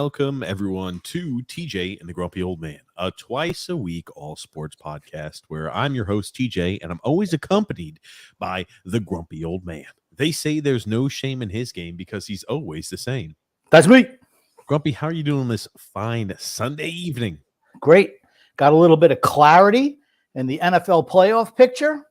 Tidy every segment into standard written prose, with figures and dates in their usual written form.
welcome everyone to TJ and the Grumpy Old Man, a twice a week all sports podcast where I'm your host TJ and I'm always accompanied by the Grumpy Old Man. They say there's no shame in his game because he's always the same. That's me. Grumpy, how are you doing this fine Sunday evening? Great. Got a little bit of clarity in the NFL playoff picture.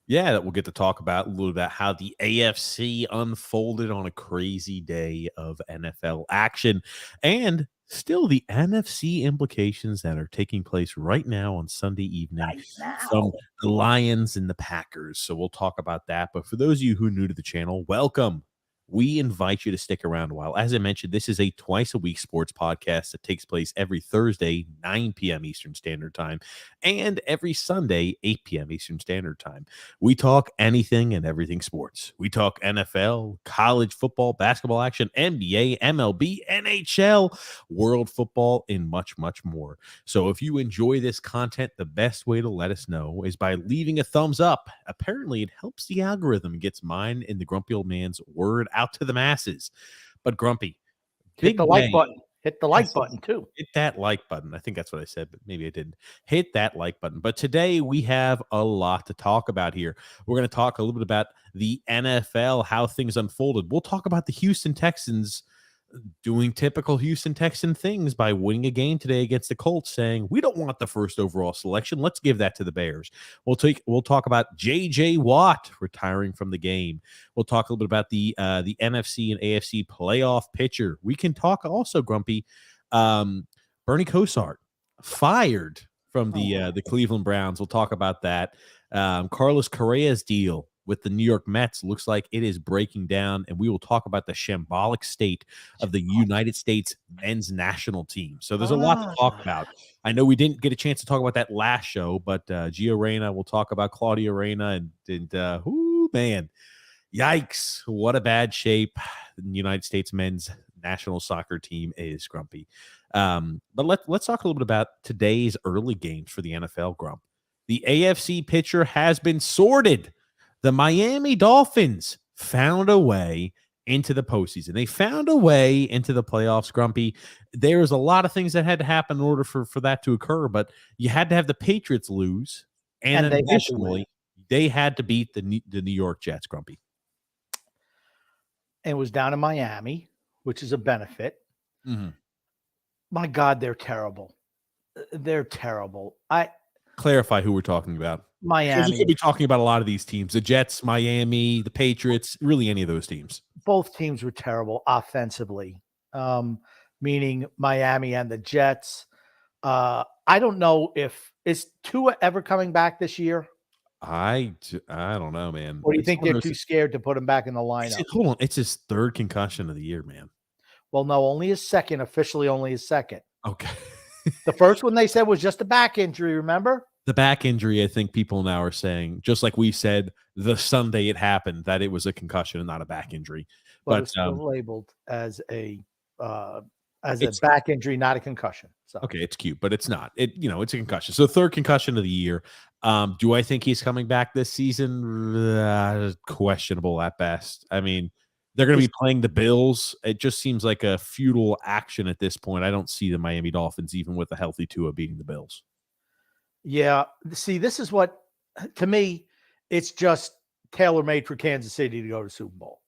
Yeah, that we'll get to talk about a little about how the AFC unfolded on a crazy day of NFL action and still the NFC implications that are taking place right now on Sunday evening from the Lions and the Packers. So we'll talk about that. But for those of you who are new to the channel, welcome. We invite you to stick around a while. As I mentioned, this is a twice-a-week sports podcast that takes place every Thursday, 9 p.m. Eastern Standard Time, and every Sunday, 8 p.m. Eastern Standard Time. We talk anything and everything sports. We talk NFL, college football, basketball action, NBA, MLB, NHL, world football, and much, much more. So if you enjoy this content, the best way to let us know is by leaving a thumbs up. Apparently, it helps the algorithm, gets mine and the Grumpy Old Man's word out to the masses. But Grumpy, hit the like button. Hit the like button too. Hit that like button. I think that's what I said, but maybe I didn't. Hit that like button. But today we have a lot to talk about here. We're going to talk a little bit about the NFL, how things unfolded. We'll talk about the Houston Texans doing typical Houston Texan things by winning a game today against the Colts, saying we don't want the first overall selection. Let's give that to the Bears. We'll talk about J.J. Watt retiring from the game. We'll talk a little bit about the NFC and AFC playoff picture. We can talk also, Grumpy, Bernie Kosar fired from the Cleveland Browns. We'll talk about that. Carlos Correa's deal with the New York Mets looks like it is breaking down, and we will talk about the shambolic state of the United States men's national team. So there's a lot to talk about. I know we didn't get a chance to talk about that last show, but Gio Reyna, we'll talk about Claudio Reyna, and man, yikes, what a bad shape the United States men's national soccer team is, Grumpy. But let's talk a little bit about today's early games for the NFL, Grump. The AFC picture has been sorted. The Miami Dolphins found a way into the postseason. They found a way into the playoffs, Grumpy. There was a lot of things that had to happen in order for that to occur, but you had to have the Patriots lose, and additionally, they had to beat the New York Jets, Grumpy. And it was down in Miami, which is a benefit. Mm-hmm. My God, they're terrible. They're terrible. Clarify who we're talking about. Miami. We could be talking about a lot of these teams: the Jets, Miami, the Patriots, really any of those teams. Both teams were terrible offensively, meaning Miami and the Jets. I don't know if is Tua ever coming back this year. I don't know, man. Or do you think they're too scared to put him back in the lineup? Hold on, it's his third concussion of the year, man. Well, no, only his second. Officially, only his second. Okay. The first one they said was just a back injury, remember? The back injury, I think people now are saying, just like we said the Sunday it happened, that it was a concussion and not a back injury. But it's still labeled as a back injury, not a concussion. So okay, it's cute, but it's not. It's a concussion. So third concussion of the year. Do I think he's coming back this season? Questionable at best. I mean, they're going to be playing the Bills. It just seems like a futile action at this point. I don't see the Miami Dolphins, even with a healthy Tua, beating the Bills. Yeah. See, this is what, to me, it's just tailor-made for Kansas City to go to Super Bowl.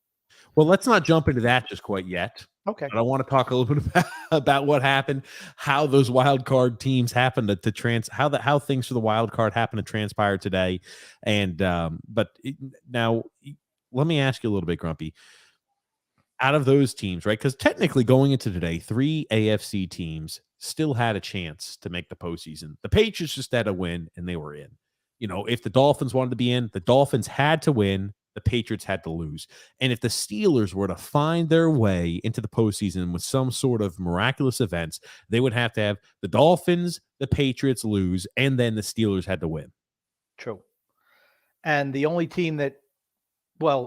Well, let's not jump into that just quite yet. Okay. But I want to talk a little bit about what happened, how those wild card teams happened how things for the wild card happened to transpire today. And now let me ask you a little bit, Grumpy. Out of those teams, right? Because technically going into today, 3 AFC teams still had a chance to make the postseason. The Patriots just had a win, and they were in. If the Dolphins wanted to be in, the Dolphins had to win. The Patriots had to lose. And if the Steelers were to find their way into the postseason with some sort of miraculous events, they would have to have the Dolphins, the Patriots lose, and then the Steelers had to win. True. And the only team that,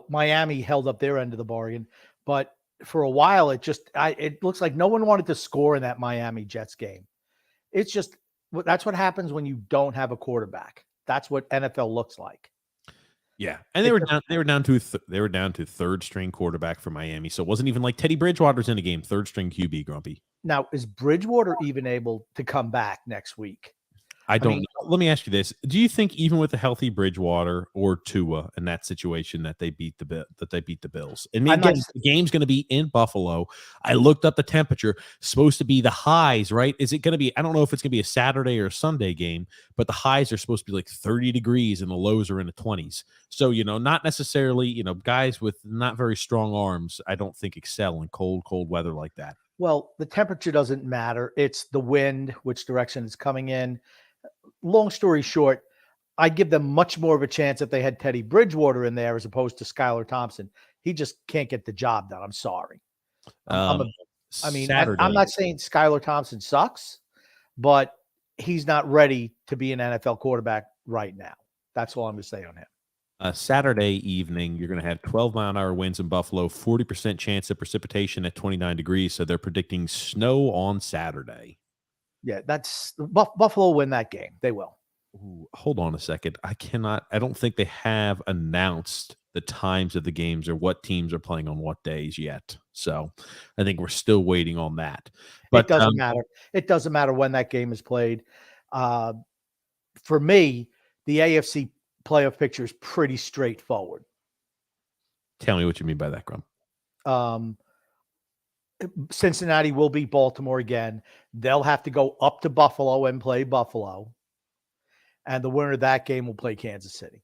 Miami held up their end of the bargain. But for a while, it looks like no one wanted to score in that Miami Jets game. It's just, that's what happens when you don't have a quarterback. That's what NFL looks like. Yeah, and they were down to third string quarterback for Miami, so it wasn't even like Teddy Bridgewater's in a game. Third string QB, Grumpy. Now, is Bridgewater even able to come back next week? I don't mean, know. Let me ask you this: do you think even with a healthy Bridgewater or Tua in that situation that they beat the Bills? And I mean, I'm not. again, the game's going to be in Buffalo. I looked up the temperature. Supposed to be the highs, right? Is it going to be? I don't know if it's going to be a Saturday or a Sunday game, but the highs are supposed to be like 30 degrees and the lows are in the 20s. So not necessarily guys with not very strong arms. I don't think excel in cold weather like that. Well, the temperature doesn't matter. It's the wind, which direction it's coming in. Long story short, I give them much more of a chance if they had Teddy Bridgewater in there as opposed to Skylar Thompson. He just can't get the job done. I'm sorry. I'm and I'm not saying Skylar Thompson sucks, but he's not ready to be an NFL quarterback right now. That's all I'm going to say on him. Saturday evening, you're going to have 12-mile-an-hour winds in Buffalo, 40% chance of precipitation at 29 degrees. So they're predicting snow on Saturday. Yeah, that's Buffalo win that game. They will. Ooh, hold on a second. I don't think they have announced the times of the games or what teams are playing on what days yet. So I think we're still waiting on that. But it doesn't matter. It doesn't matter when that game is played. For me, the AFC playoff picture is pretty straightforward. Tell me what you mean by that, Grum. Cincinnati will beat Baltimore again. They'll have to go up to Buffalo and play Buffalo. And the winner of that game will play Kansas City.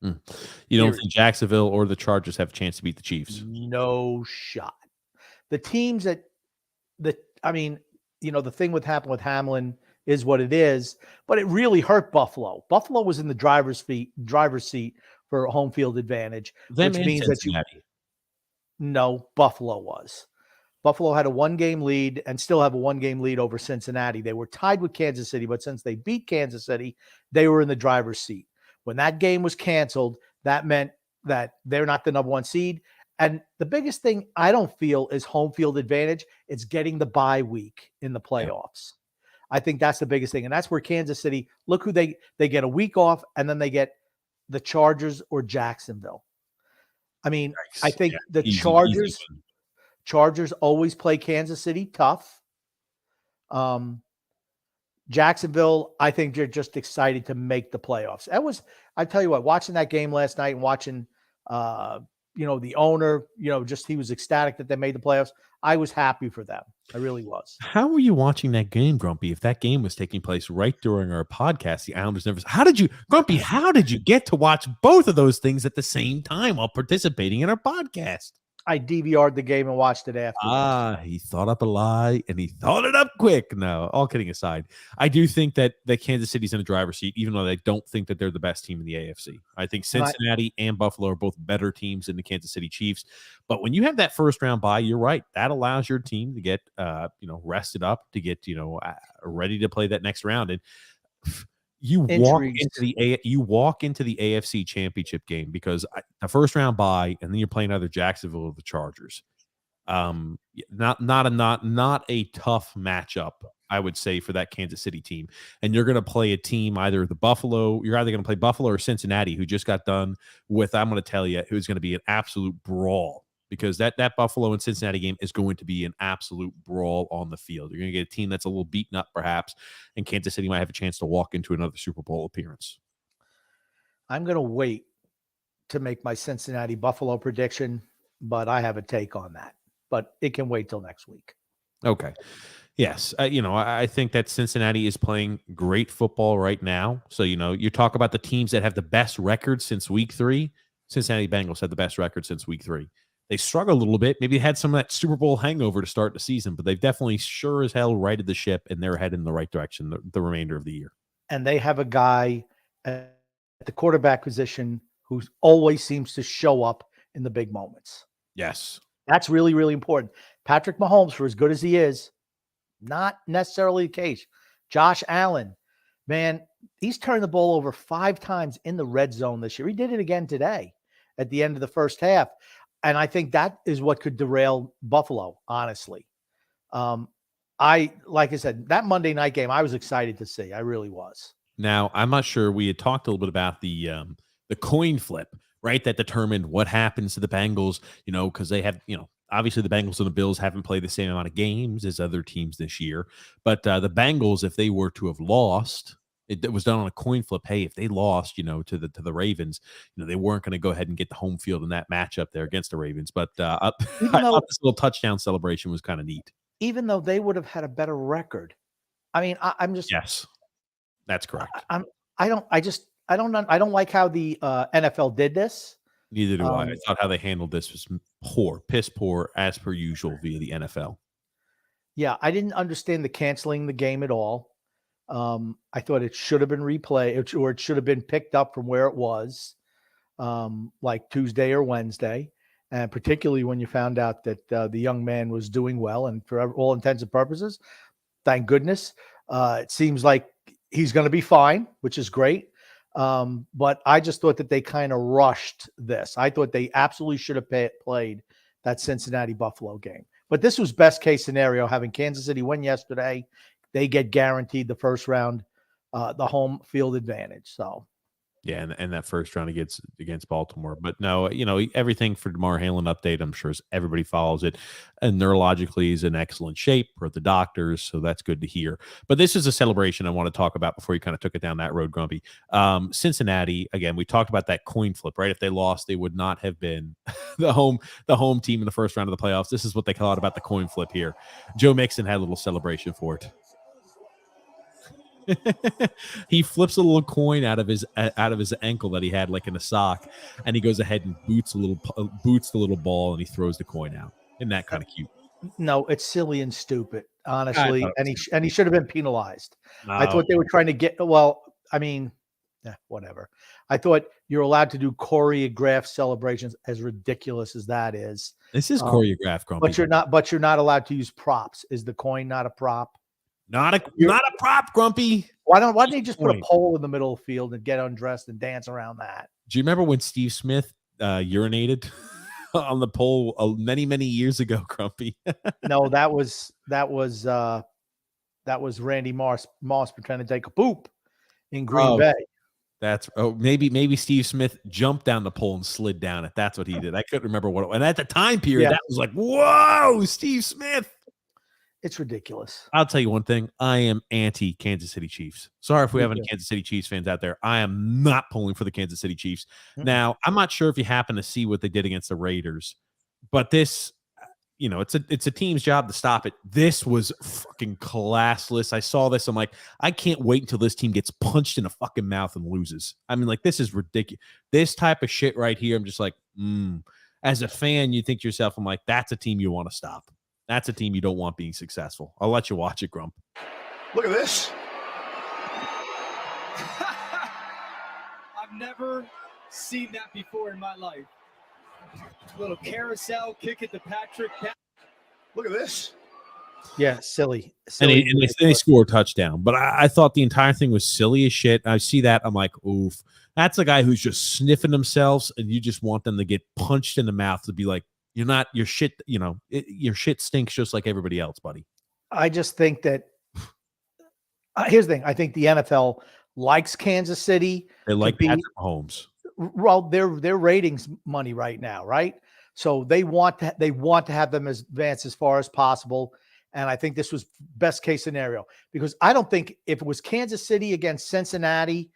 You don't think Jacksonville or the Chargers have a chance to beat the Chiefs? No shot. The teams the thing what happened with Hamlin is what it is, but it really hurt Buffalo. Buffalo was in the driver's seat for a home field advantage, which means Cincinnati. No, Buffalo was. Buffalo had a 1-game lead and still have a 1-game lead over Cincinnati. They were tied with Kansas City, but since they beat Kansas City, they were in the driver's seat. When that game was canceled, that meant that they're not the number 1 seed. And the biggest thing I don't feel is home field advantage. It's getting the bye week in the playoffs. Yeah. I think that's the biggest thing. And that's where Kansas City, look who they get a week off, and then they get the Chargers or Jacksonville. I mean, nice. I think the Chargers always play Kansas City tough. Jacksonville, I think they're just excited to make the playoffs. I tell you what, watching that game last night and watching, the owner, just he was ecstatic that they made the playoffs. I was happy for them. I really was. How were you watching that game, Grumpy? If that game was taking place right during our podcast, the Islanders never. How did you get to watch both of those things at the same time while participating in our podcast? I DVR'd the game and watched it after. He thought up a lie and he thought it up quick. No, all kidding aside, I do think that Kansas City's in the driver's seat, even though I don't think that they're the best team in the AFC. I think Cincinnati and Buffalo are both better teams than the Kansas City Chiefs. But when you have that first round bye, you're right. That allows your team to get, rested up, to get, ready to play that next round. And you walk into the AFC Championship game because the first round bye, and then you're playing either Jacksonville or the Chargers. Not a tough matchup, I would say, for that Kansas City team. And you're going to play a team you're either going to play Buffalo or Cincinnati, who just got done with, I'm going to tell you, who's going to be an absolute brawl. Because that Buffalo and Cincinnati game is going to be an absolute brawl on the field. You're going to get a team that's a little beaten up, perhaps, and Kansas City might have a chance to walk into another Super Bowl appearance. I'm going to wait to make my Cincinnati-Buffalo prediction, but I have a take on that. But it can wait till next week. Okay. Yes. I think that Cincinnati is playing great football right now. So, you talk about the teams that have the best record since week 3. Cincinnati Bengals had the best record since week 3. They struggled a little bit. Maybe they had some of that Super Bowl hangover to start the season, but they've definitely sure as hell righted the ship, and they're heading in the right direction the remainder of the year. And they have a guy at the quarterback position who always seems to show up in the big moments. Yes. That's really, really important. Patrick Mahomes, for as good as he is, not necessarily the case. Josh Allen, man, he's turned the ball over 5 times in the red zone this year. He did it again today at the end of the first half. And I think that is what could derail Buffalo, honestly. Like I said, that Monday night game, I was excited to see. I really was. Now, I'm not sure. We had talked a little bit about the coin flip, right? That determined what happens to the Bengals, because they had, obviously the Bengals and the Bills haven't played the same amount of games as other teams this year, but the Bengals, if they were to have lost, it was done on a coin flip. Hey, if they lost, to the Ravens, they weren't going to go ahead and get the home field in that matchup there against the Ravens. But I thought this little touchdown celebration was kind of neat. Even though they would have had a better record. I mean, I'm just yes, that's correct. I don't like how the NFL did this. Neither do I. I thought how they handled this was piss poor, as per usual via the NFL. Yeah, I didn't understand the canceling the game at all. I thought it should have been replayed, or it should have been picked up from where it was, like Tuesday or Wednesday, and particularly when you found out that the young man was doing well, and for all intents and purposes, thank goodness, it seems like he's going to be fine, which is great. But I just thought that they kind of rushed this. I thought they absolutely should have played that Cincinnati-Buffalo game. But this was best case scenario, having Kansas City win yesterday. They get guaranteed the first round, the home field advantage. So, yeah, and that first round against Baltimore. But no, everything for DeMar Hamlin update, I'm sure everybody follows it. And neurologically, he's in excellent shape per the doctors, so that's good to hear. But this is a celebration I want to talk about before you kind of took it down that road, Grumpy. Cincinnati, again, we talked about that coin flip, right? If they lost, they would not have been the home team in the first round of the playoffs. This is what they thought about the coin flip here. Joe Mixon had a little celebration for it. He flips a little coin out of his ankle that he had like in a sock, and he goes ahead and boots the little ball, and he throws the coin out. Isn't that kind of cute? No, it's silly and stupid, honestly, and he should have been penalized. No. I thought they were trying to get. Well, I mean, whatever. I thought you're allowed to do choreographed celebrations, as ridiculous as that is. This is choreographed, Grumpy. But you're not allowed to use props. Is the coin not a prop? Not a prop, Grumpy. Why don't they just put a pole in the middle of the field and get undressed and dance around that? Do you remember when Steve Smith urinated on the pole many, many years ago, Grumpy? No, that was Randy Moss pretending to take a poop in Green Bay. Maybe Steve Smith jumped down the pole and slid down it. That's what he did. I couldn't remember and at the time period, that was like, whoa, Steve Smith. It's ridiculous. I'll tell you one thing. I am anti Kansas City Chiefs. Sorry if we have any Kansas City Chiefs fans out there. I am not pulling for the Kansas City Chiefs. Mm-hmm. Now, I'm not sure if you happen to see what they did against the Raiders, but this, it's a team's job to stop it. This was fucking classless. I saw this. I'm like, I can't wait until this team gets punched in the fucking mouth and loses. I mean, like, this is ridiculous. This type of shit right here, I'm just like, As a fan, you think to yourself, I'm like, that's a team you want to stop. That's a team you don't want being successful. I'll let you watch it, Grump. Look at this. I've never seen that before in my life. Little carousel kick it to Patrick. Look at this. Yeah, silly. And they score a touchdown. But I thought the entire thing was silly as shit. I see that. I'm like, oof. That's a guy who's just sniffing themselves, and you just want them to get punched in the mouth to be like, your shit, your shit stinks just like everybody else, buddy. I just think that here's the thing. I think the NFL likes Kansas City. They like Patrick Mahomes. Well, their ratings money right now, right? So they want to have them advance as far as possible. And I think this was best case scenario, because I don't think if it was Kansas City against Cincinnati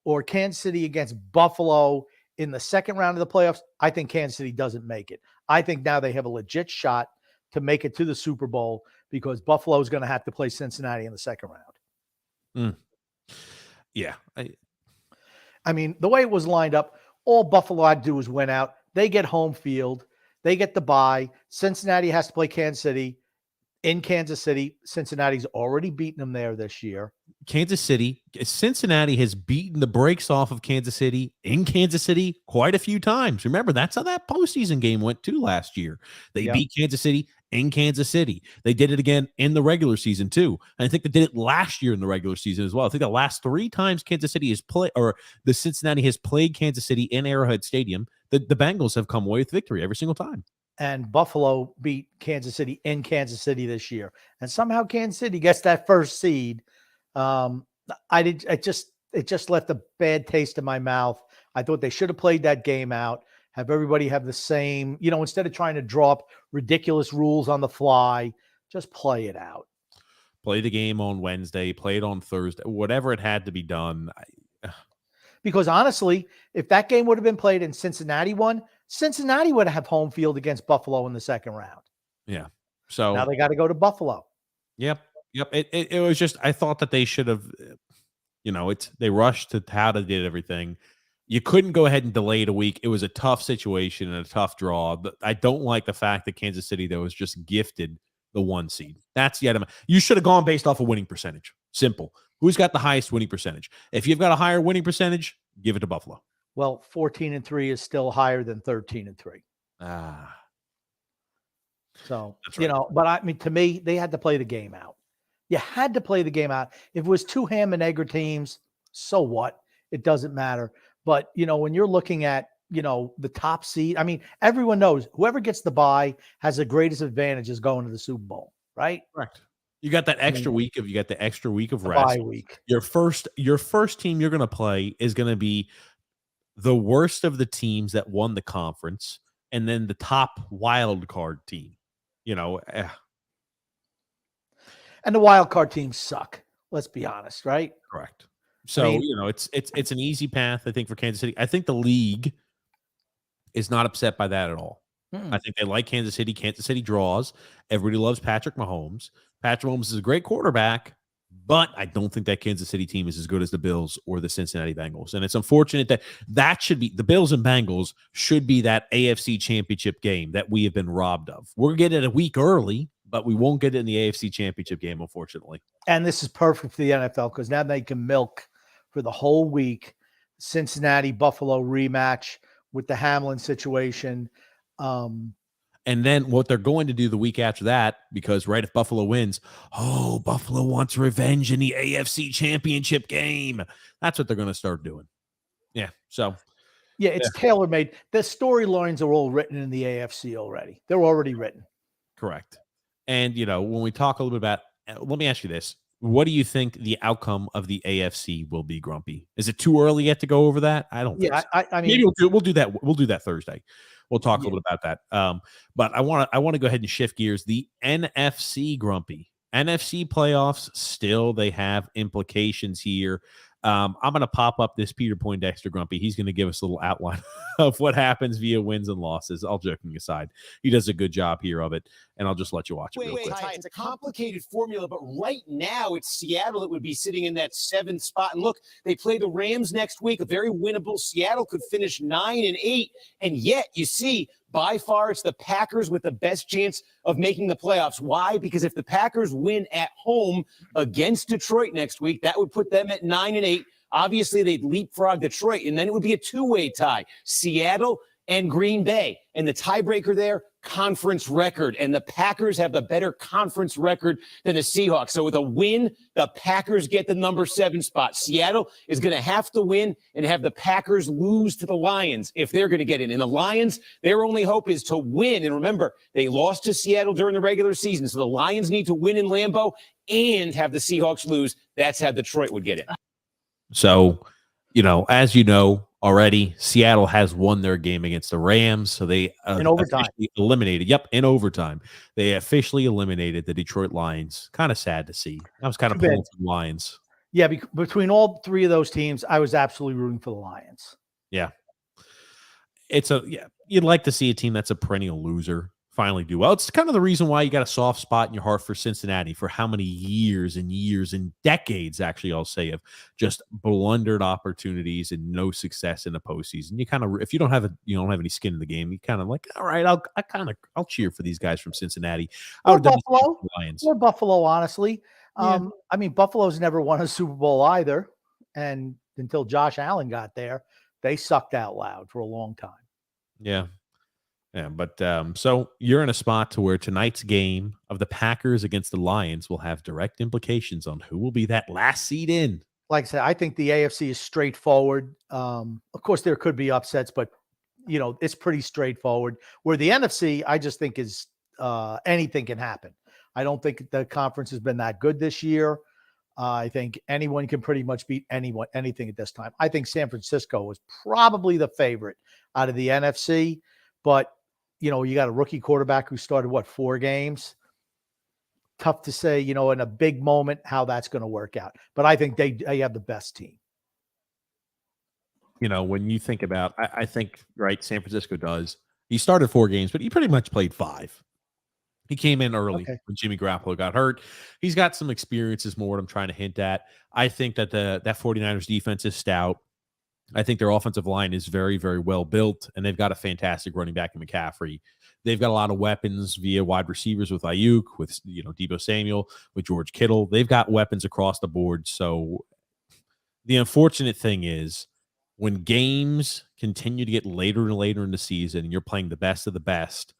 or Kansas City against Buffalo in the second round of the playoffs, I think Kansas City doesn't make it. I think now they have a legit shot to make it to the Super Bowl, because Buffalo is going to have to play Cincinnati in the second round. Yeah. I mean, the way it was lined up, all Buffalo had to do was win out. They get home field. They get the bye. Cincinnati has to play Kansas City in Kansas City. Cincinnati's already beaten them there this year. Cincinnati has beaten the brakes off of Kansas City in Kansas City quite a few times. Remember, that's how that postseason game went too last year. They beat Kansas City in Kansas City. They did it again in the regular season too. And I think they did it last year in the regular season as well. I think the last 3 times Kansas City has played, or the Cincinnati has played Kansas City in Arrowhead Stadium, the Bengals have come away with victory every single time. And Buffalo beat Kansas City in Kansas City this year. And somehow Kansas City gets that first seed. It just left a bad taste in my mouth. I thought they should have played that game out. have everybody have the same, instead of trying to draw up ridiculous rules on the fly, just play it out. Play the game on Wednesday, play it on Thursday, whatever it had to be done. Because honestly, if that game would have been played and Cincinnati won, Cincinnati would have home field against Buffalo in the second round. Yeah. So now they got to go to Buffalo. Yep. It was just, I thought that they should have, they rushed to how they did everything. You couldn't go ahead and delay it a week. It was a tough situation and a tough draw. But I don't like the fact that Kansas City, though, was just gifted the 1 seed. That's yet you should have gone based off of winning percentage. Simple. Who's got the highest winning percentage? If you've got a higher winning percentage, give it to Buffalo. Well, 14-3 is still higher than 13-3. So, right. But I mean, to me, they had to play the game out. You had to play the game out. If it was 2 ham and egger teams, so what? It doesn't matter. But, when you're looking at, the top seed, I mean, everyone knows whoever gets the bye has the greatest advantage is going to the Super Bowl, right? Correct. You got that extra week of rest. Bye week. Your first team you're going to play is going to be the worst of the teams that won the conference, and then the top wild card team. And the wild card teams suck. Let's be honest, right? Correct. So, it's an easy path, I think, for Kansas City. I think the league is not upset by that at all. I think they like Kansas City. Kansas City draws. Everybody loves Patrick Mahomes. Patrick Mahomes is a great quarterback, but I don't think that Kansas City team is as good as the Bills or the Cincinnati Bengals. And it's unfortunate that should be the Bills and Bengals should be that AFC championship game that we have been robbed of. We're getting it a week early, but we won't get it in the AFC championship game, unfortunately. And this is perfect for the NFL because now they can milk for the whole week Cincinnati-Buffalo rematch with the Hamlin situation. And then what they're going to do the week after that, because if Buffalo wins, Buffalo wants revenge in the AFC championship game. That's what they're going to start doing. Yeah. So, it's tailor-made. The storylines are all written in the AFC already. They're already written. Correct. And, when we talk a little bit about, let me ask you this. What do you think the outcome of the AFC will be, Grumpy? Is it too early yet to go over that? I don't think so. I mean, maybe we'll do that. We'll do that Thursday. We'll talk a little bit about that. But I want to go ahead and shift gears. The NFC, Grumpy. NFC playoffs, still they have implications here. I'm going to pop up this Peter Poindexter, Grumpy. He's going to give us a little outline of what happens via wins and losses. All joking aside, he does a good job here of it, and I'll just let you watch it real quick. It's a complicated formula, but right now it's Seattle that would be sitting in that 7th spot. And look, they play the Rams next week, a very winnable. Seattle could finish 9-8, and yet you see by far it's the Packers with the best chance of making the playoffs. Why? Because if the Packers win at home against Detroit next week, that would put them at 9-8. Obviously, they'd leapfrog Detroit, and then it would be a 2-way tie. Seattle and Green Bay. And the tiebreaker there, conference record. And the Packers have the better conference record than the Seahawks. So with a win, the Packers get the number 7 spot. Seattle is going to have to win and have the Packers lose to the Lions if they're going to get in. And the Lions, their only hope is to win. And remember, they lost to Seattle during the regular season. So the Lions need to win in Lambeau and have the Seahawks lose. That's how Detroit would get in. So, as you know already, Seattle has won their game against the Rams. So they in overtime eliminated. Yep, in overtime. They officially eliminated the Detroit Lions. Kind of sad to see. I was kind of pulling for the Lions. Yeah, between all 3 of those teams, I was absolutely rooting for the Lions. Yeah. You'd like to see a team that's a perennial loser finally do well. It's kind of the reason why you got a soft spot in your heart for Cincinnati for how many years and years and decades, actually, I'll say, of just blundered opportunities and no success in the postseason. You kind of, if you don't have any skin in the game, you kind of like, all right, I'll cheer for these guys from Cincinnati. Or Buffalo. Or Buffalo, honestly. Yeah. I mean, Buffalo's never won a Super Bowl either. And until Josh Allen got there, they sucked out loud for a long time. Yeah. Yeah, but so you're in a spot to where tonight's game of the Packers against the Lions will have direct implications on who will be that last seed in. Like I said, I think the AFC is straightforward. Of course, there could be upsets, but it's pretty straightforward. Where the NFC, I just think is anything can happen. I don't think the conference has been that good this year. I think anyone can pretty much beat anything at this time. I think San Francisco was probably the favorite out of the NFC, but you got a rookie quarterback who started 4 games. Tough to say, in a big moment how that's going to work out. But I think they have the best team. When you think about, I think, right, San Francisco does. He started 4 games, but he pretty much played 5. He came in early when Jimmy Garoppolo got hurt. He's got some experience is more what I'm trying to hint at. I think that that 49ers defense is stout. I think their offensive line is very, very well built, and they've got a fantastic running back in McCaffrey. They've got a lot of weapons via wide receivers with Ayuk, with Deebo Samuel, with George Kittle. They've got weapons across the board. So the unfortunate thing is when games continue to get later and later in the season and you're playing the best of the best,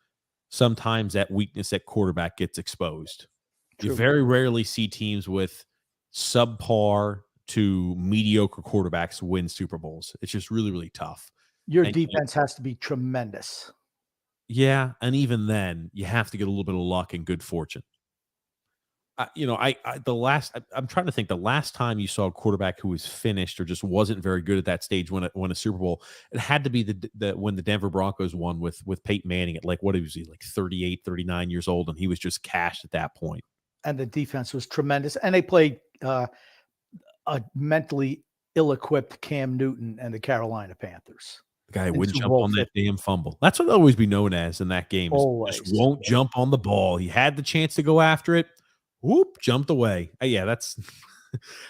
sometimes that weakness at quarterback gets exposed. True. You very rarely see teams with subpar to mediocre quarterbacks win Super Bowls. It's just really, really tough. Your defense has to be tremendous. Yeah, and even then, you have to get a little bit of luck and good fortune. I'm trying to think the last time you saw a quarterback who was finished or just wasn't very good at that stage win a Super Bowl. It had to be when the Denver Broncos won with Peyton Manning at what was he, 38, 39 years old, and he was just cashed at that point. And the defense was tremendous, and they played a mentally ill-equipped Cam Newton and the Carolina Panthers. The guy wouldn't jump on that damn fumble. That's what it'll always be known as in that game. Just won't jump on the ball. He had the chance to go after it. Whoop, jumped away. Yeah, that's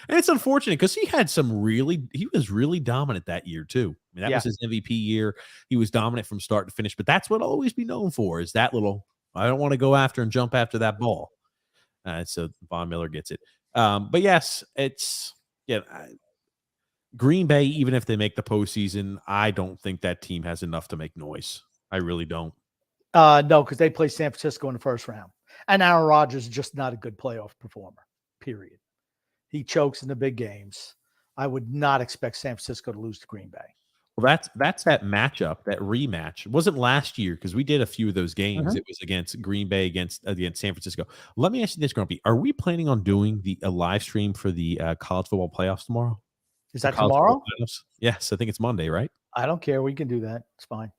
and it's unfortunate because he was really dominant that year too. I mean, that was his MVP year. He was dominant from start to finish, but that's what I'll always be known for is that little, I don't want to go after and jump after that ball. So Von Miller gets it. But yes, Green Bay, even if they make the postseason, I don't think that team has enough to make noise. I really don't. No, because they play San Francisco in the first round. And Aaron Rodgers is just not a good playoff performer, period. He chokes in the big games. I would not expect San Francisco to lose to Green Bay. Well, that's that matchup, that rematch. It wasn't last year because we did a few of those games. It was against Green Bay against San Francisco. Let me ask you this, Grumpy. Are we planning on doing a live stream for the college football playoffs tomorrow? Is that tomorrow? Yes, I think it's Monday, right? I don't care. We can do that. It's fine.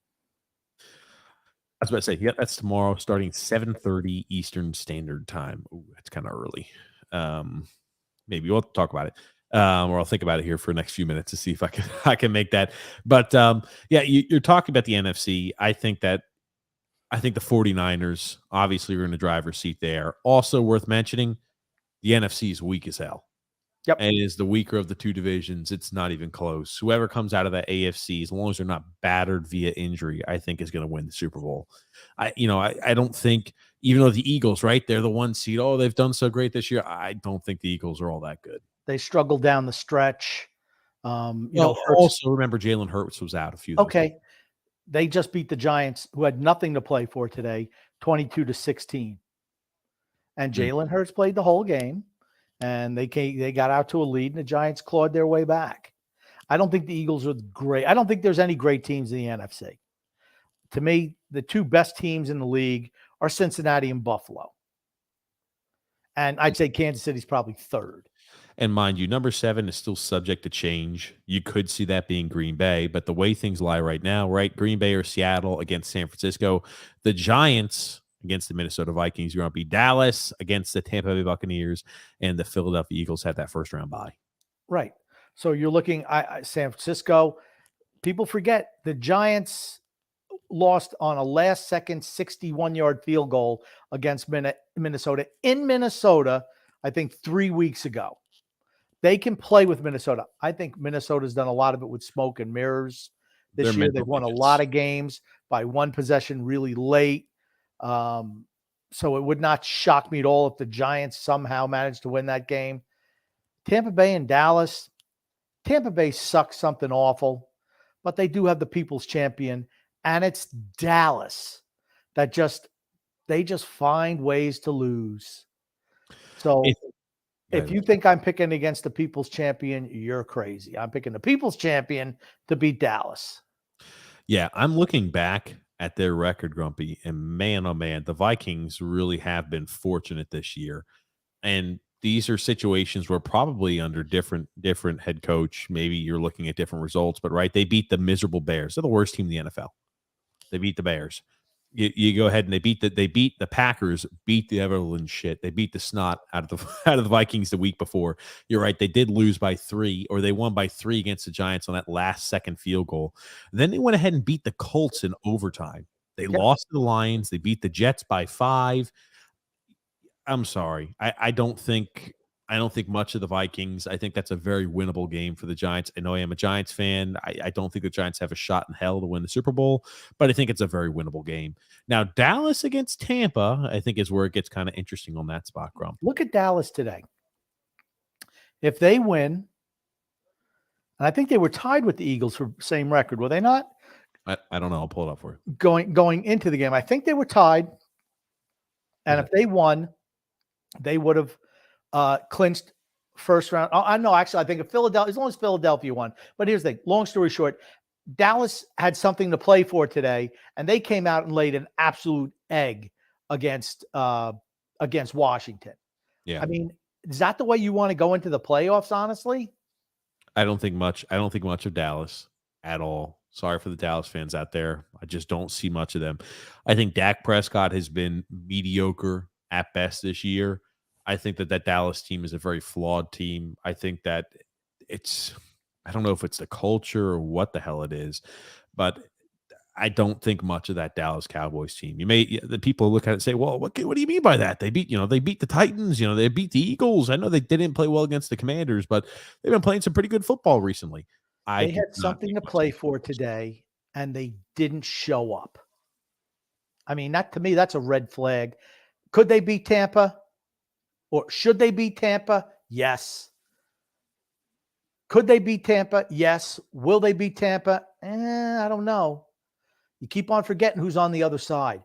I was about to say, yeah, that's tomorrow, starting 7:30 Eastern Standard Time. Ooh, that's kind of early. Maybe we'll talk about it, or I'll think about it here for the next few minutes to see if I can make that. But yeah, you're talking about the NFC. I think the 49ers obviously are in the driver's seat there. Also worth mentioning, the NFC is weak as hell. Yep. And is the weaker of the two divisions. It's not even close. Whoever comes out of that AFC, as long as they're not battered via injury, I think is going to win the Super Bowl. I don't think, even though the Eagles, right, they're the 1 seed. Oh, they've done so great this year. I don't think the Eagles are all that good. They struggled down the stretch. Also remember Jalen Hurts was out a few. Okay. They just beat the Giants, who had nothing to play for today, 22-16. And Jalen Hurts played the whole game. And they got out to a lead, and the Giants clawed their way back. I don't think the Eagles are great. I don't think there's any great teams in the NFC. To me, the two best teams in the league are Cincinnati and Buffalo. And I'd say Kansas City's probably third. And mind you, number 7 is still subject to change. You could see that being Green Bay, but the way things lie right now, right? Green Bay or Seattle against San Francisco. The Giants against the Minnesota Vikings. You're going to be Dallas against the Tampa Bay Buccaneers, and the Philadelphia Eagles had that first round bye. Right. So you're looking at San Francisco. People forget the Giants lost on a last-second 61-yard field goal against Minnesota in Minnesota, I think 3 weeks ago. They can play with Minnesota. I think Minnesota's done a lot of it with smoke and mirrors this year. They've won a lot of games by one possession really late. So it would not shock me at all if the Giants somehow managed to win that game. Tampa Bay and Dallas. Tampa Bay sucks something awful, but they do have the people's champion, and it's Dallas that they just find ways to lose. So if you think I'm picking against the people's champion, you're crazy. I'm picking the people's champion to beat Dallas. Yeah, I'm looking back at their record, Grumpy, and man, oh man, the Vikings really have been fortunate this year. And these are situations where probably under different head coach, maybe you're looking at different results, but right, they beat the miserable Bears. They're the worst team in the NFL. They beat the Bears. You go ahead and they beat the Packers, beat the Everland shit. They beat the snot out of the Vikings the week before. You're right. They did lose by 3, or they won by 3 against the Giants on that last second field goal. Then they went ahead and beat the Colts in overtime. They lost to the Lions. They beat the Jets by 5. I'm sorry. I don't think much of the Vikings. I think that's a very winnable game for the Giants. I know I am a Giants fan. I don't think the Giants have a shot in hell to win the Super Bowl, but I think it's a very winnable game. Now, Dallas against Tampa, I think, is where it gets kind of interesting on that spot, Grump. Look at Dallas today. If they win, and I think they were tied with the Eagles for same record, were they not? I don't know. I'll pull it up for you. Going into the game, I think they were tied. And if they won, they would have clinched first round. I know, actually, I think if Philadelphia, as long as Philadelphia won. But here's the thing. Long story short, Dallas had something to play for today, and they came out and laid an absolute egg against Washington. Yeah. I mean, is that the way you want to go into the playoffs, honestly? I don't think much of Dallas at all. Sorry for the Dallas fans out there. I just don't see much of them. I think Dak Prescott has been mediocre at best this year. I think that Dallas team is a very flawed team. I think that I don't know if it's the culture or what the hell it is, but I don't think much of that Dallas Cowboys team. The people look at it and say, well, what do you mean by that? They beat the Titans, they beat the Eagles. I know they didn't play well against the Commanders, but they've been playing some pretty good football recently. They had something to play for today, and they didn't show up. I mean, to me, that's a red flag. Could they beat Tampa? Or should they beat Tampa? Yes. Could they beat Tampa? Yes. Will they beat Tampa? I don't know. You keep on forgetting who's on the other side.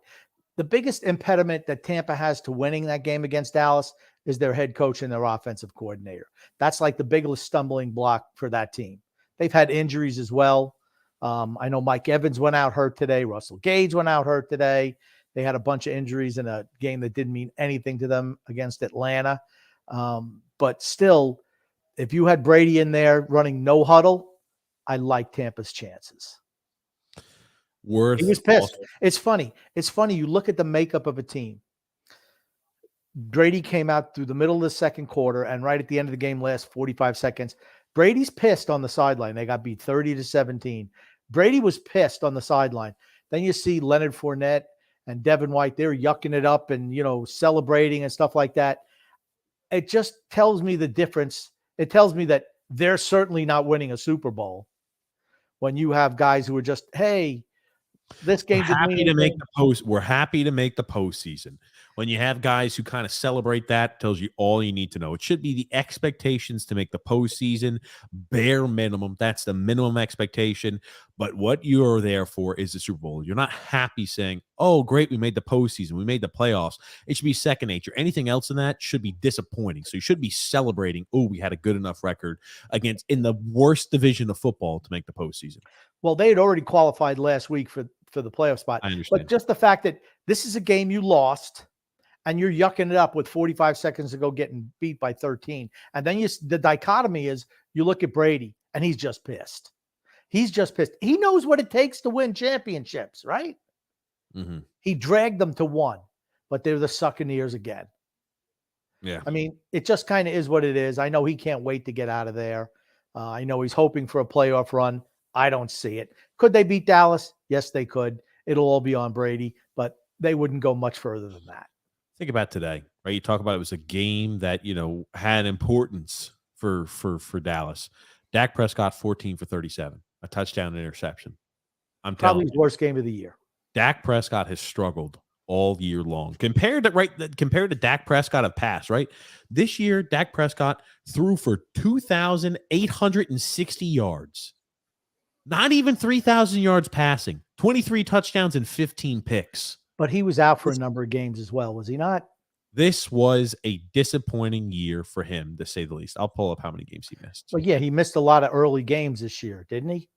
The biggest impediment that Tampa has to winning that game against Dallas is their head coach and their offensive coordinator. That's like the biggest stumbling block for that team. They've had injuries as well. I know Mike Evans went out hurt today. Russell Gage went out hurt today. They had a bunch of injuries in a game that didn't mean anything to them against Atlanta. But still, if you had Brady in there running no huddle, I like Tampa's chances. He was pissed. It's funny. You look at the makeup of a team. Brady came out through the middle of the second quarter, and right at the end of the game, last 45 seconds, Brady's pissed on the sideline. They got beat 30-17. Brady was pissed on the sideline. Then you see Leonard Fournette and Devin White, they're yucking it up and, celebrating and stuff like that. It just tells me the difference. It tells me that they're certainly not winning a Super Bowl when you have guys who are just, hey, this game we're happy to make the postseason. When you have guys who kind of celebrate that, tells you all you need to know. It should be the expectations to make the postseason, bare minimum. That's the minimum expectation. But what you're there for is the Super Bowl. You're not happy saying, oh, great, we made the postseason, we made the playoffs. It should be second nature. Anything else than that should be disappointing. So you should be celebrating, oh, we had a good enough record in the worst division of football to make the postseason. Well, they had already qualified last week for the playoff spot. I understand. But just the fact that this is a game you lost and you're yucking it up with 45 seconds to go getting beat by 13. And then the dichotomy is you look at Brady and he's just pissed. He's just pissed. He knows what it takes to win championships, right? Mm-hmm. He dragged them to one, but they're the Succaneers again. Yeah. I mean, it just kind of is what it is. I know he can't wait to get out of there. I know he's hoping for a playoff run. I don't see it. Could they beat Dallas? Yes, they could. It'll all be on Brady, but they wouldn't go much further than that. Think about today, right? You talk about it was a game that, had importance for Dallas. Dak Prescott, 14 for 37, a touchdown and interception. I'm telling you. Probably his worst game of the year. Dak Prescott has struggled all year long. Compared to Dak Prescott of past, right? This year, Dak Prescott threw for 2,860 yards. Not even 3,000 yards passing, 23 touchdowns and 15 picks. But he was out for a number of games as well, was he not? This was a disappointing year for him, to say the least. I'll pull up how many games he missed. Well, yeah, he missed a lot of early games this year, didn't he?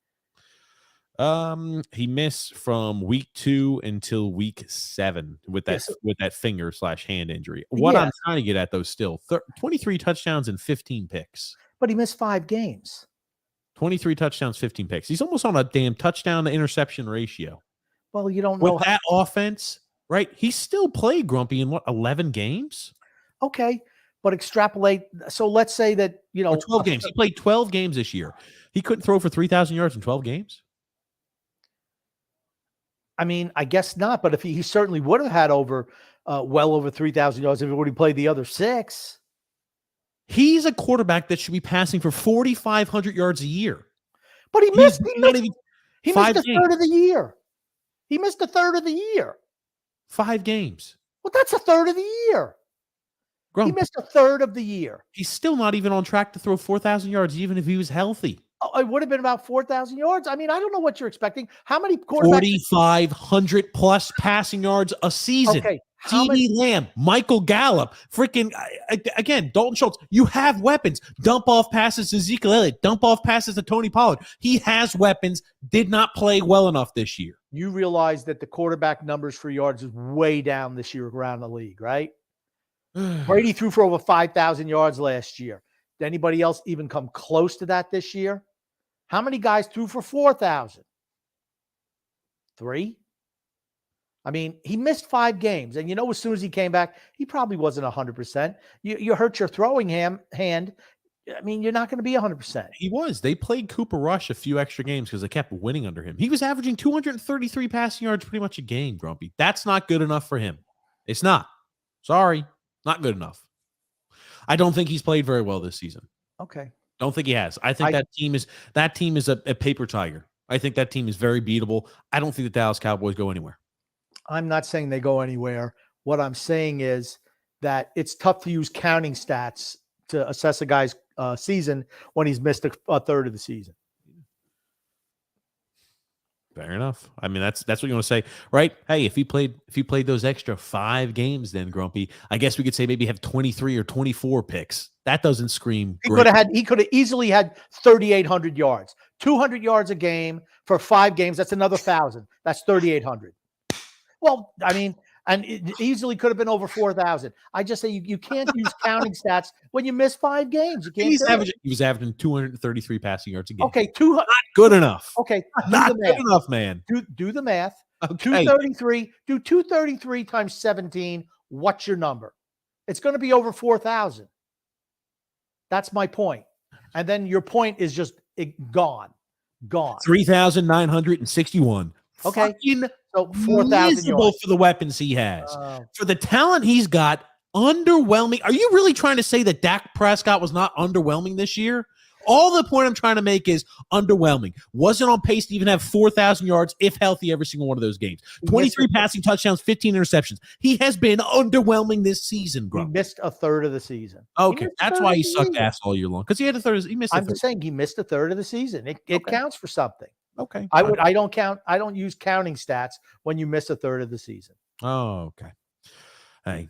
He missed from week 2 until week 7 with that Yes. with that finger/hand injury. What I'm Yes. trying to get at though, still 23 touchdowns and 15 picks. But he missed 5 games. 23 touchdowns, 15 picks. He's almost on a damn touchdown to interception ratio. Well, you don't With know. that offense, right? He still played Grumpy in what 11 games? Okay, but extrapolate. So let's say that, Or 12 games. He played 12 games this year. He couldn't throw for 3,000 yards in 12 games. I mean, I guess not, but if he certainly would have had well over 3,000 yards if he would have played the other 6. He's a quarterback that should be passing for 4,500 yards a year. But he missed a five third of the year. He missed a third of the year. 5 games. Well, that's a third of the year. Grumpy, He missed a third of the year. he's still not even on track to throw 4,000 yards, even if he was healthy. Oh, it would have been about 4,000 yards. I mean, I don't know what you're expecting. How many quarterbacks? 4,500 plus passing yards a season. Okay. How TD many? Lamb, Michael Gallup, freaking again, Dalton Schultz. You have weapons. Dump off passes to Ezekiel Elliott. Dump off passes to Tony Pollard. He has weapons. Did not play well enough this year. You realize that the quarterback numbers for yards is way down this year around the league, right? Brady threw for over 5,000 yards last year. Did anybody else even come close to that this year? How many guys threw for 4,000? 3? I mean, he missed 5 games. And as soon as he came back, he probably wasn't 100%. You hurt your throwing hand. I mean, you're not going to be 100%. He was. They played Cooper Rush a few extra games because they kept winning under him. He was averaging 233 passing yards pretty much a game, Grumpy. That's not good enough for him. It's not. Sorry. Not good enough. I don't think he's played very well this season. Okay. Don't think he has. I think that team is a paper tiger. I think that team is very beatable. I don't think the Dallas Cowboys go anywhere. I'm not saying they go anywhere. What I'm saying is that it's tough to use counting stats to assess a guy's season when he's missed a third of the season. Fair enough. I mean, that's what you want to say, right? Hey, if he played those extra 5 games, then Grumpy, I guess we could say maybe have 23 or 24 picks. That doesn't scream. He could have easily had 3,800 yards, 200 yards a game for 5 games. That's another 1,000. That's 3,800. Well, I mean, and it easily could have been over 4,000. I just say you can't use counting stats when you miss 5 games. You can't. He was averaging 233 passing yards a game. Okay, not good enough. Okay, not good enough, man. Do the math. Okay. 233. Do 233 times 17. What's your number? It's going to be over 4,000. That's my point. And then your point is just gone. 3,961. Okay. Fucking so 4,000 yards for the weapons he has. For the talent he's got, underwhelming. Are you really trying to say that Dak Prescott was not underwhelming this year? All the point I'm trying to make is underwhelming. Wasn't on pace to even have 4,000 yards, if healthy, every single one of those games. 23 passing touchdowns, 15 interceptions. He has been underwhelming this season, bro. He missed a third of the season. Okay, that's why he sucked ass all year long, because he had a third. He missed. I'm just saying he missed a third of the season. It counts for something. Okay, I don't use counting stats when you miss a third of the season. Oh, okay. Hey,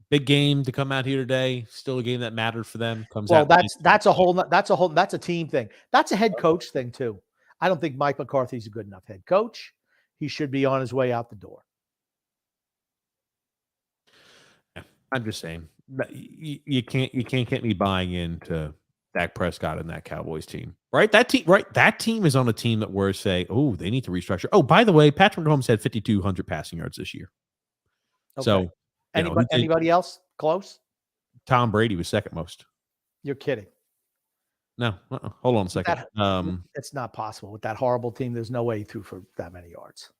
big game to come out here today. Still a game that mattered for them. That's a team thing. That's a head coach thing too. I don't think Mike McCarthy's a good enough head coach. He should be on his way out the door. Yeah, I'm just saying you can't get me buying into Dak Prescott and that Cowboys team. Right? That team is on a team that we're saying, oh, they need to restructure. Oh, by the way, Patrick Mahomes had 5,200 passing yards this year. Okay. So anybody else close? Tom Brady was second most. You're kidding. No, hold on a second. It's not possible with that horrible team. There's no way he threw for that many yards.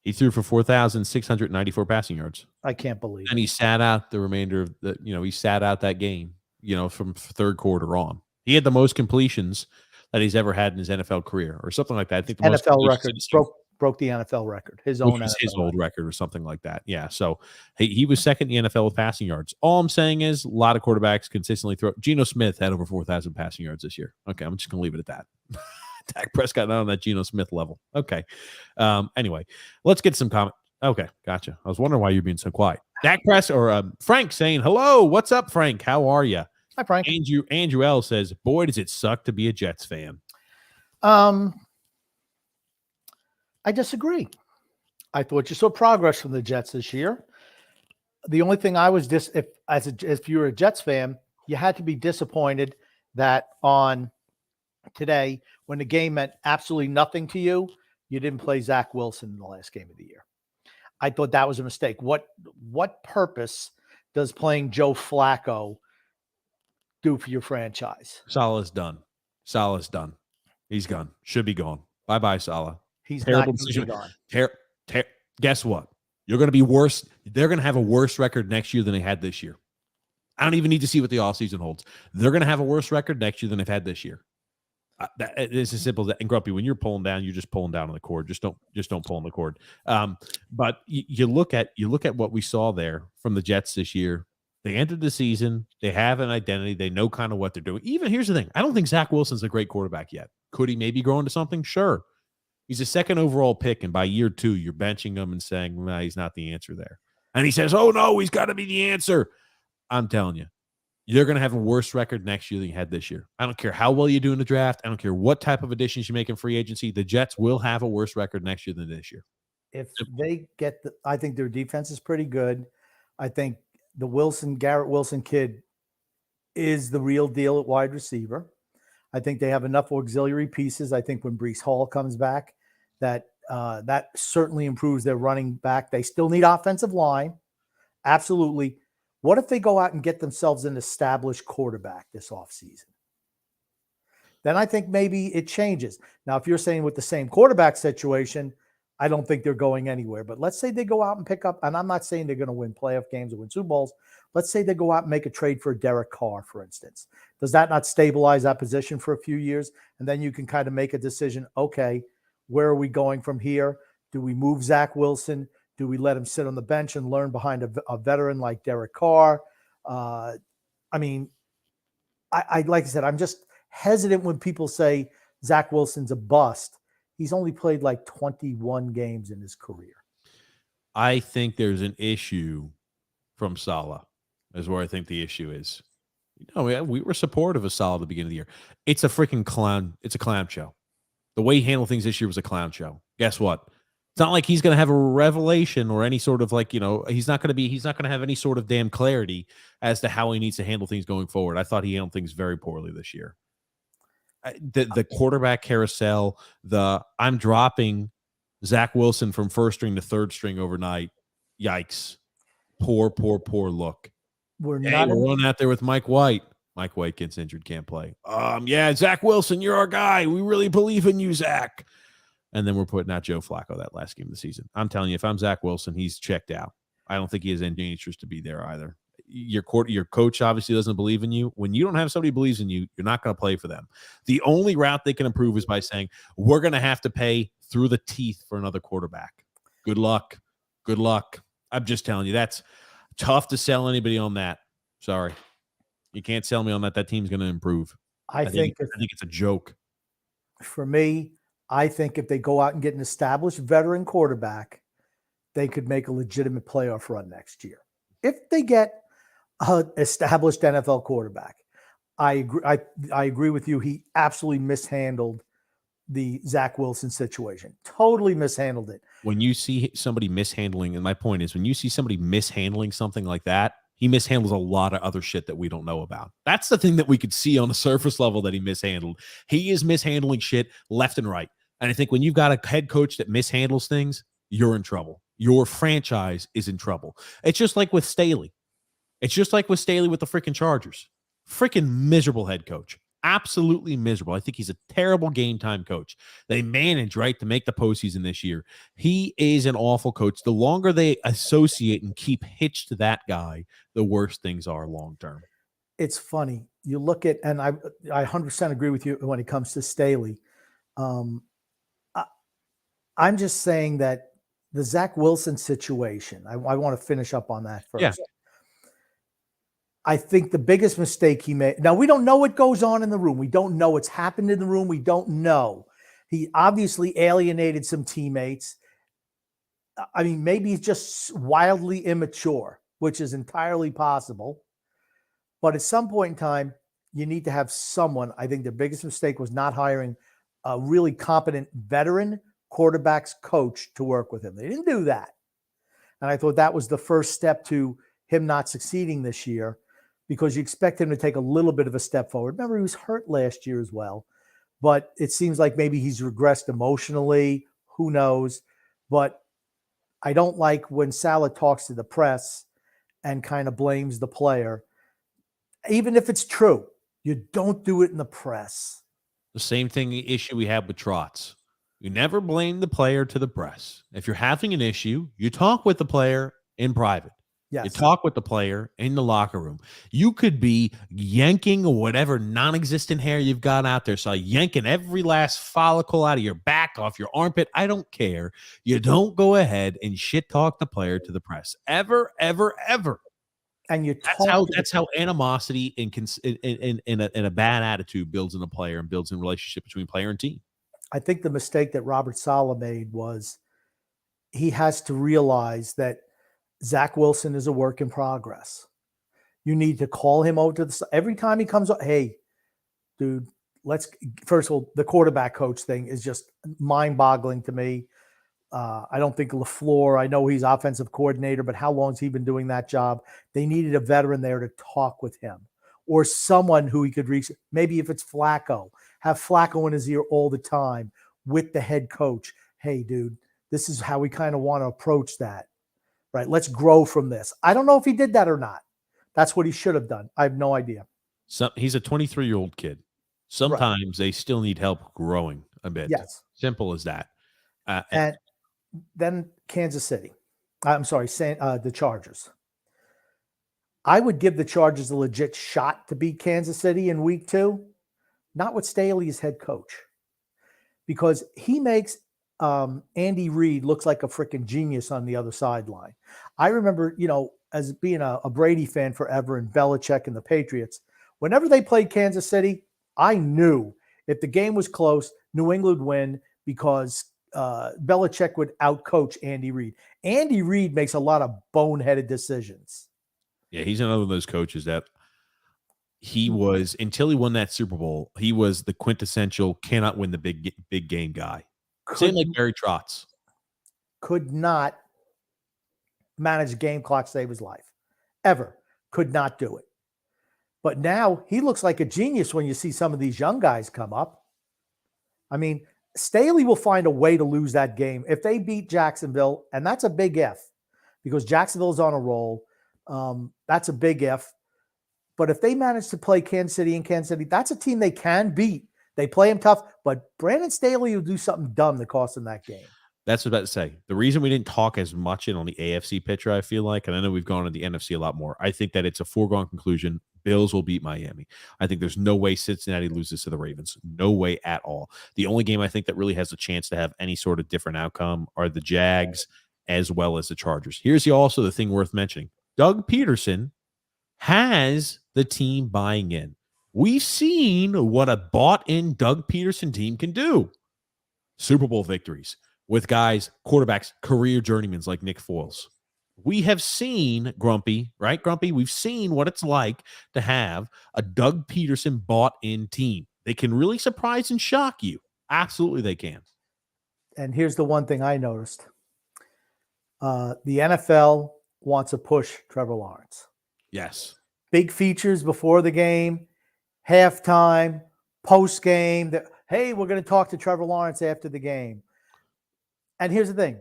He threw for 4,694 passing yards. I can't believe and it. He sat out the remainder of he sat out that game, from third quarter on. He had the most completions that he's ever had in his NFL career or something like that. I think the NFL record broke the NFL record, his old record or something like that. Yeah. So he was second in the NFL with passing yards. All I'm saying is a lot of quarterbacks consistently throw. Geno Smith had over 4,000 passing yards this year. Okay. I'm just going to leave it at that. Dak Prescott not on that Geno Smith level. Okay. Anyway, let's get some comment. Okay. Gotcha. I was wondering why you're being so quiet. Dak Prescott or Frank saying, hello, what's up, Frank? How are you? Hi, Frank. Andrew L says, boy, does it suck to be a Jets fan. I disagree. I thought you saw progress from the Jets this year. The only thing I was if you're a Jets fan, you had to be disappointed that on today, when the game meant absolutely nothing to you, you didn't play Zach Wilson in the last game of the year. I thought that was a mistake. What purpose does playing Joe Flacco do for your franchise? Salah's done. Salah's done. He's gone. Should be gone. Bye-bye, Salah. He's Terrible not going to be gone. Guess what? You're going to be worse. They're going to have a worse record next year than they had this year. I don't even need to see what the offseason holds. They're going to have a worse record next year than they've had this year. It's as simple as that. And Grumpy, when you're pulling down, you're just pulling down on the cord. Just don't pull on the cord. But you look at what we saw there from the Jets this year. They entered the season. They have an identity. They know kind of what they're doing. Even here's the thing. I don't think Zach Wilson's a great quarterback yet. Could he maybe grow into something? Sure. He's a second overall pick, and by year 2, you're benching him and saying, nah, he's not the answer there. And he says, oh, no, he's got to be the answer. I'm telling you, you're going to have a worse record next year than you had this year. I don't care how well you do in the draft. I don't care what type of additions you make in free agency. The Jets will have a worse record next year than this year. If they get I think their defense is pretty good. I think the Garrett Wilson kid is the real deal at wide receiver. I think they have enough auxiliary pieces. I think when Breece Hall comes back, that certainly improves their running back. They still need offensive line. Absolutely. What if they go out and get themselves an established quarterback this offseason? Then I think maybe it changes. Now, if you're saying with the same quarterback situation, I don't think they're going anywhere. But let's say they go out and pick up, and I'm not saying they're going to win playoff games or win Super Bowls. Let's say they go out and make a trade for Derek Carr, for instance. Does that not stabilize that position for a few years? And then you can kind of make a decision, okay, where are we going from here? Do we move Zach Wilson? Do we let him sit on the bench and learn behind a veteran like Derek Carr? I mean, I like I said, I'm just hesitant when people say Zach Wilson's a bust. He's only played like 21 games in his career. I think there's an issue from Salah, is where I think the issue is. We were supportive of Salah at the beginning of the year. It's a freaking clown. It's a clown show. The way he handled things this year was a clown show. Guess what? It's not like he's going to have a revelation or any sort of he's not going to have any sort of damn clarity as to how he needs to handle things going forward. I thought he handled things very poorly this year. The quarterback carousel, I'm dropping Zach Wilson from first string to third string overnight. Yikes. Poor look. We're running out there with Mike White. Mike White gets injured, can't play. Yeah, Zach Wilson, you're our guy. We really believe in you, Zach. And then we're putting out Joe Flacco that last game of the season. I'm telling you, if I'm Zach Wilson, he's checked out. I don't think he has any interest to be there either. Your coach obviously doesn't believe in you. When you don't have somebody who believes in you, you're not going to play for them. The only route they can improve is by saying, we're going to have to pay through the teeth for another quarterback. Good luck. Good luck. I'm just telling you, that's tough to sell anybody on that. Sorry. You can't sell me on that. That team's going to improve. I think it's a joke. For me, I think if they go out and get an established veteran quarterback, they could make a legitimate playoff run next year. If they get an established NFL quarterback, I agree with you. He absolutely mishandled the Zach Wilson situation. Totally mishandled it. When you see somebody mishandling, and my point is, when you see somebody mishandling something like that, he mishandles a lot of other shit that we don't know about. That's the thing that we could see on the surface level that he mishandled. He is mishandling shit left and right. And I think when you've got a head coach that mishandles things, you're in trouble. Your franchise is in trouble. It's just like with Staley. It's just like with Staley with the freaking Chargers. Freaking miserable head coach. Absolutely miserable. I think he's a terrible game time coach. They managed, right, to make the postseason this year. He is an awful coach. The longer they associate and keep hitched to that guy, the worse things are long term. It's funny. You look at, and I 100% agree with you when it comes to Staley. I'm just saying that the Zach Wilson situation, I want to finish up on that first. Yeah. I think the biggest mistake he made. Now, we don't know what goes on in the room. We don't know what's happened in the room. We don't know. He obviously alienated some teammates. I mean, maybe he's just wildly immature, which is entirely possible. But at some point in time, you need to have someone. I think the biggest mistake was not hiring a really competent veteran quarterback's coach to work with him. They didn't do that. And I thought that was the first step to him not succeeding this year, because you expect him to take a little bit of a step forward. Remember, he was hurt last year as well, but it seems like maybe he's regressed emotionally. Who knows? But I don't like when Saleh talks to the press and kind of blames the player. Even if it's true, you don't do it in the press. The same issue we had with Trotz. You never blame the player to the press. If you're having an issue, you talk with the player in private. Yes. You talk with the player in the locker room. You could be yanking whatever non-existent hair you've got out there. So yanking every last follicle out of your back, off your armpit. I don't care. You don't go ahead and shit talk the player to the press. Ever, ever, ever. And you that's how animosity and a bad attitude builds in a player and builds in a relationship between player and team. I think the mistake that Robert Saleh made was he has to realize that Zach Wilson is a work in progress. You need to call him over to the side. Every time he comes up, hey, dude, first of all, the quarterback coach thing is just mind-boggling to me. I don't think LaFleur, I know he's offensive coordinator, but how long has he been doing that job? They needed a veteran there to talk with him, or someone who he could reach. Maybe if it's Flacco, have Flacco in his ear all the time with the head coach. Hey, dude, this is how we kind of want to approach that, right? Let's grow from this. I don't know if he did that or not. That's what he should have done. I have no idea. So he's a 23-year-old kid. Sometimes they still need help growing a bit. Yes. Simple as that. And then Kansas City. I'm sorry, the Chargers. I would give the Chargers a legit shot to beat Kansas City in week 2, not with Staley as head coach, because he makes Andy Reid looks like a freaking genius on the other sideline. I remember, as being a Brady fan forever and Belichick and the Patriots, whenever they played Kansas City, I knew if the game was close, New England would win because Belichick would outcoach Andy Reid. Andy Reid makes a lot of boneheaded decisions. Yeah, he's another of those coaches that he was, until he won that Super Bowl, he was the quintessential cannot win the big game guy. Same like Barry Trotz. Could not manage a game clock, save his life. Ever. Could not do it. But now he looks like a genius when you see some of these young guys come up. I mean, Staley will find a way to lose that game if they beat Jacksonville, and that's a big if, because Jacksonville's on a roll. That's a big if. But if they manage to play Kansas City in Kansas City, that's a team they can beat. They play him tough, but Brandon Staley will do something dumb to cost them that game. That's what I was about to say. The reason we didn't talk as much on the AFC picture, I feel like, and I know we've gone to the NFC a lot more, I think that it's a foregone conclusion. Bills will beat Miami. I think there's no way Cincinnati loses to the Ravens. No way at all. The only game I think that really has a chance to have any sort of different outcome are the Jags as well as the Chargers. Here's also the thing worth mentioning. Doug Peterson has the team buying in. We've seen what a bought-in Doug Peterson team can do. Super Bowl victories with guys, quarterbacks, career journeymans like Nick Foles. We have seen, Grumpy, right, Grumpy? We've seen what it's like to have a Doug Peterson bought-in team. They can really surprise and shock you. Absolutely they can. And here's the one thing I noticed. The NFL wants to push Trevor Lawrence. Yes. Big features before the game, halftime, post-game. Hey, we're going to talk to Trevor Lawrence after the game. And here's the thing.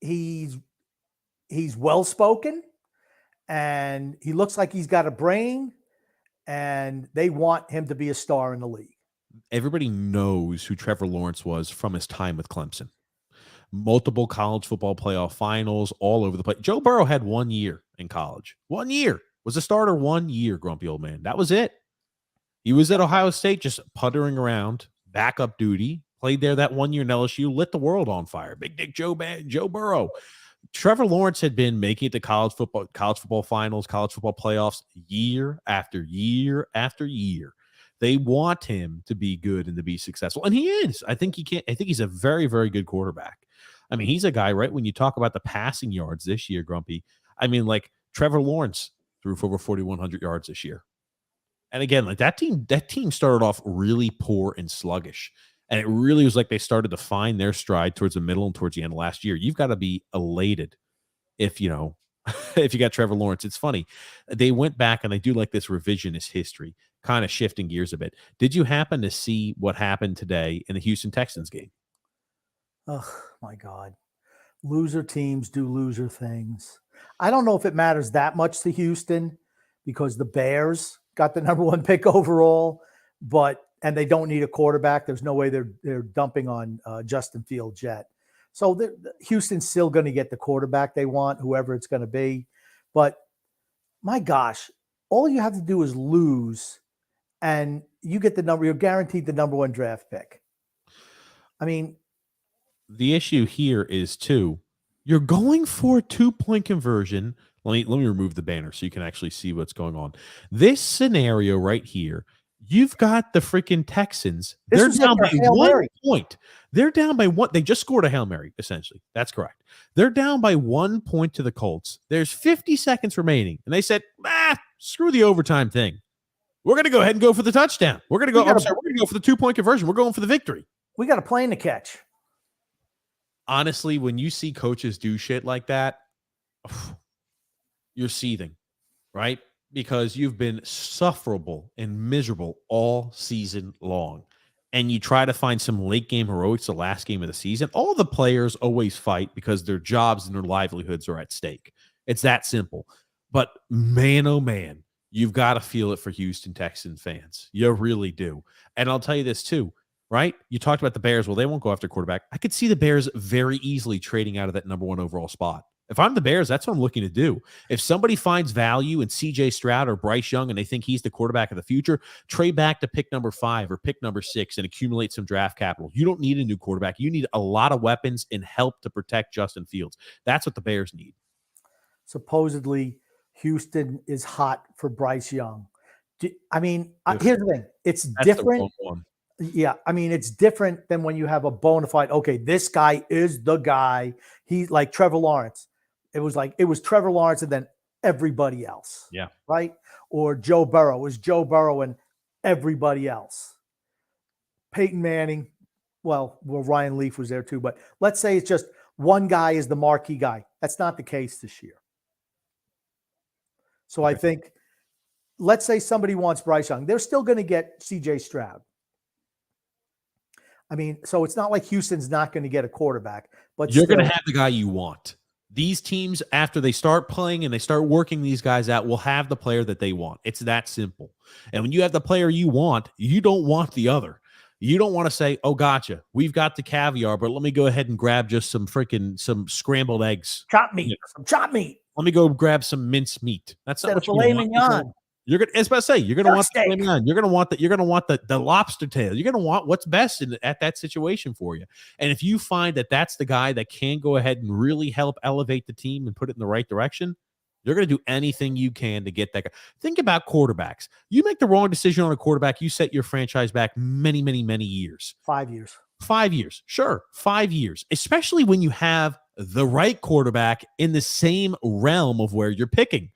He's well-spoken, and he looks like he's got a brain, and they want him to be a star in the league. Everybody knows who Trevor Lawrence was from his time with Clemson. Multiple college football playoff finals all over the place. Joe Burrow had 1 year in college. 1 year. Was a starter 1 year, grumpy old man. That was it. He was at Ohio State just puttering around, backup duty, played there that 1 year in LSU, lit the world on fire. Big Dick Joe Burrow. Trevor Lawrence had been making it to college football finals, college football playoffs year after year after year. They want him to be good and to be successful. And he is. I think he's a very, very good quarterback. I mean, he's a guy, right? When you talk about the passing yards this year, Grumpy, I mean, like Trevor Lawrence threw for over 4,100 yards this year. And again, like that team started off really poor and sluggish. And it really was like they started to find their stride towards the middle and towards the end of last year. You've got to be elated if, if you got Trevor Lawrence. It's funny. They went back and they do like this revisionist history, kind of shifting gears a bit. Did you happen to see what happened today in the Houston Texans game? Oh, my God. Loser teams do loser things. I don't know if it matters that much to Houston because the Bears got the number 1 pick overall, and they don't need a quarterback. There's no way they're dumping on Justin Fields yet. So Houston's still going to get the quarterback they want, whoever it's going to be. But my gosh, all you have to do is lose, and you get you're guaranteed the number 1 draft pick. I mean, the issue here is too, you're going for a 2-point conversion. Let me remove the banner so you can actually see what's going on. This scenario right here, you've got the freaking Texans. They're down by 1 point. They're down by 1. They just scored a Hail Mary, essentially. That's correct. They're down by 1 point to the Colts. There's 50 seconds remaining. And they said, screw the overtime thing. We're going to go ahead and go for the touchdown. We're going to go, we're going to go for the 2-point conversion. We're going for the victory. We got a plane to catch. Honestly, when you see coaches do shit like that, you're seething, right? Because you've been sufferable and miserable all season long. And you try to find some late game heroics the last game of the season. All the players always fight because their jobs and their livelihoods are at stake. It's that simple. But man, oh man, you've got to feel it for Houston Texans fans. You really do. And I'll tell you this too. Right? You talked about the Bears. Well, they won't go after quarterback. I could see the Bears very easily trading out of that number 1 overall spot. If I'm the Bears, that's what I'm looking to do. If somebody finds value in CJ Stroud or Bryce Young and they think he's the quarterback of the future, trade back to pick number 5 or pick number 6 and accumulate some draft capital. You don't need a new quarterback. You need a lot of weapons and help to protect Justin Fields. That's what the Bears need. Supposedly, Houston is hot for Bryce Young. I mean, here's the thing. It's different. Yeah, I mean, it's different than when you have a bona fide, okay, this guy is the guy. He's like Trevor Lawrence. It was Trevor Lawrence and then everybody else. Yeah. Right? Or Joe Burrow. It was Joe Burrow and everybody else. Peyton Manning. Well, Ryan Leaf was there too. But let's say it's just one guy is the marquee guy. That's not the case this year. So I think, let's say somebody wants Bryce Young. They're still going to get CJ Stroud. I mean, so it's not like Houston's not going to get a quarterback, but you're going to have the guy you want. These teams, after they start playing and they start working these guys out, will have the player that they want. It's that simple. And when you have the player you want, you don't want the other. You don't want to say, oh, gotcha, we've got the caviar, but let me go ahead and grab just some scrambled eggs. Chopped meat. Some chopped meat. Let me go grab some minced meat. That's not what you want. You're gonna, as I say, you're gonna want the filet mignon. You're gonna want the lobster tail. You're gonna want what's best at that situation for you. And if you find that that's the guy that can go ahead and really help elevate the team and put it in the right direction, you're gonna do anything you can to get that guy. Think about quarterbacks. You make the wrong decision on a quarterback, you set your franchise back many, many, many years. 5 years. 5 years, sure, 5 years. Especially when you have the right quarterback in the same realm of where you're picking.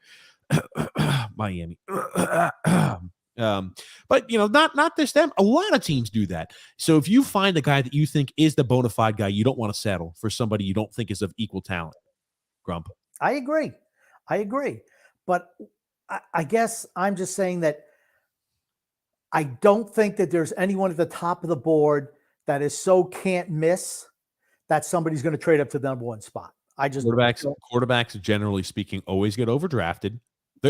Miami. But not this them. A lot of teams do that. So if you find a guy that you think is the bona fide guy, you don't want to settle for somebody you don't think is of equal talent. Grump. I agree. But I guess I'm just saying that I don't think that there's anyone at the top of the board that is so can't miss that somebody's going to trade up to the number 1 spot. Quarterbacks, generally speaking, always get overdrafted.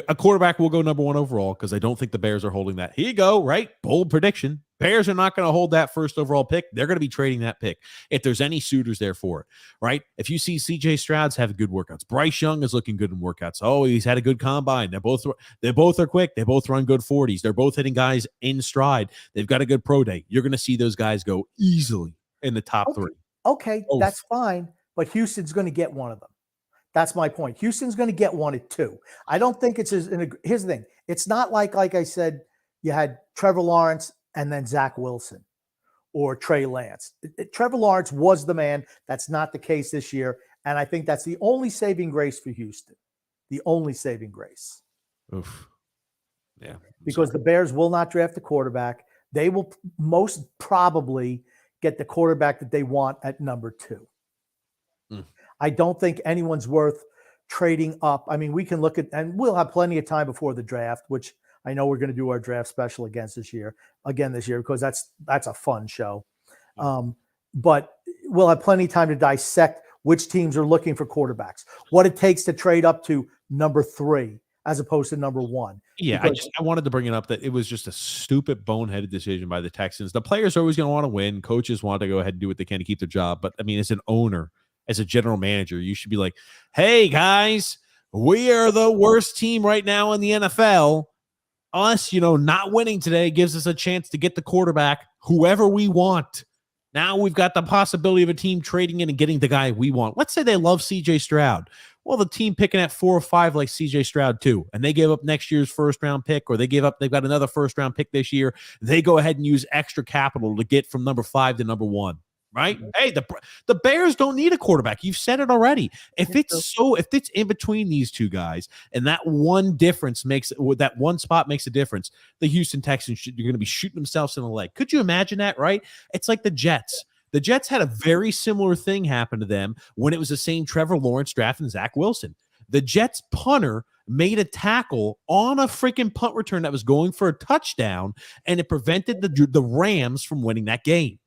A quarterback will go number 1 overall because I don't think the Bears are holding that. Here you go, right? Bold prediction. Bears are not going to hold that first overall pick. They're going to be trading that pick if there's any suitors there for it, right? If you see CJ Stroud's having good workouts, Bryce Young is looking good in workouts. Oh, he's had a good combine. They both are quick. They both run good 40s. They're both hitting guys in stride. They've got a good pro day. You're going to see those guys go easily in the top 3. Okay, that's fine. But Houston's going to get one of them. That's my point. Houston's going to get 1 at 2. I don't think it's here's the thing. It's not like I said, you had Trevor Lawrence and then Zach Wilson or Trey Lance. Trevor Lawrence was the man. That's not the case this year. And I think that's the only saving grace for Houston. The only saving grace. Oof. Yeah. Because the Bears will not draft a quarterback. They will most probably get the quarterback that they want at number 2. Mm. I don't think anyone's worth trading up. I mean, we can look at, and we'll have plenty of time before the draft, which I know we're going to do our draft special this year, because that's a fun show. But we'll have plenty of time to dissect which teams are looking for quarterbacks, what it takes to trade up to number 3 as opposed to number 1. Yeah, I wanted to bring it up that it was just a stupid, boneheaded decision by the Texans. The players are always going to want to win. Coaches want to go ahead and do what they can to keep their job. But, I mean, as an owner, as a general manager, you should be like, hey, guys, we are the worst team right now in the NFL. Us, not winning today gives us a chance to get the quarterback, whoever we want. Now we've got the possibility of a team trading in and getting the guy we want. Let's say they love C.J. Stroud. Well, the team picking at 4 or 5 like C.J. Stroud too, and they gave up next year's first-round pick, or they've got another first-round pick this year. They go ahead and use extra capital to get from number 5 to number 1. Right? Hey, the Bears don't need a quarterback. You've said it already. If it's in between these two guys, and that one spot makes a difference, the Houston Texans you're going to be shooting themselves in the leg. Could you imagine that? Right? It's like the Jets. The Jets had a very similar thing happen to them when it was the same Trevor Lawrence drafting Zach Wilson. The Jets punter made a tackle on a freaking punt return that was going for a touchdown, and it prevented the Rams from winning that game.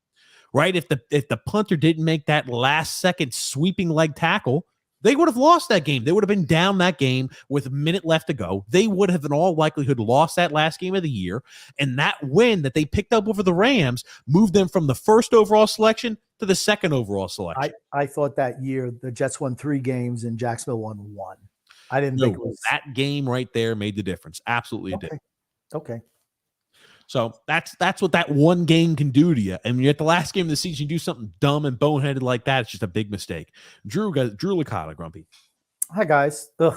Right? If the punter didn't make that last second sweeping leg tackle, they would have lost that game. They would have been down that game with a minute left to go. They would have in all likelihood lost that last game of the year. And that win that they picked up over the Rams moved them from the first overall selection to the second overall selection. I thought that year the Jets won 3 games and Jacksonville won 1. I didn't think it was that game right there made the difference. Absolutely did. Okay. So that's what that one game can do to you. And when you're at the last game of the season, you do something dumb and boneheaded like that, it's just a big mistake. Drew Licata, Grumpy. Hi, guys. I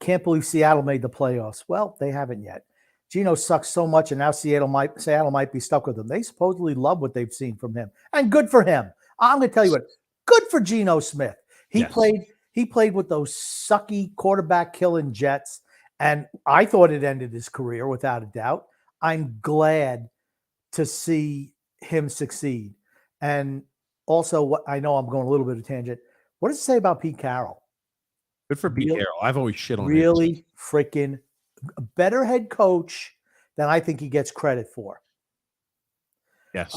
can't believe Seattle made the playoffs. Well, they haven't yet. Geno sucks so much, and now Seattle might be stuck with him. They supposedly love what they've seen from him, and good for him. I'm going to tell you what, good for Geno Smith. He played with those sucky quarterback-killing Jets, and I thought it ended his career without a doubt. I'm glad to see him succeed. And also, what I know I'm going a little bit of tangent. What does it say about Pete Carroll? Good for Pete Carroll. I've always shit on him. Really freaking a better head coach than I think he gets credit for. Yes.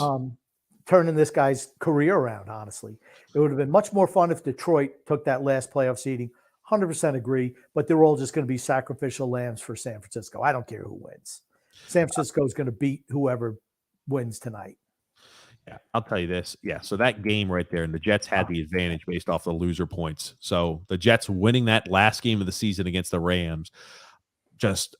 Turning this guy's career around, honestly. It would have been much more fun if Detroit took that last playoff seeding. 100% agree, but they're all just going to be sacrificial lambs for San Francisco. I don't care who wins. San Francisco is going to beat whoever wins tonight. Yeah, I'll tell you this. Yeah, so that game right there, and the Jets had the advantage based off the loser points. So the Jets winning that last game of the season against the Rams, just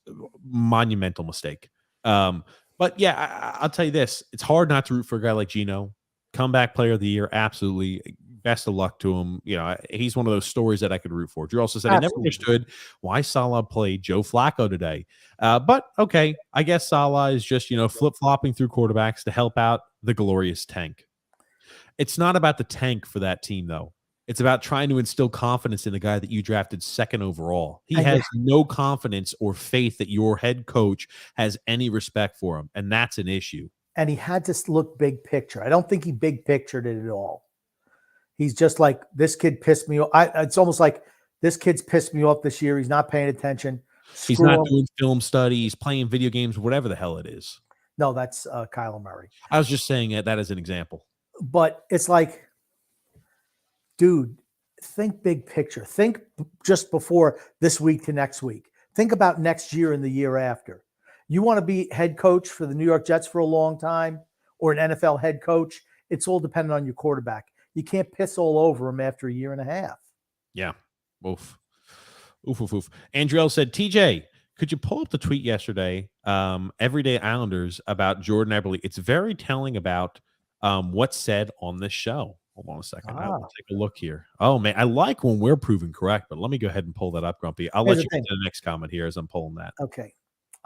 monumental mistake. But yeah, I'll tell you this. It's hard not to root for a guy like Geno. Comeback player of the year, absolutely. Best of luck to him. He's one of those stories that I could root for. Drew also said, I never understood why Salah played Joe Flacco today. But okay, I guess Salah is just, flip-flopping through quarterbacks to help out the glorious tank. It's not about the tank for that team, though. It's about trying to instill confidence in the guy that you drafted 2nd overall. He has no confidence or faith that your head coach has any respect for him, and that's an issue. And he had to look big picture. I don't think he big pictured it at all. He's just like, this kid pissed me off. It's almost like this kid's pissed me off this year. He's not paying attention. He's not doing film study. He's playing video games, whatever the hell it is. No, that's Kyler Murray. I was just saying that as an example. But it's like, dude, think big picture. Think just before this week to next week. Think about next year and the year after. You want to be head coach for the New York Jets for a long time, or an NFL head coach, it's all dependent on your quarterback. You can't piss all over him after a year and a half. Yeah. Oof. Andriel said, TJ, could you pull up the tweet yesterday, Everyday Islanders, about Jordan Eberle? It's very telling about what's said on this show. Hold on a second. I'll take a look here. Oh, man. I like when we're proven correct, but let me go ahead and pull that up, Grumpy. I'll let you get to the next comment here as I'm pulling that. Okay.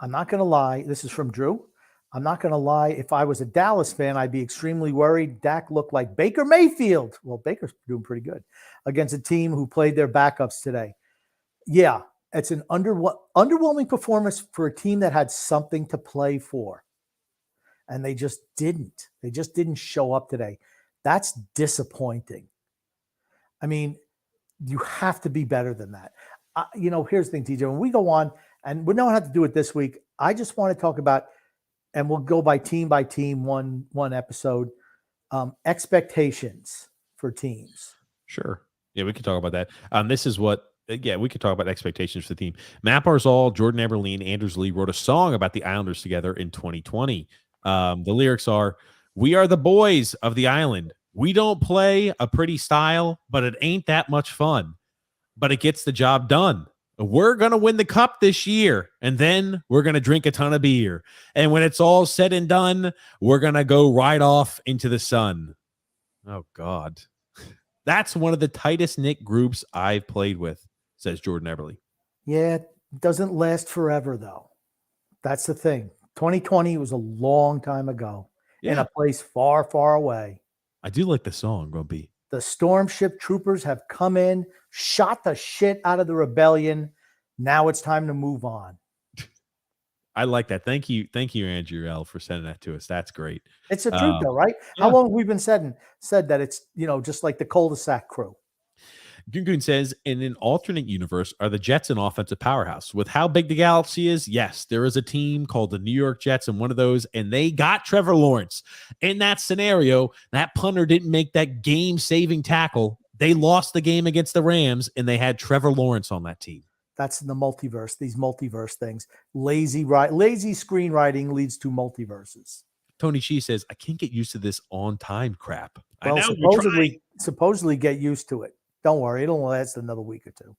I'm not going to lie. This is from Drew. I'm not going to lie. If I was a Dallas fan, I'd be extremely worried. Dak looked like Baker Mayfield. Well, Baker's doing pretty good against a team who played their backups today. Yeah, it's an underwhelming performance for a team that had something to play for. and they just didn't. They just didn't show up today. That's disappointing. I mean, you have to be better than that. Here's the thing, TJ. When we go on, and we don't have to do it this week, I just want to talk about, and we'll go by team, one episode, expectations for teams. Sure. Yeah, we could talk about that. This is what, we could talk about expectations for the team. Matt Barzal, Jordan Eberle, Anders Lee wrote a song about the Islanders together in 2020. The lyrics are, "We are the boys of the island. We don't play a pretty style, but it ain't that much fun. But it gets the job done. We're going to win the cup this year, and then we're going to drink a ton of beer. And when it's all said and done, we're going to go right off into the sun." Oh, God. That's one of the tightest knit groups I've played with, says Jordan Eberle. Yeah, it doesn't last forever, though. That's the thing. 2020 was a long time ago in a place far, far away. I do like the song, Grumpy. The Storm Ship Troopers have come in, shot the shit out of the rebellion. Now it's time to move on. I like that. Thank you, Andrew L, for sending that to us. That's great. It's the truth, though, right? Yeah. How long have we been said that it's, just like the cul-de-sac crew? Gungun says, in an alternate universe, are the Jets an offensive powerhouse? With how big the galaxy is, yes, there is a team called the New York Jets, and one of those, and they got Trevor Lawrence. In that scenario, that punter didn't make that game-saving tackle. They lost the game against the Rams, and they had Trevor Lawrence on that team. That's in the multiverse, these multiverse things. Lazy screenwriting leads to multiverses. Tony Shee says, I can't get used to this on-time crap. Well, supposedly get used to it. Don't worry, it'll last another week or two.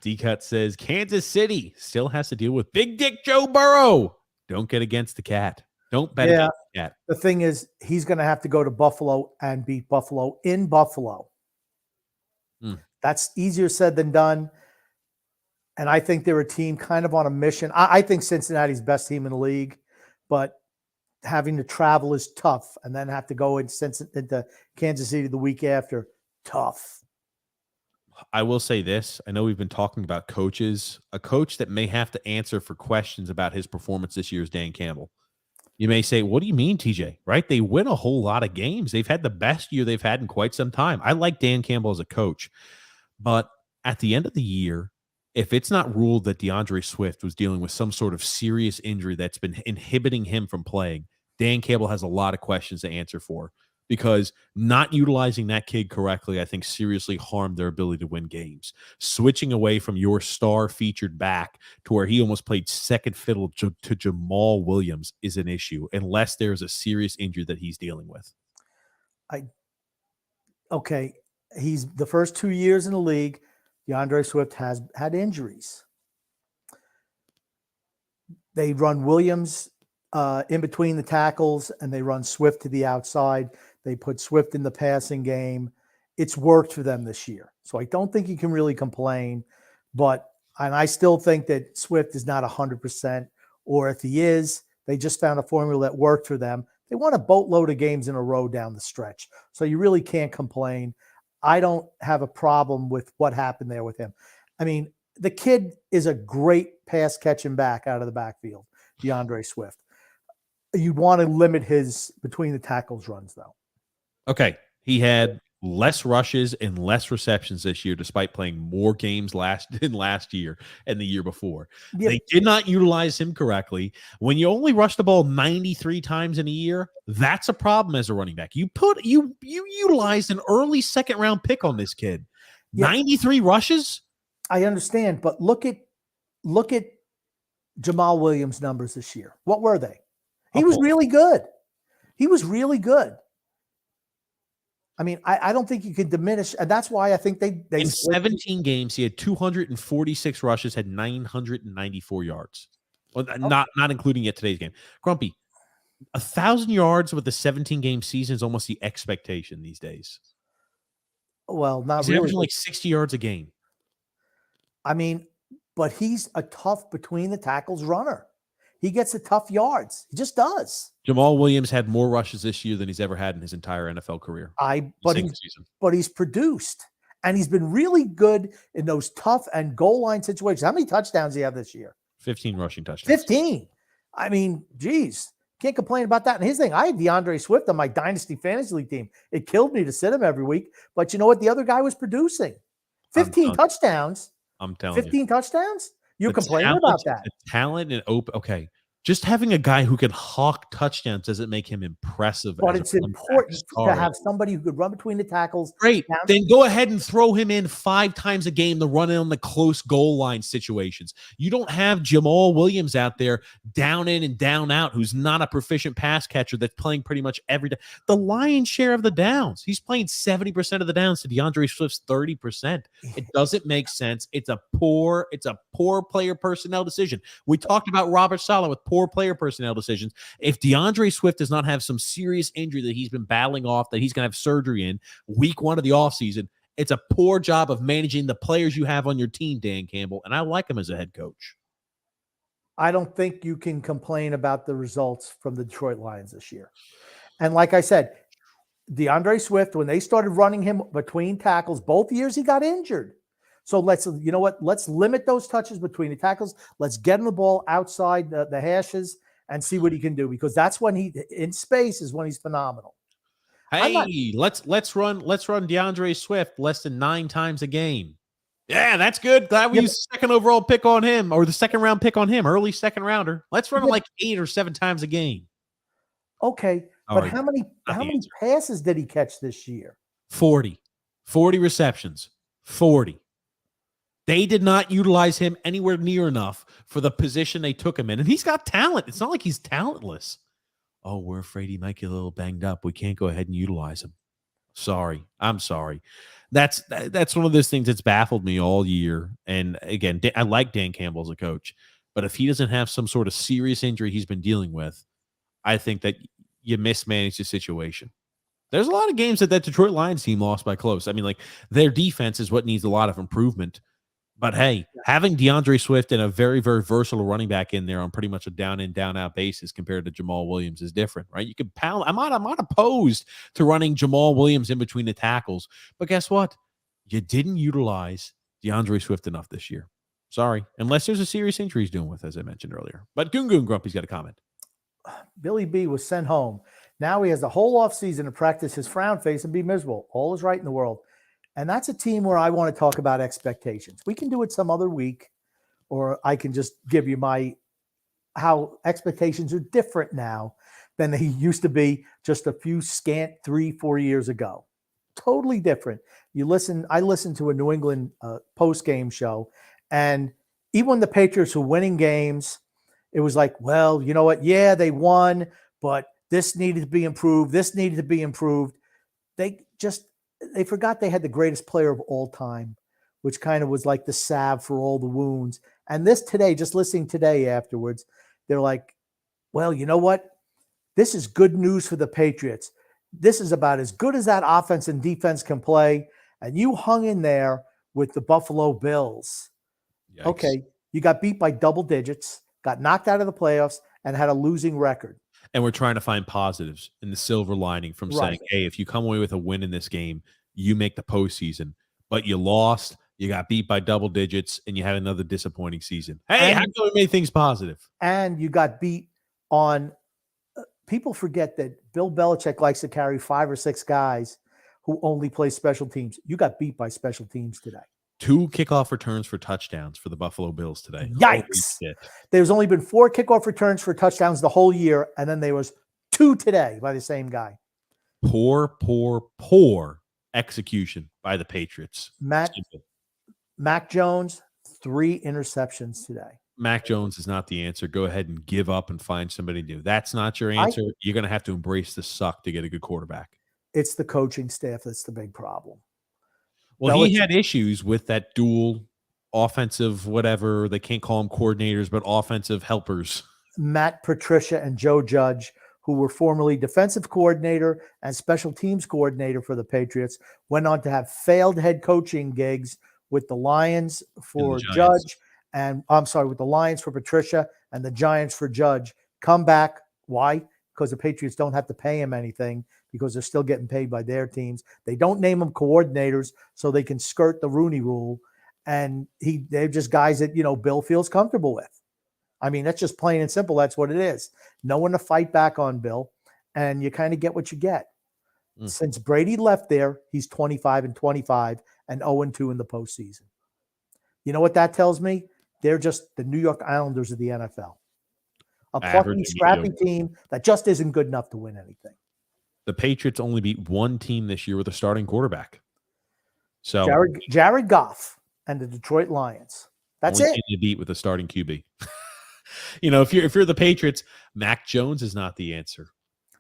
D-Cut says, Kansas City still has to deal with Big Dick Joe Burrow. Don't get against the cat. Don't bet against the cat. The thing is, he's going to have to go to Buffalo and beat Buffalo in Buffalo. That's easier said than done. And I think they're a team kind of on a mission. I think Cincinnati's best team in the league, but having to travel is tough. And then have to go into Kansas City the week after, tough. I will say this. I know we've been talking about coaches. A coach that may have to answer for questions about his performance this year is Dan Campbell. You may say, what do you mean, TJ? Right? They win a whole lot of games. They've had the best year they've had in quite some time. I like Dan Campbell as a coach. But at the end of the year, if it's not ruled that DeAndre Swift was dealing with some sort of serious injury that's been inhibiting him from playing, Dan Campbell has a lot of questions to answer for, because not utilizing that kid correctly, I think, seriously harmed their ability to win games. Switching away from your star featured back to where he almost played second fiddle to Jamal Williams is an issue, unless there's a serious injury that he's dealing with. He's the first 2 years in the league. DeAndre Swift has had injuries. They run Williams in between the tackles, and they run Swift to the outside. They put Swift in the passing game. It's worked for them this year. So I don't think you can really complain. And I still think that Swift is not 100%, or if he is, they just found a formula that worked for them. They won a boatload of games in a row down the stretch. So you really can't complain. I don't have a problem with what happened there with him. I mean, the kid is a great pass catching back out of the backfield, DeAndre Swift. You'd want to limit his between the tackles runs, though. Okay. He had less rushes and less receptions this year, despite playing more games last year and the year before. Yep. They did not utilize him correctly. When you only rush the ball 93 times in a year, that's a problem as a running back. You utilized an early second round pick on this kid. Yep. 93 rushes? I understand, but look at Jamal Williams' numbers this year. What were they? He was really good. I mean, I don't think you can diminish, and that's why I think they in 17 games he had 246 rushes, had 994 yards. Well, not including yet today's game. Grumpy, 1,000 yards with a 17-game season is almost the expectation these days. Well, not he's really. Averaging like 60 yards a game. I mean, but he's a tough between the tackles runner. He gets the tough yards. He just does. Jamal Williams had more rushes this year than he's ever had in his entire NFL career. But he's produced, and he's been really good in those tough and goal line situations. How many touchdowns do you have this year? 15 rushing touchdowns. 15. I mean, geez, Can't complain about that. And his thing, I had DeAndre Swift on my Dynasty Fantasy League team. It killed me to sit him every week. But you know what? The other guy was producing 15 touchdowns. I'm telling you. 15 touchdowns? You're The complaining talent- about that. The talent and open. Okay. Just having a guy who can hawk touchdowns doesn't make him impressive. But as it's a running back important to starter. have somebody who could run between the tackles. Great. down- Then go ahead and throw him in 5 times a game to run in on the close goal line situations. You don't have Jamal Williams out there down in and down out, who's not a proficient pass catcher that's playing pretty much every day. The lion's share of the downs. He's playing 70% of the downs to DeAndre Swift's 30%. It doesn't make sense. It's a poor player personnel decision. We talked about Robert Saleh with poor player personnel decisions. If DeAndre Swift does not have some serious injury that he's been battling off, that he's going to have surgery in week 1 of the offseason, it's a poor job of managing the players you have on your team, Dan Campbell, and I like him as a head coach. I don't think you can complain about the results from the Detroit Lions this year. And like I said, DeAndre Swift, when they started running him between tackles, both years he got injured. So let's limit those touches between the tackles. Let's get him the ball outside the hashes and see what he can do, because that's when in space is when he's phenomenal. Hey, let's run DeAndre Swift less than 9 times a game. Yeah, that's good. Glad we used the second overall pick on him, or the second round pick on him, early second rounder. Let's run it like 8 or 7 times a game. Okay, but how many passes did he catch this year? 40 receptions, 40. They did not utilize him anywhere near enough for the position they took him in. And he's got talent. It's not like he's talentless. Oh, we're afraid he might get a little banged up. We can't go ahead and utilize him. Sorry. I'm sorry. That's one of those things that's baffled me all year. And again, I like Dan Campbell as a coach, but if he doesn't have some sort of serious injury he's been dealing with, I think that you mismanage the situation. There's a lot of games that Detroit Lions team lost by close. I mean, like, their defense is what needs a lot of improvement. But hey, having DeAndre Swift and a very, very versatile running back in there on pretty much a down in, down out basis compared to Jamal Williams is different, right? You can pound. I'm not opposed to running Jamal Williams in between the tackles, but guess what? You didn't utilize DeAndre Swift enough this year. Sorry, unless there's a serious injury he's dealing with, as I mentioned earlier. But Goon Grumpy's got a comment. Billy B was sent home. Now he has the whole offseason to practice his frown face and be miserable. All is right in the world. And that's a team where I want to talk about expectations. We can do it some other week, or I can just give you how expectations are different now than they used to be just a few scant 3-4 years ago. Totally different. I listened to a New England post-game show, and even when the Patriots were winning games, it was like, well, you know what? Yeah, they won, but this needed to be improved. This needed to be improved. They forgot they had the greatest player of all time, which kind of was like the salve for all the wounds. And this today, just listening today afterwards, they're like, well, you know what? This is good news for the Patriots. This is about as good as that offense and defense can play. And you hung in there with the Buffalo Bills. Yikes. Okay, you got beat by double digits, got knocked out of the playoffs, and had a losing record. And we're trying to find positives in the silver lining from saying, hey, if you come away with a win in this game, you make the postseason. But you lost, you got beat by double digits, and you had another disappointing season. Hey, how can we make things positive? And you got beat on people forget that Bill Belichick likes to carry 5 or 6 guys who only play special teams. You got beat by special teams today. 2 kickoff returns for touchdowns for the Buffalo Bills today. Yikes. There's only been 4 kickoff returns for touchdowns the whole year, and then there was 2 today by the same guy. Poor execution by the Patriots. Mac Jones, 3 interceptions today. Mac Jones is not the answer. Go ahead and give up and find somebody new. That's not your answer. You're going to have to embrace the suck to get a good quarterback. It's the coaching staff that's the big problem. Well, he had issues with that dual offensive whatever. They can't call them coordinators, but offensive helpers. Matt Patricia and Joe Judge, who were formerly defensive coordinator and special teams coordinator for the Patriots, went on to have failed head coaching gigs with the Lions for Judge, and with the Lions for Patricia and the Giants for Judge. Come back. Why? Because the Patriots don't have to pay him anything because they're still getting paid by their teams. They don't name them coordinators so they can skirt the Rooney Rule. And they're just guys that, Bill feels comfortable with. I mean, that's just plain and simple. That's what it is. No one to fight back on, Bill, and you kind of get what you get. Since Brady left there, he's 25-25 and 0-2 in the postseason. You know what that tells me? They're just the New York Islanders of the NFL. A plucky, scrappy team that just isn't good enough to win anything. The Patriots only beat one team this year with a starting quarterback. So Jared Goff and the Detroit Lions. That's only it. team they beat with a starting QB. If you're the Patriots, Mac Jones is not the answer.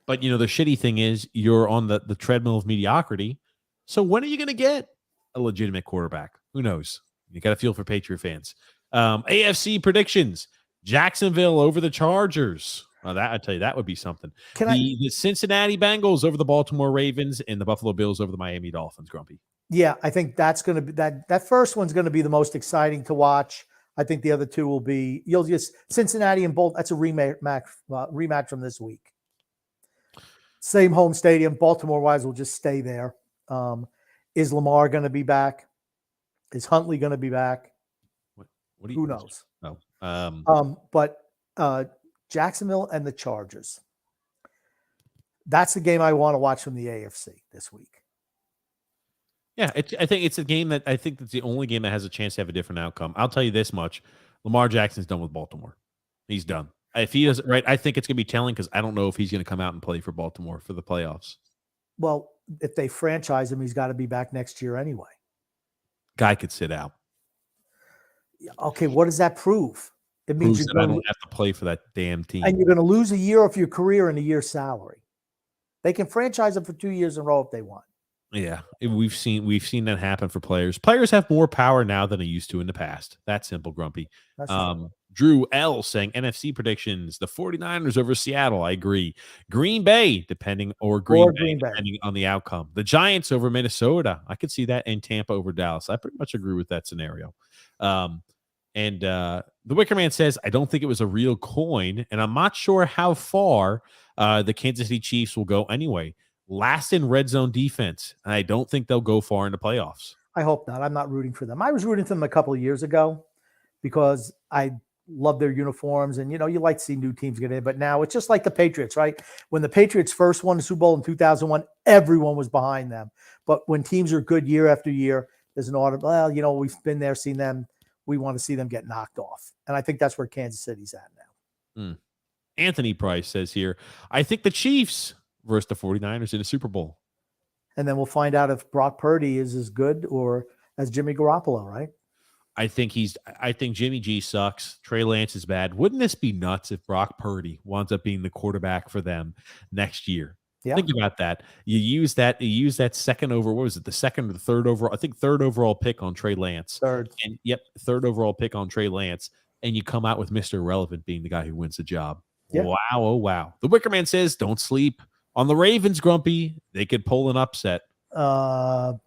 But the shitty thing is you're on the treadmill of mediocrity. So when are you going to get a legitimate quarterback? Who knows? You got to feel for Patriot fans. AFC predictions: Jacksonville over the Chargers. That I tell you, that would be something. The Cincinnati Bengals over the Baltimore Ravens and the Buffalo Bills over the Miami Dolphins. Grumpy. Yeah, I think that's going to be that first one's going to be the most exciting to watch. I think the other two will be Cincinnati and Bolt. That's a rematch from this week. Same home stadium. Baltimore wise will just stay there. Is Lamar going to be back? Is Huntley going to be back? Who knows? But Jacksonville and the Chargers. That's the game I want to watch from the AFC this week. Yeah, I think it's a game that I think that's the only game that has a chance to have a different outcome. I'll tell you this much: Lamar Jackson's done with Baltimore. He's done. If he doesn't, right, I think it's going to be telling because I don't know if he's going to come out and play for Baltimore for the playoffs. Well, if they franchise him, he's got to be back next year anyway. Guy could sit out. Okay, what does that prove? It means I don't have to play for that damn team. And you're going to lose a year of your career and a year's salary. They can franchise him for 2 years in a row if they want. Yeah, we've seen that happen for players. Players have more power now than they used to in the past. That's simple, Grumpy. Drew L saying NFC predictions: the 49ers over Seattle. I agree. Green Bay, depending on the outcome. The Giants over Minnesota. I could see that. And Tampa over Dallas. I pretty much agree with that scenario. And the Wicker Man says, I don't think it was a real coin, and I'm not sure how far the Kansas City Chiefs will go anyway. Last in red zone defense, and I don't think they'll go far in the playoffs. I hope not. I'm not rooting for them. I was rooting for them a couple of years ago because I love their uniforms, and you like to see new teams get in. But now it's just like the Patriots, right? When the Patriots first won the Super Bowl in 2001, everyone was behind them. But when teams are good year after year, there's an order. Well, we've been there, seen them. We want to see them get knocked off, and I think that's where Kansas City's at now. Anthony Price says here, I think the Chiefs versus the 49ers in a Super Bowl. And then we'll find out if Brock Purdy is as good or as Jimmy Garoppolo, right? I think Jimmy G sucks. Trey Lance is bad. Wouldn't this be nuts if Brock Purdy winds up being the quarterback for them next year? Yeah. Think about that. You use that second over, what was it? The second or the third overall, I think third overall pick on Trey Lance. Third overall pick on Trey Lance. And you come out with Mr. Irrelevant being the guy who wins the job. Yeah. Wow. Oh, wow. The Wicker Man says, don't sleep on the Ravens, Grumpy. They could pull an upset. Doubtful.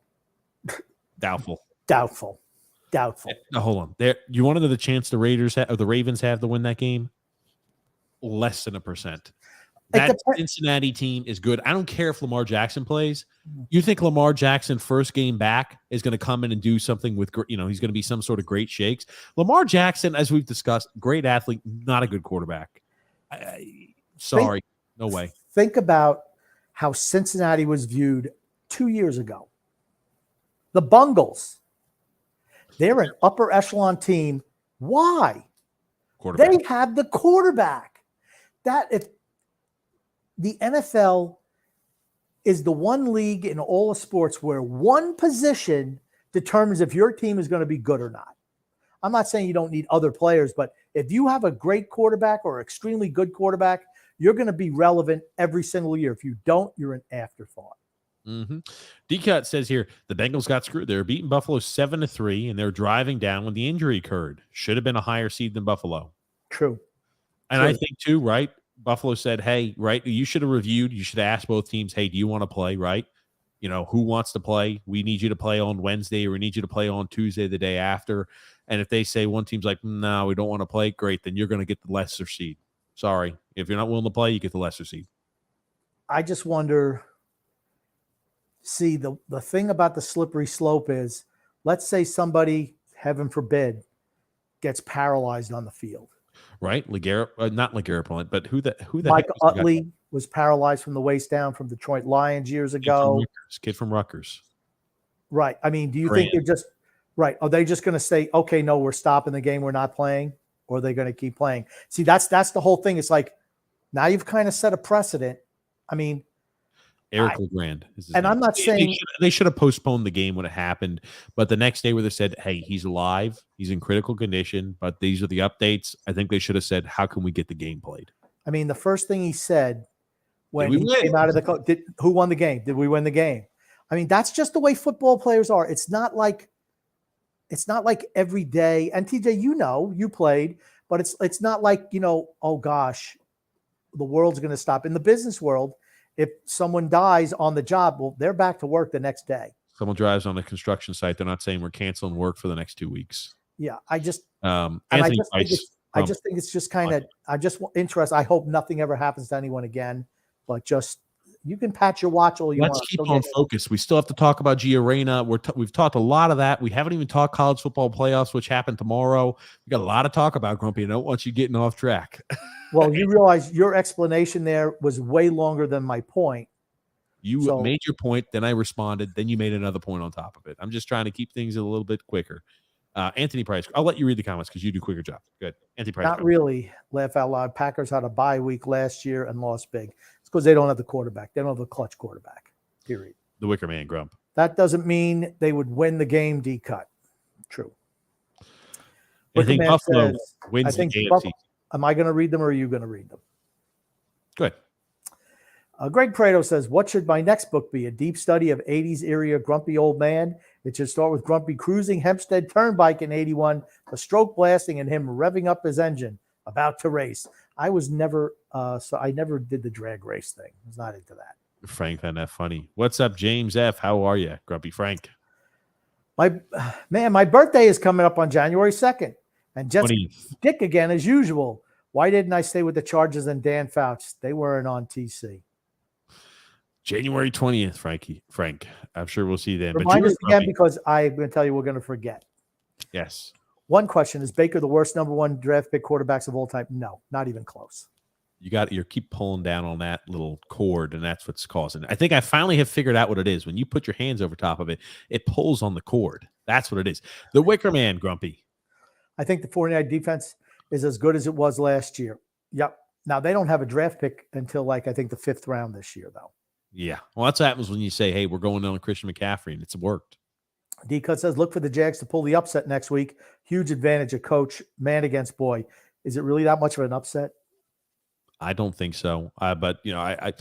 Hold on. You want to know the chance the Ravens have to win that game? Less than 1%. That Cincinnati team is good. I don't care if Lamar Jackson plays. You think Lamar Jackson first game back is going to come in and do something with, he's going to be some sort of great shakes. Lamar Jackson, as we've discussed, great athlete, not a good quarterback. Sorry. No way. Think about how Cincinnati was viewed 2 years ago. The Bungles. They're an upper echelon team. Why? They have the quarterback. If the NFL is the one league in all of sports where one position determines if your team is going to be good or not. I'm not saying you don't need other players, but if you have a great quarterback or extremely good quarterback, you're going to be relevant every single year. If you don't, you're an afterthought. D-Cut says here, the Bengals got screwed. They were beating Buffalo 7-3, and they're driving down when the injury occurred. Should have been a higher seed than Buffalo. True. And I think, too, right, Buffalo said, hey, right, you should have reviewed. You should have asked both teams, hey, do you want to play, right? Who wants to play? We need you to play on Wednesday, or we need you to play on Tuesday the day after. And if they say one team's like, no, we don't want to play, great, then you're going to get the lesser seed. Sorry. If you're not willing to play, you get the lesser seed. I just wonder, see, the thing about the slippery slope is, let's say somebody, heaven forbid, gets paralyzed on the field. right? Not LeGarrette Blount, but who the Mike heck was the guy? Utley was paralyzed from the waist down from Detroit Lions years ago. Kid from Rutgers. Right. I mean, do you Grant. think they're just right? Are they just going to say, okay, no, we're stopping the game, we're not playing, or are they going to keep playing? See, that's the whole thing. It's like now you've kind of set a precedent. I mean, Eric LeGrand is his and name. I'm not saying they should have postponed the game when it happened, but the next day where they said, "Hey, he's alive, he's in critical condition," but these are the updates. I think they should have said, "How can we get the game played?" I mean, the first thing he said when we he win? came out of the who won the game? Did we win the game? I mean, that's just the way football players are. It's not like every day. And TJ, you played, but it's not like, oh gosh, the world's going to stop. In the business world, if someone dies on the job, well, they're back to work the next day. Someone drives on a construction site, they're not saying we're canceling work for the next 2 weeks. Yeah, I just Anthony I just think it's just kind of interesting. I hope nothing ever happens to anyone again, but just you can pat your watch all you want. Let's keep on focus. We still have to talk about Gio Reyna. We've talked a lot of that. We haven't even talked college football playoffs, which happen tomorrow. We got a lot to talk about, Grumpy. I don't want you getting off track. Well, you realize your explanation there was way longer than my point. You made your point, then I responded, then you made another point on top of it. I'm just trying to keep things a little bit quicker. Anthony Price, I'll let you read the comments because you do a quicker job. Good. Anthony Price. Not really. Laugh out loud. Packers had a bye week last year and lost big. It's because they don't have the quarterback. They don't have a clutch quarterback, period. The Wicker Man, Grump. That doesn't mean they would win the game, D-cut. True. I think Buffalo wins the AFC. Am I going to read them or are you going to read them? Good. Greg Prado says, what should my next book be? A deep study of 80s era grumpy old man. It should start with Grumpy cruising Hempstead Turnpike in 81, the stroke blasting and him revving up his engine, about to race. I was never, so I never did the drag race thing. I was not into that. Frank found that funny. What's up, James F? How are you, Grumpy Frank? My birthday is coming up on January 2nd. And Jets dick again as usual. Why didn't I stay with the Chargers and Dan Fouch? They weren't on TC. January 20th, Frank. I'm sure we'll see you then. Remind us again because I'm going to tell you we're going to forget. Yes. One question, is Baker the worst number one draft pick quarterbacks of all time? No, not even close. You keep pulling down on that little cord, and that's what's causing it. I think I finally have figured out what it is. When you put your hands over top of it, it pulls on the cord. That's what it is. The Wicker Man, Grumpy. I think the 49 defense is as good as it was last year. Yep. Now, they don't have a draft pick until, I think the 5th round this year, though. Yeah. Well, that's what happens when you say, hey, we're going on Christian McCaffrey, and it's worked. D-Cut says, look for the Jags to pull the upset next week. Huge advantage of coach, man against boy. Is it really that much of an upset? I don't think so. But, I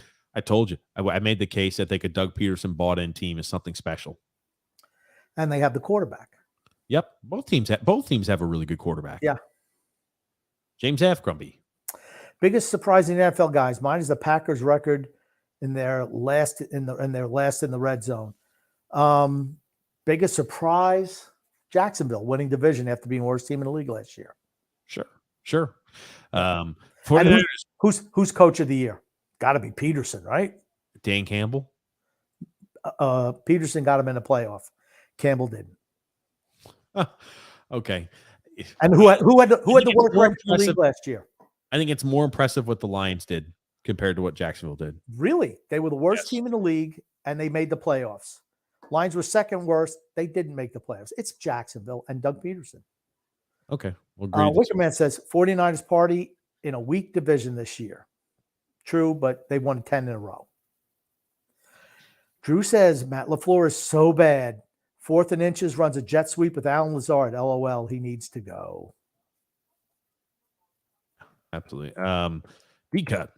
told you. I made the case that they could Doug Peterson bought-in team is something special. And they have the quarterback. Yep. Both teams have a really good quarterback. Yeah. James F. Grumpy. Biggest surprising NFL guys. Mine is the Packers record in their last in the red zone. Biggest surprise, Jacksonville winning division after being worst team in the league last year. Sure. Who's coach of the year? Got to be Peterson, right? Dan Campbell. Peterson got him in the playoff. Campbell didn't. Okay. And who had the worst record in the league last year? I think it's more impressive what the Lions did compared to what Jacksonville did. Really? They were the worst team in the league, and they made the playoffs. Lions were second worst. They didn't make the playoffs. It's Jacksonville and Doug Peterson. Okay. Wickerman says 49ers party in a weak division this year. True, but they won 10 in a row. Drew says Matt LaFleur is so bad. 4th and inches, runs a jet sweep with Alan Lazard. LOL, he needs to go. Absolutely. D-Cut.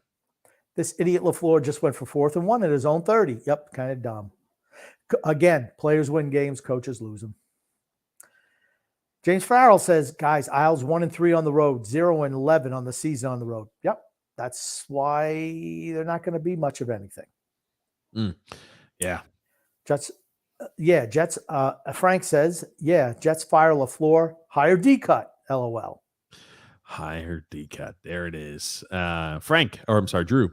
This idiot LaFleur just went for 4th and 1 at his own 30. Yep, kind of dumb. Again, players win games, coaches lose them. James Farrell says, guys, Isles 1-3 on the road, 0-11 on the season on the road. Yep, that's why they're not going to be much of anything. Yeah. Jets. Frank says, Jets fire LaFleur, hire D-Cut. LOL. Hire D-Cut. There it is. Drew.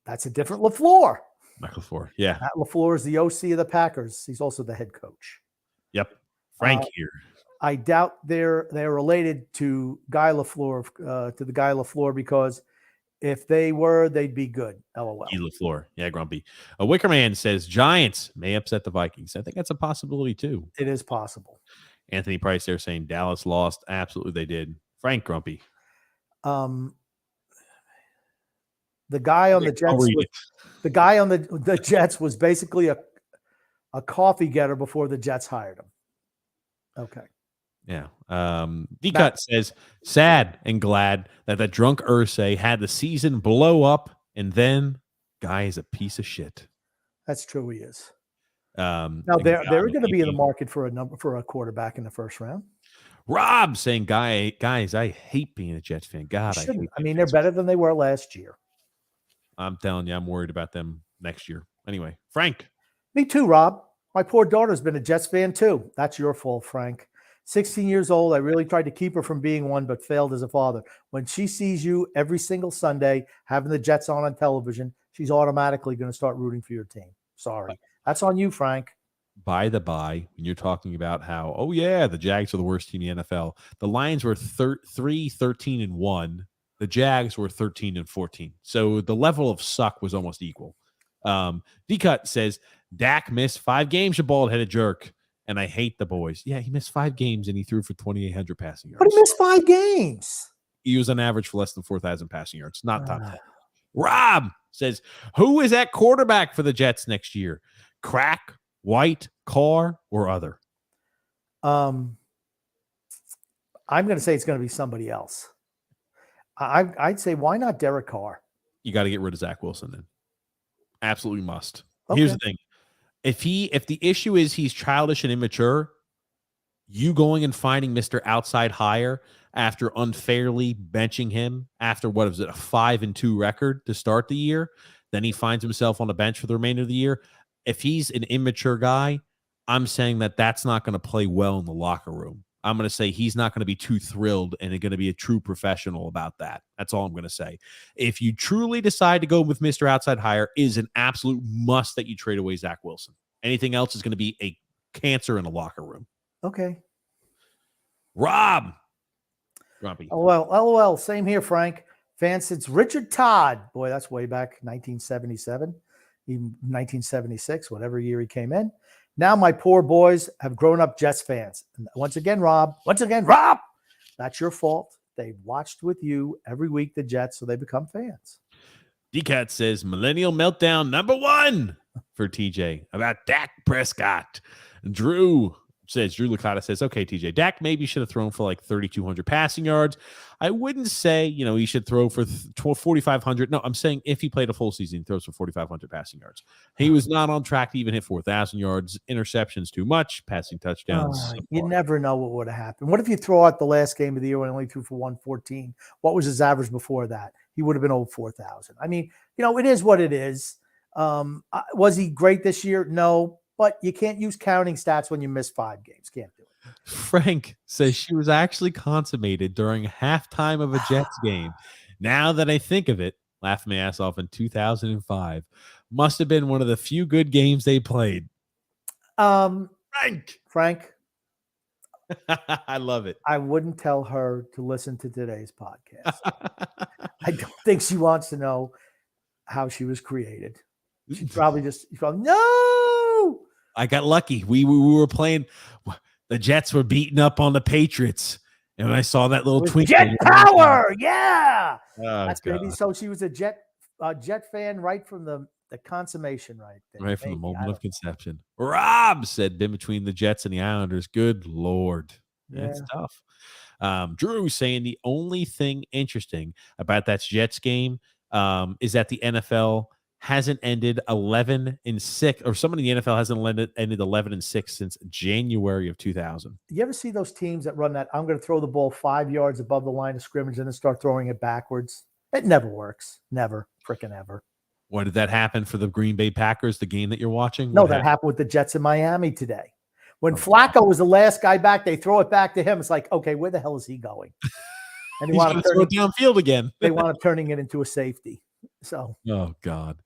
That's a different LaFleur. Michael LaFleur. Yeah. Matt LaFleur is the OC of the Packers. He's also the head coach. Yep. Frank here. I doubt they're related to Guy LaFleur, to the Guy LaFleur, because if they were, they'd be good. LOL. Guy LaFleur. Yeah, grumpy. A Wickerman says Giants may upset the Vikings. I think that's a possibility too. It is possible. Anthony Price there saying Dallas lost. Absolutely, they did. Frank grumpy. The guy on the Jets was basically a coffee getter before the Jets hired him. Okay. Yeah. D-Cut says, sad and glad that the drunk Ursay had the season blow up, and then guy is a piece of shit. That's true. He is. Now they're going to be in the market for a quarterback in the first round. Rob saying, guys, I hate being a Jets fan. God, I mean, they're better than they were last year. I'm telling you, I'm worried about them next year. Anyway, Frank. Me too, Rob. My poor daughter's been a Jets fan too. That's your fault, Frank. 16 years old. I really tried to keep her from being one, but failed as a father. When she sees you every single Sunday having the Jets on television, she's automatically going to start rooting for your team. Sorry. That's on you, Frank. By the by, when you're talking about how, oh, yeah, the Jags are the worst team in the NFL, the Lions were 13-1. The Jags were 13-14. So the level of suck was almost equal. D-Cut says, Dak missed 5 games, you bald-headed jerk. And I hate the boys. Yeah, he missed 5 games and he threw for 2,800 passing yards. But he missed 5 games. He was on average for less than 4,000 passing yards. Not top 10. Rob says, who is at quarterback for the Jets next year? Crack, White, Carr, or other? I'm going to say it's going to be somebody else. I'd say, why not Derek Carr? You got to get rid of Zach Wilson then. Absolutely must. Okay. Here's the thing. If the issue is he's childish and immature, you going and finding Mr. Outside Hire after unfairly benching him after, what is it, a 5-2 record to start the year, then he finds himself on the bench for the remainder of the year. If he's an immature guy, I'm saying that that's not going to play well in the locker room. I'm going to say he's not going to be too thrilled and going to be a true professional about that. That's all I'm going to say. If you truly decide to go with Mr. Outside Hire, is an absolute must that you trade away Zach Wilson. Anything else is going to be a cancer in the locker room. Okay. Rob. Grumpy. LOL. Same here, Frank. Fan since Richard Todd. Boy, that's way back 1977, even 1976, whatever year he came in. Now my poor boys have grown up Jets fans. And once again, Rob, that's your fault. They've watched with you every week, the Jets, so they become fans. D-Cat says, Millennial Meltdown #1 for TJ about Dak Prescott. Drew Licata says, okay, TJ, Dak maybe should have thrown for like 3,200 passing yards. I wouldn't say, he should throw for 4,500. No, I'm saying if he played a full season, he throws for 4,500 passing yards. He was not on track to even hit 4,000 yards. Interceptions too much. Passing touchdowns. You never know what would have happened. What if you throw out the last game of the year when he only threw for 114? What was his average before that? He would have been over 4,000. I mean, it is what it is. Was he great this year? No. But you can't use counting stats when you miss 5 games. Can't do it. Frank says she was actually consummated during halftime of a Jets game. Now that I think of it, laughed my ass off in 2005. Must have been one of the few good games they played. Frank. I love it. I wouldn't tell her to listen to today's podcast. I don't think she wants to know how she was created. She'd probably no. I got lucky. We were playing. The Jets were beating up on the Patriots, and when I saw that little twinkle, Jet power, yeah. That's maybe so. She was a Jet fan right from the consummation, right there. Right from the moment of conception. Rob said, "Been between the Jets and the Islanders." Good Lord, it's tough. Drew saying the only thing interesting about that Jets game is that the NFL hasn't ended 11-6, or somebody in the NFL hasn't ended 11-6 since January of 2000. You ever see those teams that run that? I'm going to throw the ball 5 yards above the line of scrimmage and then start throwing it backwards. It never works. Never, freaking ever. What, did that happen for the Green Bay Packers, the game that you're watching? No, that happened with the Jets in Miami today. When Flacco was the last guy back, they throw it back to him. It's like, okay, where the hell is he going? And he's going to throw it downfield again. They wound up turning it into a safety. So, oh God,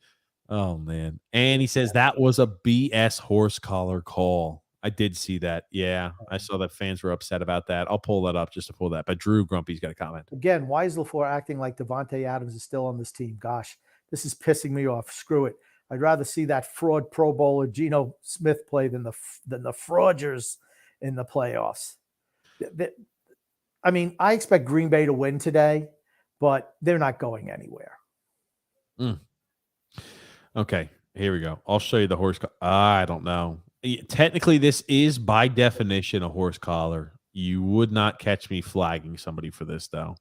oh man, and he says that was a BS horse collar call. I did see that. Yeah, I saw that fans were upset about that. I'll pull that up just to pull that. But Drew Grumpy's got a comment. Again, why is LaFleur acting like Devontae Adams is still on this team? Gosh, this is pissing me off. Screw it. I'd rather see that fraud Pro Bowler Geno Smith play than the frauders in the playoffs. I mean, I expect Green Bay to win today, but they're not going anywhere. Okay, here we go. I'll show you the horse. I don't know. Technically, this is by definition a horse collar. You would not catch me flagging somebody for this, though,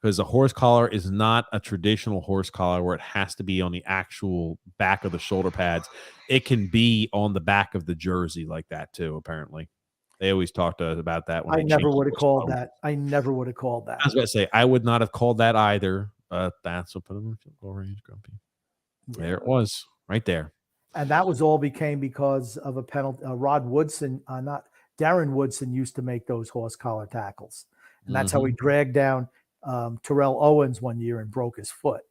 because a horse collar is not a traditional horse collar where it has to be on the actual back of the shoulder pads. It can be on the back of the jersey like that, too, apparently. They always talked to us about that. When I never would have called that. I never would have called that. I was going to say, I would not have called that either. That's what put him in range, Grumpy. There it was, right there. And that was all because of a penalty. Rod Woodson, not Darren Woodson, used to make those horse collar tackles. And that's how he dragged down Terrell Owens one year and broke his foot.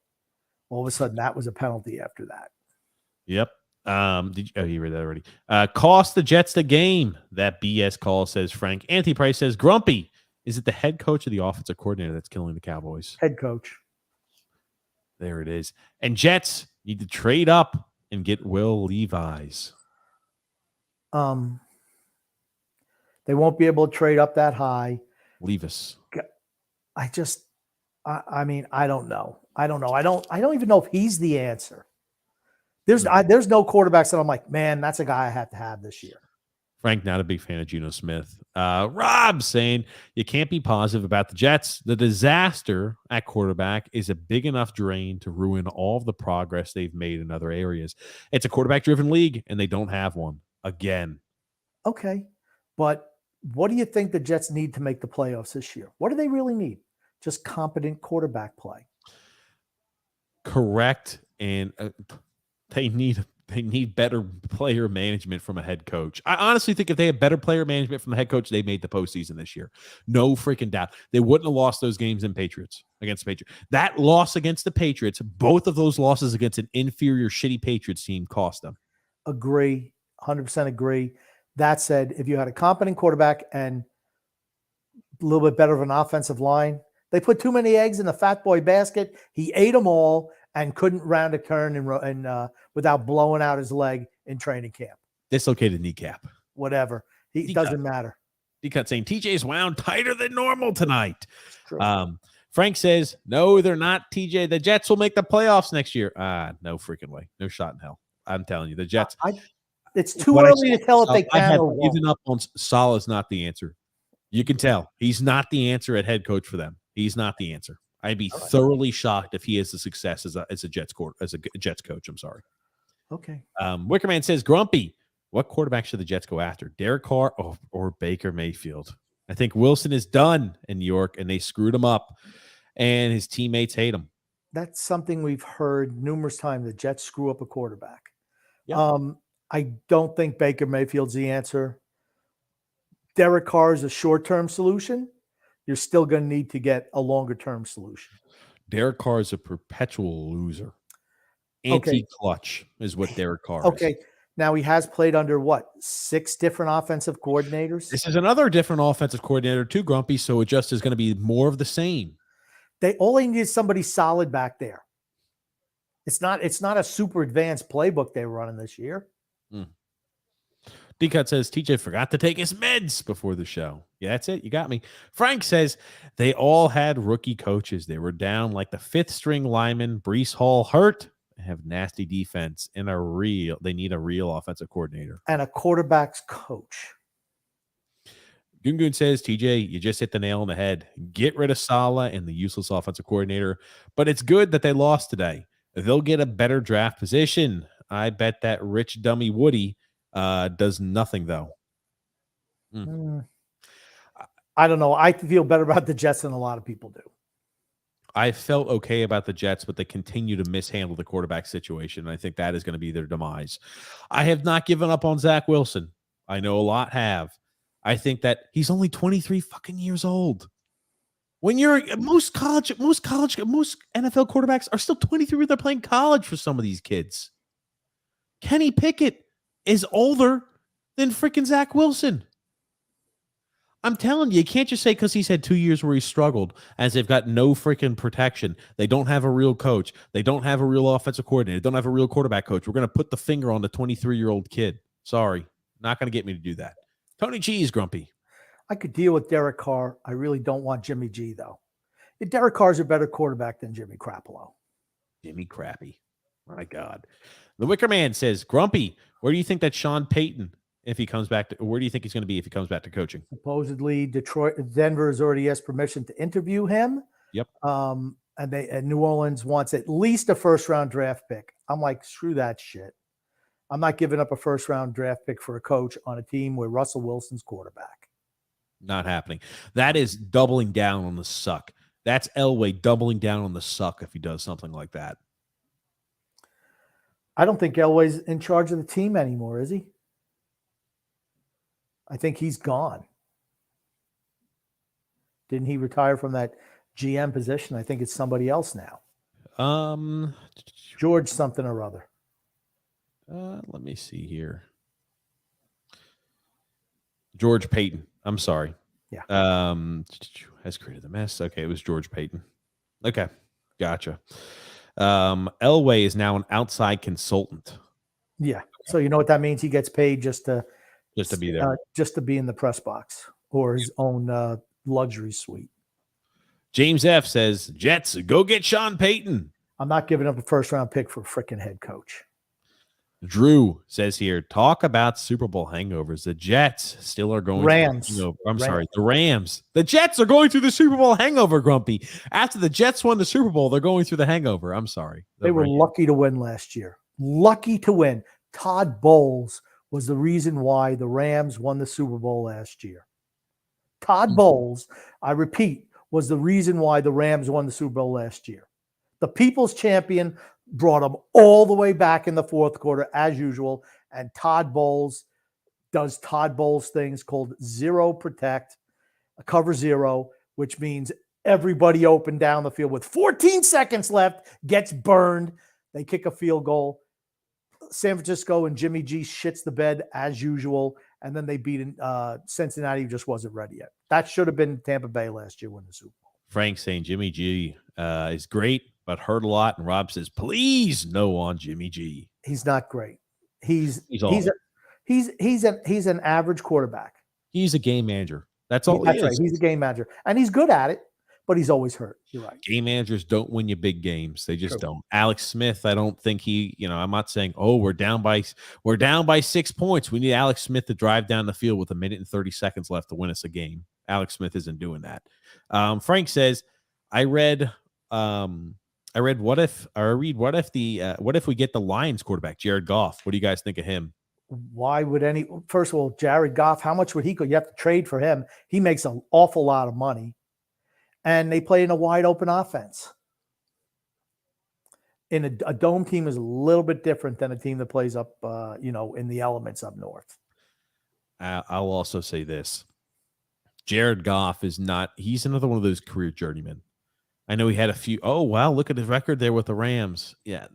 All of a sudden, that was a penalty after that. Yep. You read that already. Cost the Jets the game. That BS call, says Frank. Anthony Price says, Grumpy, is it the head coach or the offensive coordinator that's killing the Cowboys? Head coach. There it is. And Jets need to trade up and get Will Levis. They won't be able to trade up that high. Levis. I mean, I don't know. I don't even know if he's the answer. There's no quarterbacks that I'm like, man, that's a guy I have to have this year. Frank, not a big fan of Geno Smith. Rob saying you can't be positive about the Jets. The disaster at quarterback is a big enough drain to ruin all of the progress they've made in other areas. It's a quarterback-driven league, and they don't have one again. Okay, but what do you think the Jets need to make the playoffs this year? What do they really need? Just competent quarterback play. Correct, and they need better player management from a head coach. I honestly think if they had better player management from the head coach, they made the postseason this year. No freaking doubt. They wouldn't have lost those games against the Patriots. That loss against the Patriots, both of those losses against an inferior, shitty Patriots team cost them. Agree. 100% agree. That said, if you had a competent quarterback and a little bit better of an offensive line, they put too many eggs in the fat boy basket. He ate them all and couldn't round a turn and without blowing out his leg in training camp. Dislocated kneecap. Whatever. He doesn't matter. D-Cut saying TJ's wound tighter than normal tonight. Frank says, no, they're not, TJ. The Jets will make the playoffs next year. No freaking way. No shot in hell. I'm telling you, the Jets. It's too early to tell if they can or won't. Even up on Salah's not the answer. You can tell. He's not the answer at head coach for them. He's not the answer. I'd be thoroughly shocked if he has the success as a Jets coach. I'm sorry. Okay. Wickerman says, Grumpy, what quarterback should the Jets go after? Derek Carr or Baker Mayfield? I think Wilson is done in New York, and they screwed him up, and his teammates hate him. That's something we've heard numerous times. The Jets screw up a quarterback. Yep. I don't think Baker Mayfield's the answer. Derek Carr is a short-term solution. You're still going to need to get a longer-term solution. Derek Carr is a perpetual loser. Anti-clutch is what Derek Carr is. Okay. Now he has played under 6 different offensive coordinators? This is another different offensive coordinator too, Grumpy, so it just is going to be more of the same. They need is somebody solid back there. It's not a super advanced playbook they were running this year. D-Cut says, TJ forgot to take his meds before the show. Yeah, that's it. You got me. Frank says, they all had rookie coaches. They were down like the 5th string lineman. Breece Hall hurt. They have nasty defense and they need a real offensive coordinator. And a quarterback's coach. Gungun says, TJ, you just hit the nail on the head. Get rid of Saleh and the useless offensive coordinator. But it's good that they lost today. They'll get a better draft position. I bet that rich dummy Woody does nothing, though. I don't know. I feel better about the Jets than a lot of people do. I felt okay about the Jets, but they continue to mishandle the quarterback situation. I think that is going to be their demise. I have not given up on Zach Wilson. I know a lot have. I think that he's only 23 fucking years old. When most NFL quarterbacks are still 23 when they're playing college for some of these kids. Kenny Pickett is older than freaking Zach Wilson. I'm telling you, you can't just say because he's had 2 years where he struggled, as they've got no freaking protection. They don't have a real coach. They don't have a real offensive coordinator. They don't have a real quarterback coach. We're going to put the finger on the 23-year-old kid. Sorry. Not going to get me to do that. Tony G is grumpy. I could deal with Derek Carr. I really don't want Jimmy G, though. Derek Carr's a better quarterback than Jimmy Garoppolo. Jimmy Crappy. My God. The Wicker Man says, Grumpy, where do you think that Sean Payton, if he comes back to, where do you think he's going to be if he comes back to coaching? Supposedly, Denver has already asked permission to interview him. Yep. And New Orleans wants at least a first-round draft pick. I'm like, screw that shit. I'm not giving up a first-round draft pick for a coach on a team where Russell Wilson's quarterback. Not happening. That is doubling down on the suck. That's Elway doubling down on the suck if he does something like that. I don't think Elway's in charge of the team anymore, is he? I think he's gone. Didn't he retire from that GM position? I think it's somebody else now. George something or other. Let me see here. George Payton. I'm sorry. Yeah. Has created the mess. Okay, it was George Payton. Okay, gotcha. Elway is now an outside consultant. Yeah. So you know what that means? He gets paid just to be there, just to be in the press box or his own luxury suite. James F says, Jets, go get Sean Payton. I'm not giving up a first-round pick for a freaking head coach. Drew says here, talk about Super Bowl hangovers. The Jets still are going Rams. Through the Rams. The Jets are going through the Super Bowl hangover, Grumpy. After the Jets won the Super Bowl, they're going through the hangover. I'm sorry. They were lucky to win last year. Lucky to win. Todd Bowles was the reason why the Rams won the Super Bowl last year. Todd Bowles, I repeat, was the reason why the Rams won the Super Bowl last year. The people's champion brought them all the way back in the fourth quarter as usual, and Todd Bowles does Todd Bowles things called zero protect, a cover zero, which means everybody open down the field with 14 seconds left, gets burned. They kick a field goal. San Francisco and Jimmy G shits the bed as usual, and then they beat Cincinnati, who just wasn't ready yet. That should have been Tampa Bay last year winning the Super Bowl. Frank saying Jimmy G is great, but hurt a lot. And Rob says, please no on Jimmy G. He's not great. He's an average quarterback. He's a game manager. That's all. That's right. He's a game manager, and he's good at it, but he's always hurt. You're right. Game managers don't win you big games. They just don't. Alex Smith, I don't think I'm not saying, oh, we're down by 6 points. We need Alex Smith to drive down the field with 1 minute and 30 seconds left to win us a game. Alex Smith isn't doing that. Frank says, I read what if we get the Lions quarterback, Jared Goff. What do you guys think of him? Why would first of all, Jared Goff, how much would he go? You have to trade for him. He makes an awful lot of money. And they play in a wide open offense. In a dome team is a little bit different than a team that plays up, in the elements up north. I'll also say this. Jared Goff he's another one of those career journeymen. I know he had a few. Oh, wow. Look at his record there with the Rams. Yeah.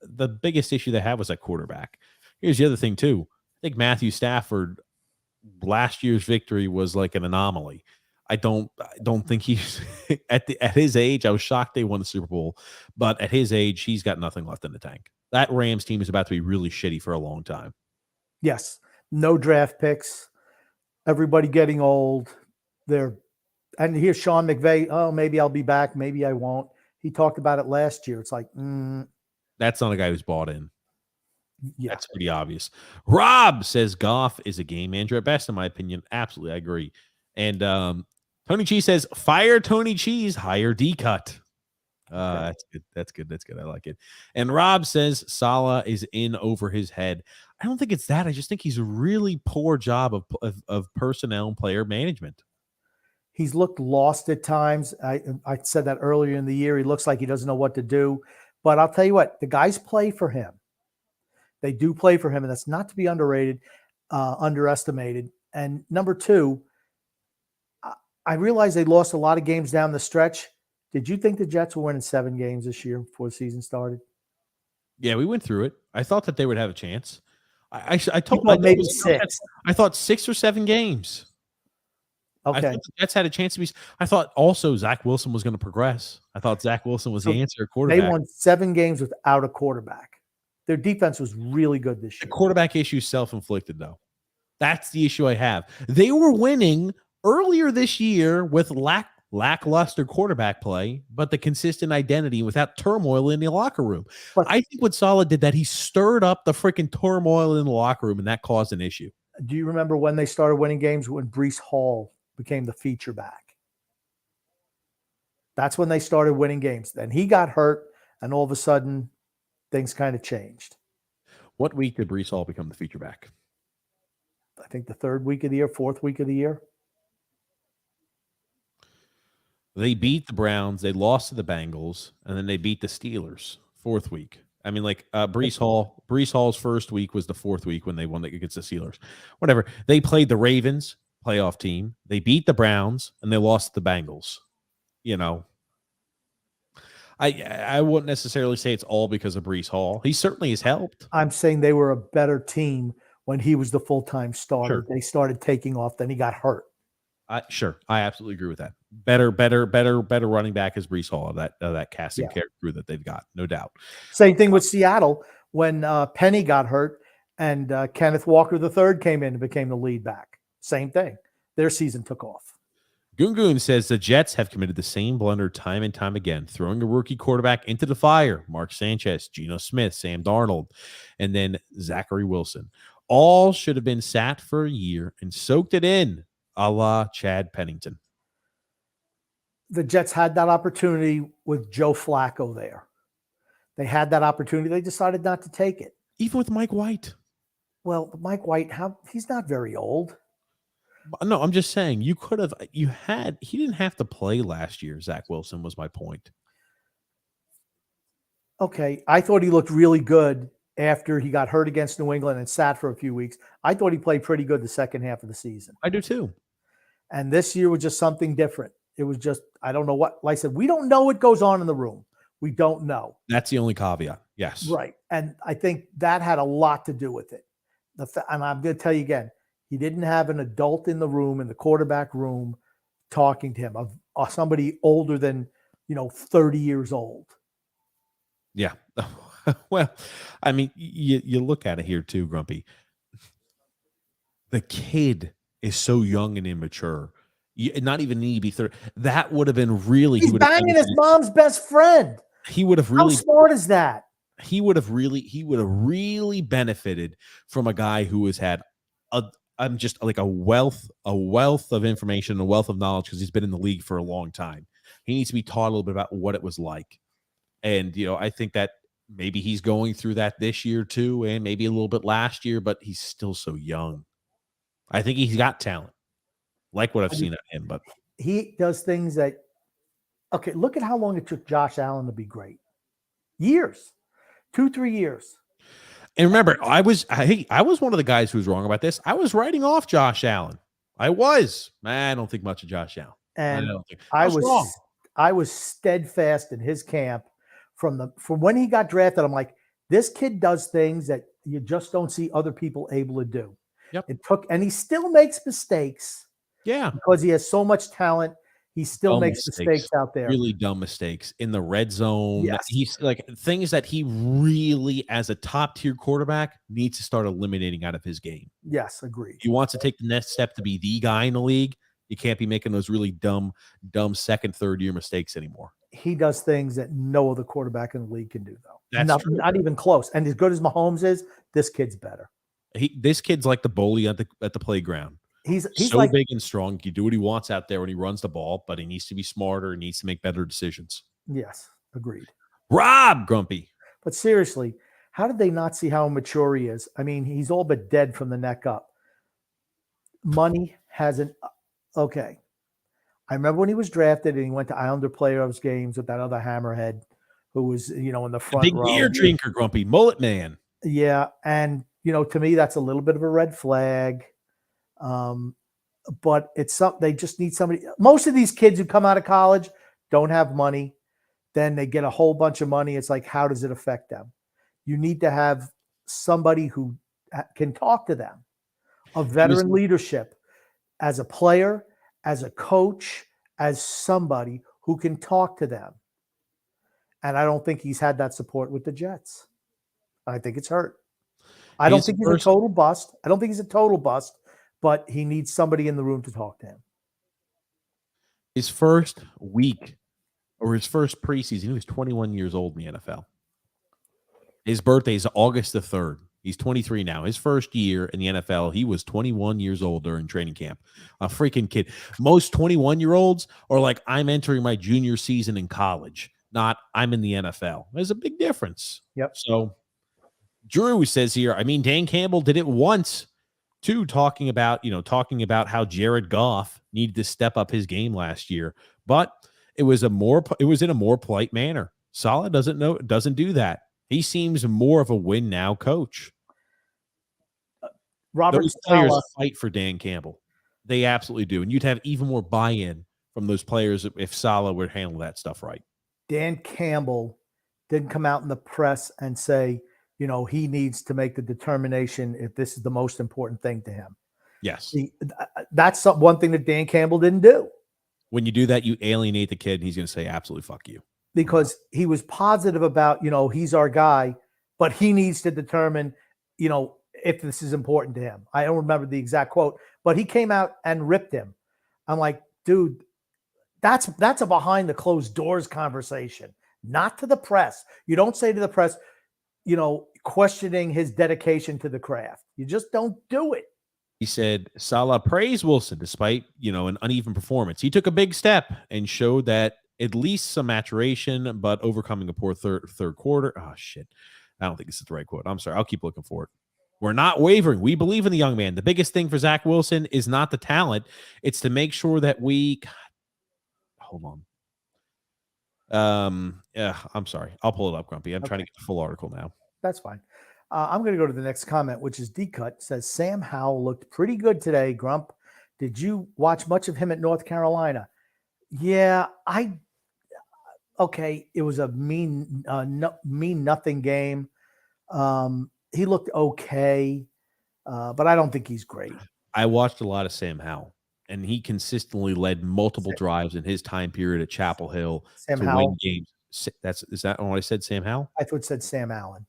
The biggest issue they have was at quarterback. Here's the other thing too. I think Matthew Stafford last year's victory was like an anomaly. I don't think he's at his age. I was shocked they won the Super Bowl, but at his age, he's got nothing left in the tank. That Rams team is about to be really shitty for a long time. Yes. No draft picks. Everybody getting old. And here's Sean McVay. Oh, maybe I'll be back. Maybe I won't. He talked about it last year. It's like, that's not a guy who's bought in. Yeah. That's pretty obvious. Rob says Goff is a game manager at best, in my opinion. Absolutely, I agree. And Tony Cheese says, fire Tony Cheese, hire D-Cut. That's good. That's good. That's good. I like it. And Rob says Saleh is in over his head. I don't think it's that. I just think he's a really poor job of personnel and player management. He's looked lost at times. I said that earlier in the year. He looks like he doesn't know what to do. But I'll tell you what, the guys play for him. They do play for him, and that's not to be underestimated. And number two, I realize they lost a lot of games down the stretch. Did you think the Jets were winning 7 games this year before the season started? Yeah, we went through it. I thought that they would have a chance. I told thought maybe was- 6. I thought 6 or 7 games. I Okay. thought the Jets had a chance to be. I thought also Zach Wilson was going to progress. I thought Zach Wilson was So the answer at They quarterback. won 7 games without a quarterback. Their defense was really good this The year. quarterback issue is self-inflicted, though. That's the issue I have. They were winning earlier this year with lackluster quarterback play, but the consistent identity without turmoil in the locker room. But- I think what Saleh did that he stirred up the freaking turmoil in the locker room, and that caused an issue. Do you remember when they started winning games when Breece Hall became the feature back? That's when they started winning games. Then he got hurt, and all of a sudden, things kind of changed. What week did Breece Hall become the feature back? I think the 3rd week of the year, 4th week of the year. They beat the Browns, they lost to the Bengals, and then they beat the Steelers 4th week. I mean, like Breece Hall's first week was the 4th week when they won against the Steelers. Whatever. They played the Ravens, playoff team. They beat the Browns, and they lost to the Bengals. You know, I wouldn't necessarily say it's all because of Breece Hall. He certainly has helped. I'm saying they were a better team when he was the full-time starter. Sure. They started taking off, then he got hurt. Sure, I absolutely agree with that. Better running back is Breece Hall of that casting crew that they've got, no doubt. Same thing with Seattle when Penny got hurt and Kenneth Walker III came in and became the lead back. Same thing. Their season took off. Goon says the Jets have committed the same blunder time and time again, throwing a rookie quarterback into the fire. Mark Sanchez, Geno Smith, Sam Darnold, and then Zachary Wilson. All should have been sat for a year and soaked it in, a la Chad Pennington. The Jets had that opportunity with Joe Flacco there. They had that opportunity. They decided not to take it. Even with Mike White. Well, Mike White, he's not very old. No, I'm just saying he didn't have to play last year. Zach Wilson was my point. Okay. I thought he looked really good after he got hurt against New England and sat for a few weeks. I thought he played pretty good the second half of the season. I do too. And this year was just something different. It was just, I don't know what, like I said, we don't know what goes on in the room. We don't know. That's the only caveat. Yes. Right. And I think that had a lot to do with it. And I'm going to tell you again, he didn't have an adult in the room, in the quarterback room, talking to him, of somebody older than, 30 years old. Yeah. Well, I mean, you look at it here too, Grumpy. The kid is so young and immature. Not even need to be 30. That would have been really. He's banging his mom's best friend. He would have really. How smart is that? He would have really benefited from a guy who has had just like a wealth of information, a wealth of knowledge, because he's been in the league for a long time. He needs to be taught a little bit about what it was like. And, I think that maybe he's going through that this year too, and maybe a little bit last year, but he's still so young. I think he's got talent, like what I've seen of him, but he does things that, okay, look at how long it took Josh Allen to be great. Years, 2-3 years. And remember, I was one of the guys who was wrong about this. I was writing off Josh Allen. I don't think much of Josh Allen. And I was wrong. I was steadfast in his camp from when he got drafted. I'm like, this kid does things that you just don't see other people able to do. Yep. And he still makes mistakes. Yeah. Because he has so much talent. He still makes mistakes out there. Really dumb mistakes in the red zone. Yes. He's like things that he really, as a top tier quarterback, needs to start eliminating out of his game. Yes, agreed. He wants to take the next step to be the guy in the league. You can't be making those really dumb second, third year mistakes anymore. He does things that no other quarterback in the league can do, though. That's not even close. And as good as Mahomes is, this kid's better. This kid's like the bully at the playground. He's so like, big and strong. He can do what he wants out there when he runs the ball, but he needs to be smarter. He needs to make better decisions. Yes, agreed. Rob Grumpy. But seriously, how did they not see how mature he is? I mean, he's all but dead from the neck up. Money hasn't. Okay. I remember when he was drafted and he went to Islander playoffs games with that other hammerhead who was, in the front Big row. beer drinker, Grumpy. Mullet man. Yeah. And, to me, that's a little bit of a red flag. But they just need somebody. Most of these kids who come out of college don't have money. Then they get a whole bunch of money. It's like, how does it affect them? You need to have somebody who can talk to them, of veteran leadership, as a player, as a coach, as somebody who can talk to them. And I don't think he's had that support with the Jets. I think it's hurt. I don't think he's a total bust. I don't think he's a total bust, but he needs somebody in the room to talk to him. His first week or his first preseason, he was 21 years old in the NFL. His birthday is August the 3rd. He's 23 now. His first year in the NFL, he was 21 years old during training camp. A freaking kid. Most 21-year-olds are like, I'm entering my junior season in college, not I'm in the NFL. There's a big difference. Yep. So Drew says here, I mean, Dan Campbell did it once too, talking about how Jared Goff needed to step up his game last year, but it was in a more polite manner. Saleh doesn't do that. He seems more of a win now coach. Robert Those players Saleh, fight for Dan Campbell. They absolutely do. And you'd have even more buy-in from those players if Saleh would handle that stuff right. Dan Campbell didn't come out in the press and say, he needs to make the determination if this is the most important thing to him. Yes. That's one thing that Dan Campbell didn't do. When you do that, you alienate the kid, and he's going to say, absolutely fuck you. Because he was positive about, he's our guy, but he needs to determine, if this is important to him. I don't remember the exact quote, but he came out and ripped him. I'm like, dude, that's a behind the closed doors conversation, not to the press. You don't say to the press, questioning his dedication to the craft. You just don't do it. He said, Saleh praised Wilson despite, an uneven performance. He took a big step and showed that at least some maturation, but overcoming a poor third quarter. Oh, shit. I don't think this is the right quote. I'm sorry. I'll keep looking for it. We're not wavering. We believe in the young man. The biggest thing for Zach Wilson is not the talent. It's to make sure that hold on. I'm sorry. I'll pull it up, Grumpy. I'm trying to get the full article now. That's fine. I'm going to go to the next comment, which is D-Cut. Says, Sam Howell looked pretty good today, Grump. Did you watch much of him at North Carolina? Yeah, okay. It was a mean nothing game. He looked okay, but I don't think he's great. I watched a lot of Sam Howell, and he consistently led multiple drives in his time period at Chapel Hill to win games. Is that what I said, Sam Howell? I thought it said Sam Allen.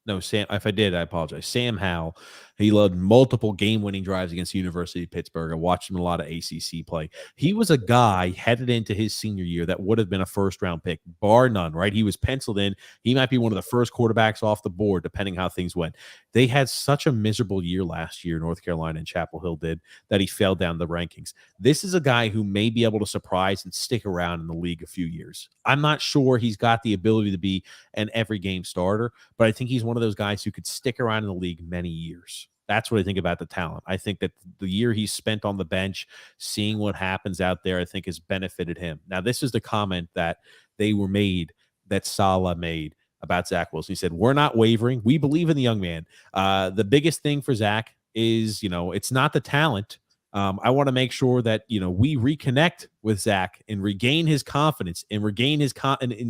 No, Sam. If I did, I apologize. Sam Howell. He led multiple game-winning drives against the University of Pittsburgh. I watched him a lot of ACC play. He was a guy headed into his senior year that would have been a first-round pick, bar none, right? He was penciled in. He might be one of the first quarterbacks off the board, depending how things went. They had such a miserable year last year, North Carolina and Chapel Hill did, that he fell down the rankings. This is a guy who may be able to surprise and stick around in the league a few years. I'm not sure he's got the ability to be an every-game starter, but I think he's one of those guys who could stick around in the league many years. That's what I think about the talent. I think that the year he's spent on the bench, seeing what happens out there, I think has benefited him. Now, this is the comment that that Saleh made about Zach Wilson. He said, we're not wavering. We believe in the young man. The biggest thing for Zach is, it's not the talent. I want to make sure that, we reconnect with Zach and regain his confidence and regain his confidence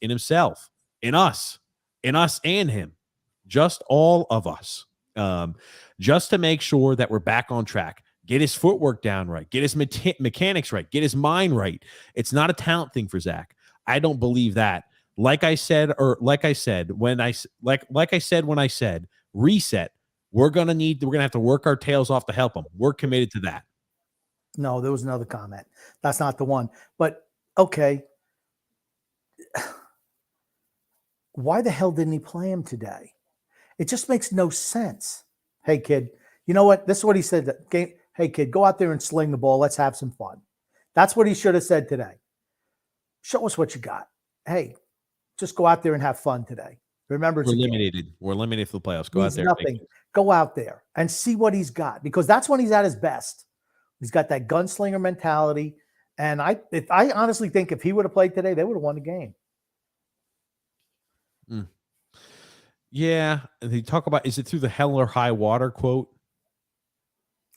in himself, in us and him. Just all of us, just to make sure that we're back on track, get his footwork down right, get his mechanics right, get his mind right. It's not a talent thing for Zach. I don't believe that. Like I said when I said reset, we're going to have to work our tails off to help him. We're committed to that. No, there was another comment. That's not the one, but okay. Why the hell didn't he play him today? It just makes no sense. Hey, kid, you know what? This is what he said. Hey, kid, go out there and sling the ball. Let's have some fun. That's what he should have said today. Show us what you got. Hey, just go out there and have fun today. Remember, we're eliminated. We're eliminated for the playoffs. Go out there. Nothing. Go out there and see what he's got, because that's when he's at his best. He's got that gunslinger mentality. And I honestly think if he would have played today, they would have won the game. Yeah, they talk about, is it through the hell or high water quote?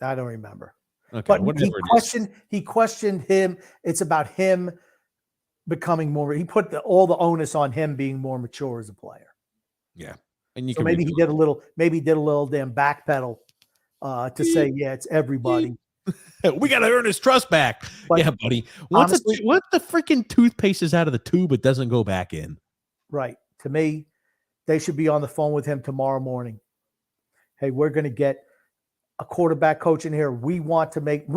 I don't remember. Okay, but he questioned him. It's about him becoming more. He put all the onus on him being more mature as a player. Yeah. And you So can maybe he redo did a little, damn backpedal to say, yeah, it's everybody. it. We got to earn his trust back. But yeah, buddy. Once honestly, once the freaking toothpaste is out of the tube, it doesn't go back in. right. To me, they should be on the phone with him tomorrow morning. Hey, we're going to get a quarterback coach in here. We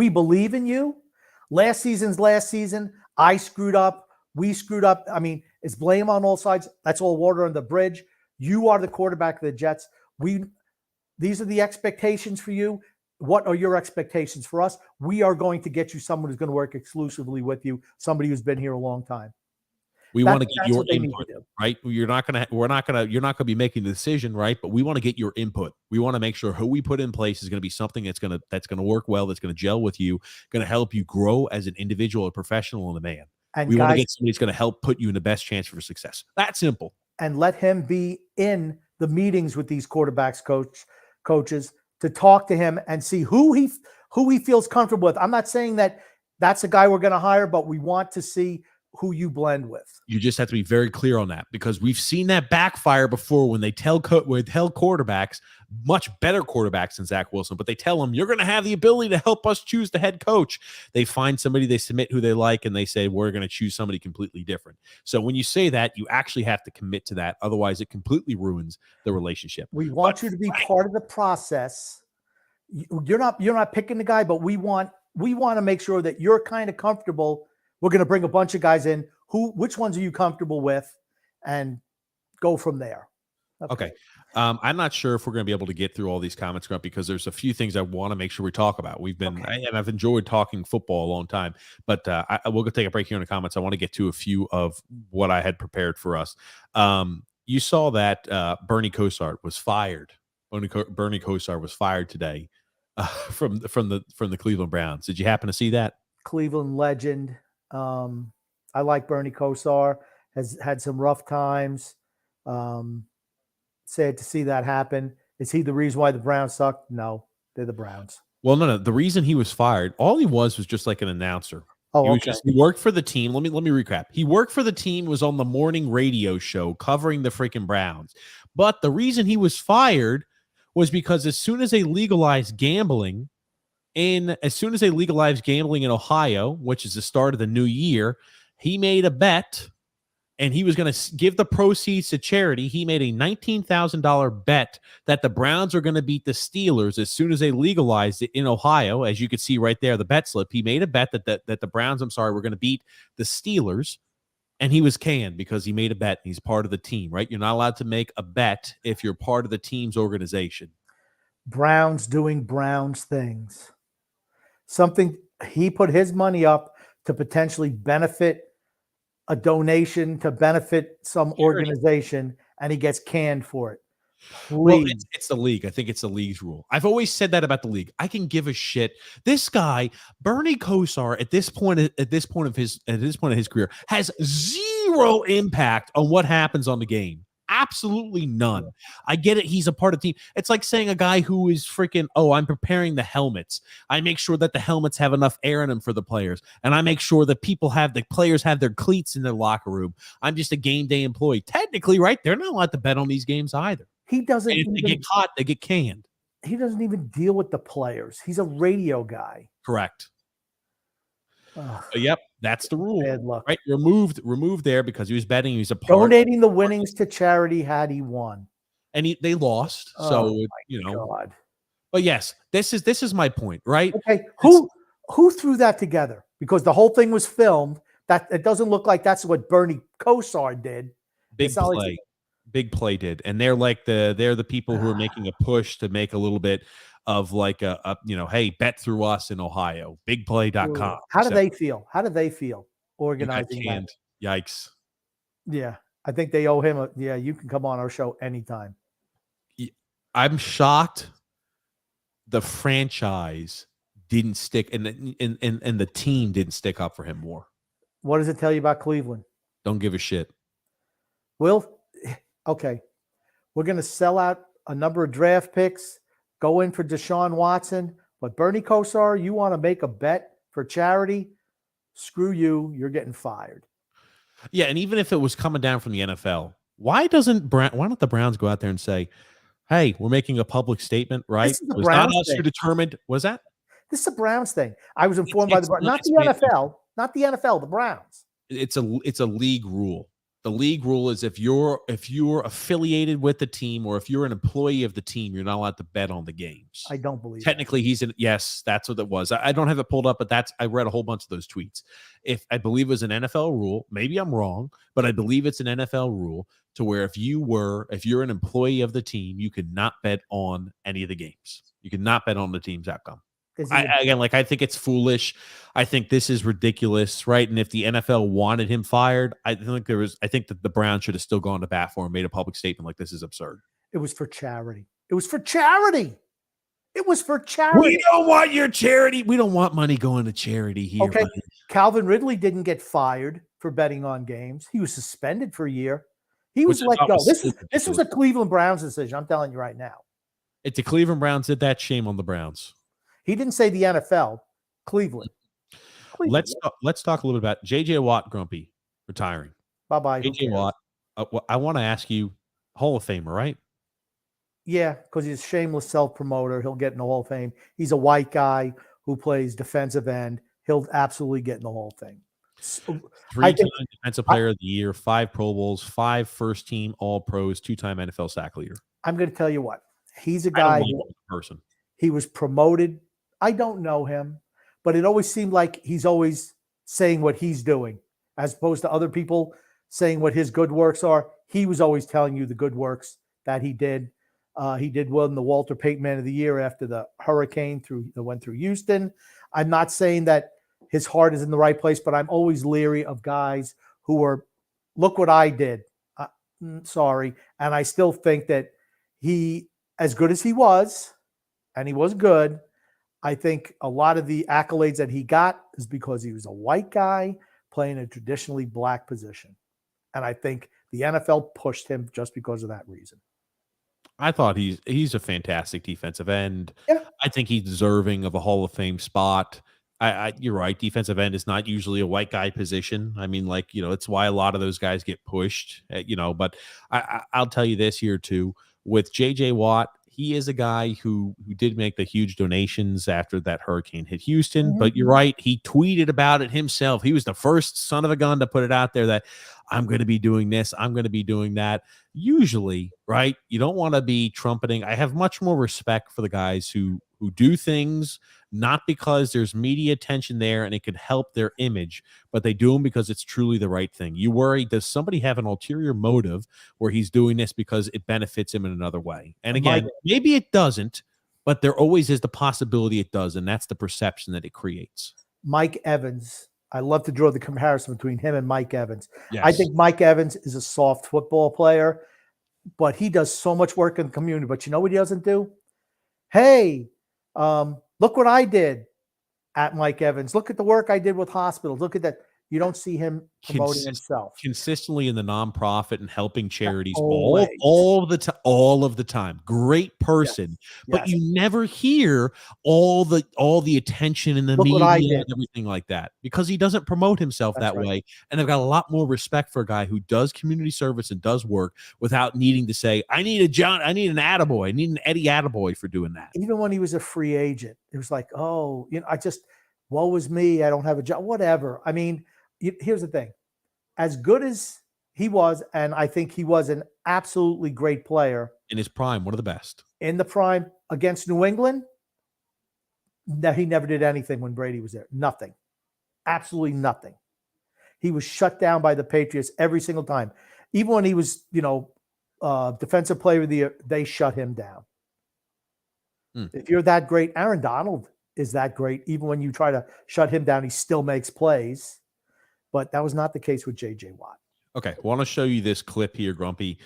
believe in you. Last season. I screwed up. We screwed up. I mean, it's blame on all sides. That's all water on the bridge. You are the quarterback of the Jets. These are the expectations for you. What are your expectations for us? We are going to get you someone who's going to work exclusively with you, somebody who's been here a long time. We want to get your what they need input, to do. right? You're not going to be making the decision, right? But we want to get your input. We want to make sure who we put in place is going to be something that's going to work well, that's going to gel with you, going to help you grow as an individual, a professional, and a man. And we want to guys, get somebody that's going to help put you in the best chance for success. That simple. And let him be in the meetings with these coaches to talk to him and see who he feels comfortable with. I'm not saying that that's a guy we're going to hire, but we want to see who you blend with. You just have to be very clear on that, because we've seen that backfire before when they tell quarterbacks, much better quarterbacks than Zach Wilson, but they tell them, you're going to have the ability to help us choose the head coach. They find somebody, they submit who they like, and they say, we're going to choose somebody completely different. So when you say that, you actually have to commit to that. Otherwise, it completely ruins the relationship. We want you to be part of the process. You're not picking the guy, but we want to make sure that you're kind of comfortable. We're going to bring a bunch of guys in. Which ones are you comfortable with, and go from there. Okay. I'm not sure if we're going to be able to get through all these comments, Grump, because there's a few things I want to make sure we talk about. And I've enjoyed talking football a long time, but we'll go take a break here in the comments. I want to get to a few of what I had prepared for us. You saw that Bernie Kosar was fired. Bernie Kosar was fired today from the Cleveland Browns. Did you happen to see that? Cleveland legend. I like Bernie Kosar. Has had some rough times. Sad to see that happen. Is he the reason why the Browns suck? No, they're the Browns. Well, no. The reason he was fired, all he was just like an announcer. Oh, he worked for the team. Let me recap. He worked for the team, was on the morning radio show covering the freaking Browns. But the reason he was fired was because as soon as they legalized gambling in Ohio, which is the start of the new year, he made a bet, and he was going to give the proceeds to charity. He made a $19,000 bet that the Browns are going to beat the Steelers as soon as they legalized it in Ohio. As you can see right there, the bet slip. He made a bet that the Browns, were going to beat the Steelers, and he was canned because he made a bet. He's part of the team, right? You're not allowed to make a bet if you're part of the team's organization. Browns doing Browns things. Something he put his money up to potentially benefit a donation, to benefit some organization, and he gets canned for it. Please. Well, it's the league. I think it's the league's rule. I've always said that about the league. I can give a shit. This guy, Bernie Kosar, at this point of his career, has zero impact on what happens on the game. Absolutely none. I get it. He's a part of the team. It's like saying a guy who is freaking, I'm preparing the helmets. I make sure that the helmets have enough air in them for the players. And I make sure that the players have their cleats in their locker room. I'm just a game day employee. Technically, right? They're not allowed to bet on these games either. He doesn't. And if they get caught, they get canned. He doesn't even deal with the players. He's a radio guy. Correct. Yep, that's the rule. Bad luck. Right, removed there because he was betting. He was donating the winnings to charity had he won, and they lost. God. But yes, this is my point, right? Okay, who threw that together? Because the whole thing was filmed. That it doesn't look like that's what Bernie Kosar did. Big play did, and they're the people who are making a push to make a little bit of like hey, bet through us in Ohio, bigplay.com. How do they feel organizing that? Yikes. Yeah, I think they owe him you can come on our show anytime. I'm shocked the franchise didn't stick and the team didn't stick up for him more. What does it tell you about Cleveland? Don't give a shit. Okay, we're going to sell out a number of draft picks, go in for Deshaun Watson, but Bernie Kosar, you want to make a bet for charity? Screw you. You're getting fired. Yeah, and even if it was coming down from the NFL, Why don't the Browns go out there and say, hey, we're making a public statement, right? This is the Was not Browns us who thing. determined. Was that? This is the Browns thing. I was informed by not the NFL, not the NFL, the Browns. It's a league rule. The league rule is if you're affiliated with the team or if you're an employee of the team, you're not allowed to bet on the games. I don't believe technically yes, that's what it was. I don't have it pulled up, but I read a whole bunch of those tweets. If I believe it was an NFL rule, maybe I'm wrong, but I believe it's an NFL rule to where if you're an employee of the team, you could not bet on any of the games. You could not bet on the team's outcome. I think it's foolish. I think this is ridiculous, right? And if the NFL wanted him fired, I think that the Browns should have still gone to bat for him, made a public statement like this is absurd. It was for charity. It was for charity. It was for charity. We don't want your charity. We don't want money going to charity here. Okay. Buddy. Calvin Ridley didn't get fired for betting on games. He was suspended for a year. He was let go. This was a Cleveland Browns decision. I'm telling you right now. If the Cleveland Browns did that, shame on the Browns. He didn't say the NFL. Cleveland. Let's talk a little bit about J.J. Watt, Grumpy, retiring. Bye-bye. J.J. Watt, I want to ask you, Hall of Famer, right? Yeah, because he's a shameless self-promoter. He'll get in the Hall of Fame. He's a white guy who plays defensive end. He'll absolutely get in the Hall of Fame. Three-time Defensive Player of the Year, 5 Pro Bowls, 5 first-team All-Pros, 2-time NFL sack leader. I'm going to tell you what. He's a guy person. He was promoted. I don't know him, but it always seemed like he's always saying what he's doing as opposed to other people saying what his good works are. He was always telling you the good works that he did. He did win the Walter Payton Man of the Year after the hurricane that went through Houston. I'm not saying that his heart is in the right place, but I'm always leery of guys who are, look what I did. Sorry. And I still think that he, as good as he was, and he was good, I think a lot of the accolades that he got is because he was a white guy playing a traditionally black position. And I think the NFL pushed him just because of that reason. I thought he's a fantastic defensive end. Yeah. I think he's deserving of a Hall of Fame spot. You're right. Defensive end is not usually a white guy position. I mean, it's why a lot of those guys get pushed, but I'll tell you this here too, with J.J. Watt, he is a guy who did make the huge donations after that hurricane hit Houston. Mm-hmm. But you're right. He tweeted about it himself. He was the first son of a gun to put it out there that I'm going to be doing this. I'm going to be doing that. Usually, right, you don't want to be trumpeting. I have much more respect for the guys who do things not because there's media attention there and it could help their image, but they do them because it's truly the right thing. You worry, does somebody have an ulterior motive where he's doing this because it benefits him in another way? And again, maybe it doesn't, but there always is the possibility it does, and that's the perception that it creates. Mike Evans. I love to draw the comparison between him and Mike Evans. Yes. I think Mike Evans is a soft football player, but he does so much work in the community. But you know what he doesn't do? Hey, look what I did at Mike Evans. Look at the work I did with hospitals. Look at that. You don't see him promoting himself. Consistently in the nonprofit and helping charities Always. all of the time. Great person. Yes. But you never hear all the attention in the media and everything like that because he doesn't promote himself that way. And I've got a lot more respect for a guy who does community service and does work without needing to say, I need an attaboy. I need an Eddie attaboy for doing that. Even when he was a free agent, it was like, woe is me. I don't have a job, whatever. I mean, here's the thing. As good as he was, and I think he was an absolutely great player. In his prime, one of the best. In the prime against New England, he never did anything when Brady was there. Nothing. Absolutely nothing. He was shut down by the Patriots every single time. Even when he was, defensive player of the year, they shut him down. If you're that great, Aaron Donald is that great. Even when you try to shut him down, he still makes plays. But that was not the case with J.J. Watt. Okay, I want to show you this clip here, Grumpy.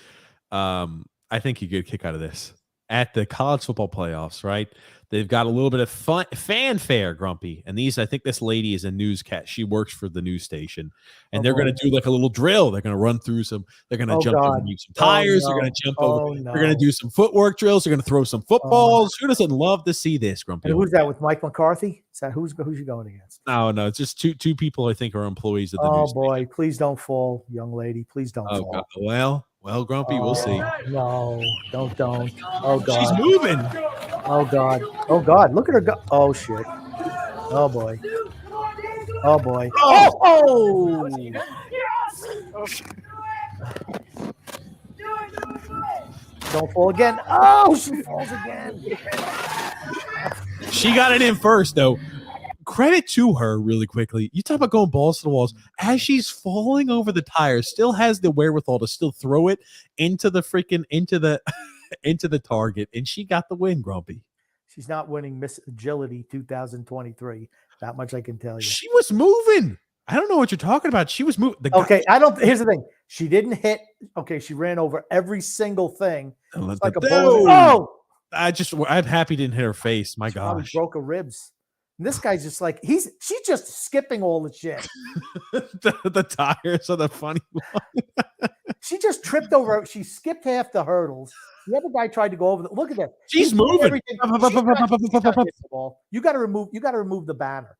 I think you get a kick out of this. At the college football playoffs, right? They've got a little bit of fanfare, Grumpy. And I think this lady is a newscast. She works for the news station. And they're going to do like a little drill. They're going to run through they're going to jump over some tires. They're going to jump over. They're going to do some footwork drills. They're going to throw some footballs. Who doesn't love to see this, Grumpy? And who's that with Mike McCarthy? Is that who's you going against? No, it's just two people I think are employees of the news boy, station. Please don't fall, young lady. Please don't fall. God. Well, Well, Grumpy, we'll see. No, don't. Oh God. She's moving. Oh God. Oh God. Look at her go. Oh shit. Oh boy. Oh boy. Oh. Don't fall again. Oh, she falls again. She got it in first, though. Credit to her really quickly. You talk about going balls to the walls. As she's falling over the tires, still has the wherewithal to still throw it into the into the target, and she got the win, Grumpy. She's not winning Miss Agility 2023. That much I can tell you. She was moving. I don't know what you're talking about. She was moving. Okay, here's the thing. She didn't hit. Okay, she ran over every single thing. It's like a bullet. Oh! I'm happy didn't hit her face. My She probably gosh. broke her ribs. And this guy's just like, she's just skipping all the shit. the tires are the funny one. She just tripped over. She skipped half the hurdles. The other guy tried to go over. Look at that. She's moving. Everything. You got to remove the banner.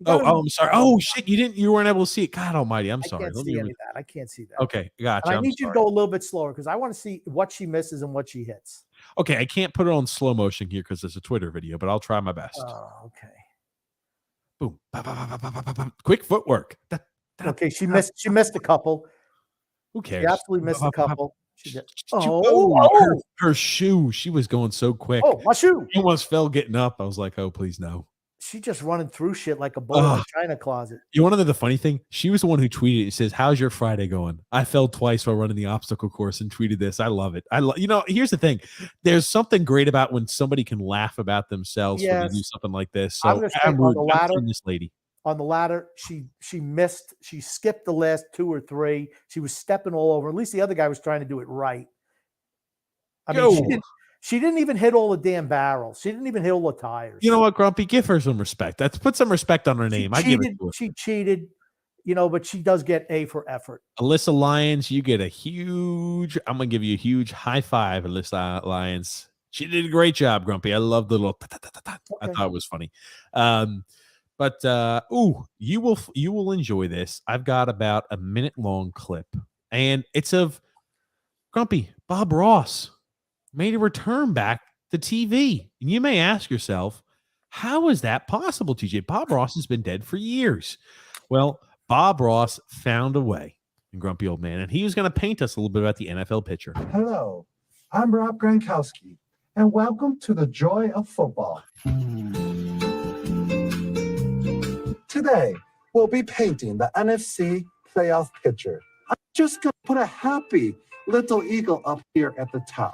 I'm sorry. Oh shit, you weren't able to see it. God almighty, I'm sorry. I can't see any of that. I can't see that. Okay, gotcha. And I need you to go a little bit slower because I want to see what she misses and what she hits. Okay, I can't put it on slow motion here because it's a Twitter video, but I'll try my best. Oh, okay. Boom. Quick footwork. Okay, she missed a couple. Who cares? She absolutely missed a couple. Her shoe. She was going so quick. Oh, my shoe. She almost fell getting up. I was like, oh, please no. She just running through shit like a bull in a china closet. You want to know the funny thing? She was the one who tweeted it. It says, "How's your Friday going?" I fell twice while running the obstacle course and tweeted this. I love it. Here's the thing. There's something great about when somebody can laugh about themselves when they do something like this. So I'm on the ladder. This lady. On the ladder, she missed. She skipped the last 2 or 3. She was stepping all over. At least the other guy was trying to do it right. I mean, she didn't even hit all the damn barrels. She didn't even hit all the tires. You know what, Grumpy? Give her some respect. Put some respect on her name. I give it to her. She cheated, but she does get A for effort. Alyssa Lyons, you get I'm going to give you a huge high five, Alyssa Lyons. She did a great job, Grumpy. I love the little I thought it was funny. But you will enjoy this. I've got about a minute-long clip, and it's of Grumpy. Bob Ross made a return back to TV. And you may ask yourself, how is that possible, TJ? Bob Ross has been dead for years. Well, Bob Ross found a way, Grumpy Old Man, and he was going to paint us a little bit about the NFL picture. Hello, I'm Rob Gronkowski, and welcome to the joy of football. Today, we'll be painting the NFC playoff picture. I'm just going to put a happy little eagle up here at the top.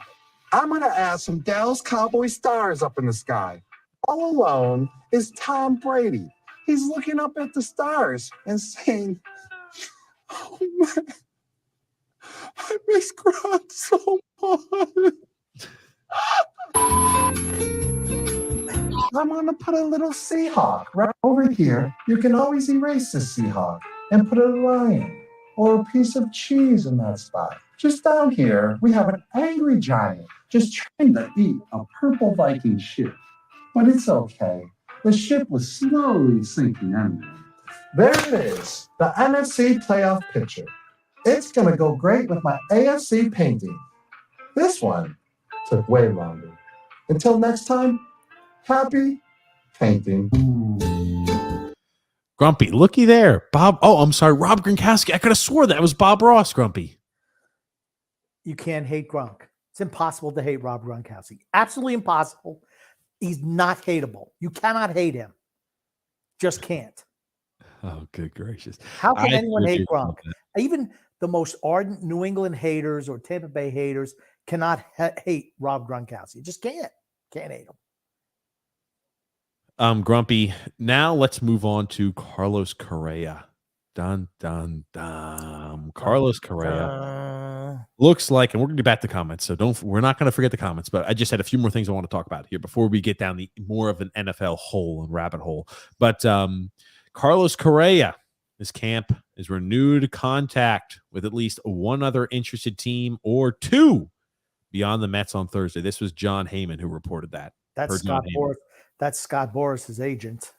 I'm going to add some Dallas Cowboy stars up in the sky. All alone is Tom Brady. He's looking up at the stars and saying, "Oh, man, I miss Gronk so much." I'm going to put a little Seahawk right over here. You can always erase the Seahawk and put a lion or a piece of cheese in that spot. Just down here, we have an angry giant just trying to eat a purple Viking ship. But it's okay. The ship was slowly sinking anyway. There it is, the NFC playoff picture. It's going to go great with my AFC painting. This one took way longer. Until next time, happy painting. Grumpy, looky there. Bob. Oh, I'm sorry. Rob Gronkowski. I could have swore that was Bob Ross, Grumpy. You can't hate Gronk. It's impossible to hate Rob Gronkowski. Absolutely impossible. He's not hateable. You cannot hate him. Just can't. Oh, good gracious. How can anyone hate Gronk? Even the most ardent New England haters or Tampa Bay haters cannot hate Rob Gronkowski. Just can't. Can't hate him. Grumpy. Now let's move on to Carlos Correa. Dun, dun, dun. Carlos Correa looks like, and we're going to get back to comments, so we're not going to forget the comments, but I just had a few more things I want to talk about here before we get down the more of an NFL hole and rabbit hole. But Carlos Correa, his camp is renewed contact with at least one other interested team or two beyond the Mets on Thursday. This was John Heyman who reported that. That's Scott Boras. That's Scott Boras' agent.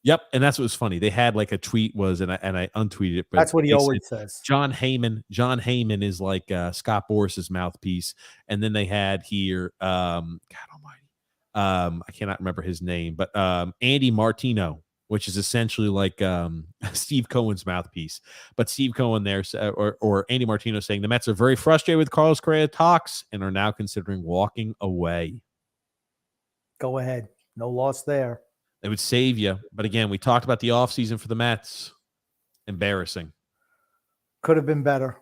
Yep, and that's what was funny. They had like a tweet was, and I untweeted it, but That's what he they always said, says. John Heyman is like Scott Boris's mouthpiece, and then they had here, God Almighty, I cannot remember his name, but Andy Martino, which is essentially like Steve Cohen's mouthpiece. But Steve Cohen there, or Andy Martino, saying the Mets are very frustrated with Carlos Correa talks and are now considering walking away. Go ahead, no loss there. It would save you. But again, we talked about the offseason for the Mets. Embarrassing. Could have been better.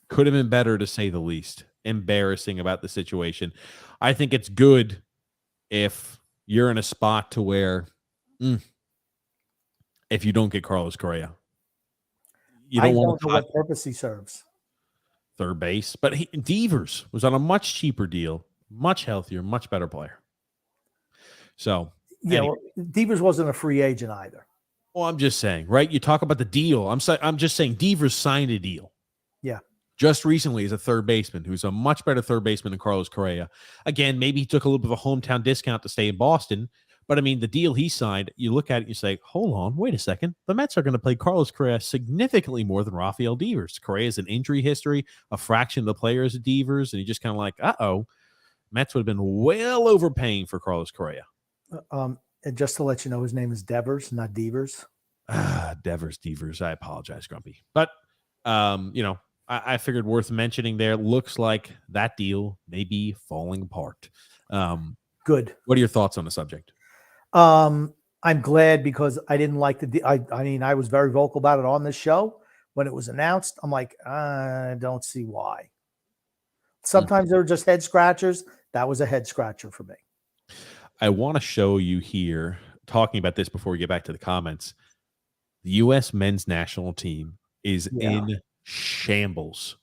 Could have been better, to say the least. Embarrassing about the situation. I think it's good if you're in a spot to where if you don't get Carlos Correa. You don't want to know what purpose he serves. Third base. But Devers was on a much cheaper deal, much healthier, much better player. So yeah, anyway. Well, Devers wasn't a free agent either. Well, I'm just saying, right? You talk about the deal. I'm just saying Devers signed a deal. Yeah. Just recently as a third baseman, who's a much better third baseman than Carlos Correa. Again, maybe he took a little bit of a hometown discount to stay in Boston. But, I mean, the deal he signed, you look at it and you say, hold on, wait a second. The Mets are going to play Carlos Correa significantly more than Rafael Devers. Correa has an injury history, a fraction of the players of Devers, and you just kind of like, uh-oh. Mets would have been well overpaying for Carlos Correa. And just to let you know, his name is Devers, not Devers. Devers. I apologize, Grumpy. But, I figured worth mentioning there. Looks like that deal may be falling apart. Good. What are your thoughts on the subject? I'm glad because I didn't like I was very vocal about it on this show. When it was announced, I'm like, I don't see why. Sometimes they're just head scratchers. That was a head scratcher for me. I want to show you here, talking about this before we get back to the comments. The U.S. men's national team is in shambles.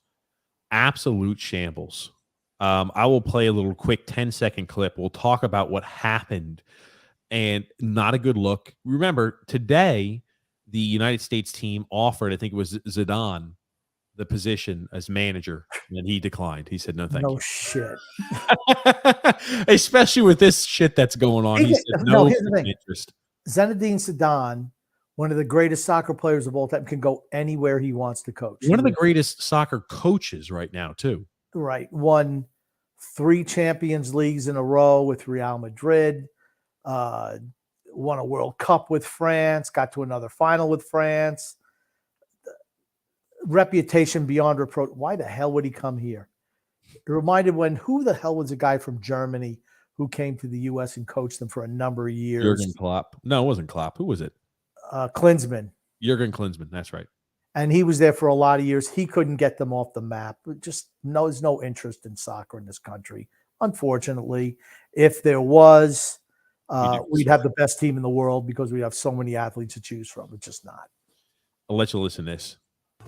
Absolute shambles. I will play a little quick 10-second clip. We'll talk about what happened, and not a good look. Remember, today, the United States team offered, I think it was Zidane, the position as manager, and he declined. He said, no, thank you. No shit. Especially with this shit that's going on. He said, no interest. Zinedine Zidane, one of the greatest soccer players of all time, can go anywhere he wants to coach. One of the greatest soccer coaches right now, too. Right. Won 3 Champions Leagues in a row with Real Madrid, won a World Cup with France, got to another final with France. Reputation beyond reproach. Why the hell would he come here? It reminded who the hell was a guy from Germany who came to the U.S. and coached them for a number of years? Jurgen Klopp. No, it wasn't Klopp. Who was it? Klinsmann. Jurgen Klinsmann. That's right. And he was there for a lot of years. He couldn't get them off the map. There's no interest in soccer in this country. Unfortunately, if there was, we'd have the best team in the world because we have so many athletes to choose from. It's just not. I'll let you listen to this.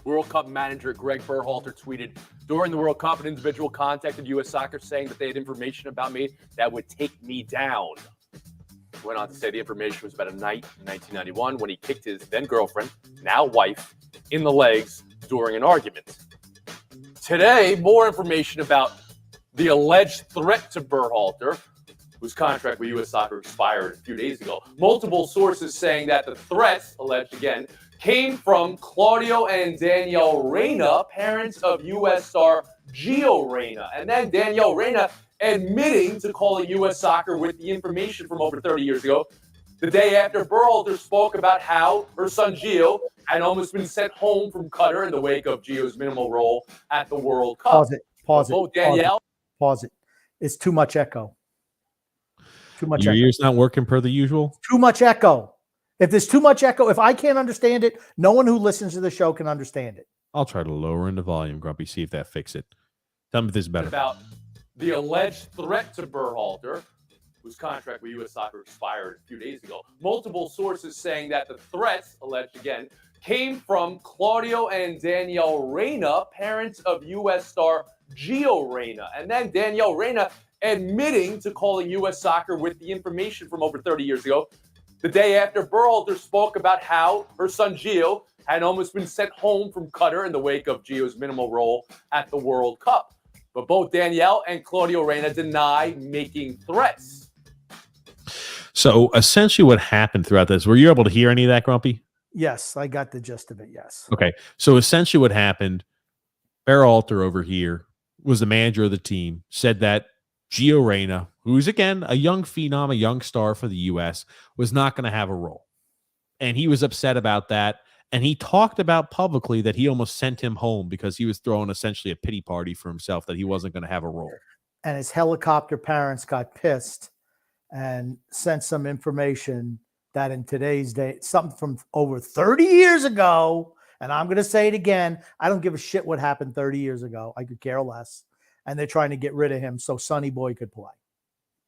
World Cup manager Greg Berhalter tweeted, during the World Cup, an individual contacted U.S. Soccer saying that they had information about me that would take me down. He went on to say the information was about a night in 1991 when he kicked his then-girlfriend, now wife, in the legs during an argument. Today, more information about the alleged threat to Berhalter, whose contract with U.S. Soccer expired a few days ago. Multiple sources saying that the threats, alleged again, came from Claudio and Danielle Reyna, parents of U.S. star Gio Reyna. And then Danielle Reyna admitting to calling U.S. Soccer with the information from over 30 years ago, the day after Berhalter spoke about how her son Gio had almost been sent home from Qatar in the wake of Gio's minimal role at the World Cup. Pause it. Danielle. Pause it. It's too much echo. Too much Your echo. ears not working per the usual? Too much echo. If there's too much echo, if I can't understand it, no one who listens to the show can understand it. I'll try to lower in the volume, Grumpy, see if that fixes it. Tell me if this is better. About the alleged threat to Berhalter, whose contract with U.S. Soccer expired a few days ago. Multiple sources saying that the threats, alleged again, came from Claudio and Danielle Reyna, parents of U.S. star Gio Reyna. And then Danielle Reyna admitting to calling U.S. Soccer with the information from over 30 years ago, the day after Berhalter spoke about how her son Gio had almost been sent home from Qatar in the wake of Gio's minimal role at the World Cup. But both Danielle and Claudio Reyna deny making threats. So essentially, what happened throughout this? Were you able to hear any of that, Grumpy? Yes, I got the gist of it. Yes. Okay. So essentially, what happened? Berhalter over here was the manager of the team. Said that Gio Reyna, who's again a young phenom, a young star for the U.S., was not going to have a role, and he was upset about that. And he talked about publicly that he almost sent him home because he was throwing essentially a pity party for himself that he wasn't going to have a role. And his helicopter parents got pissed and sent some information that in today's day, something from over 30 years ago, and I'm going to say it again, I don't give a shit what happened 30 years ago. I could care less. And they're trying to get rid of him so Sonny Boy could play.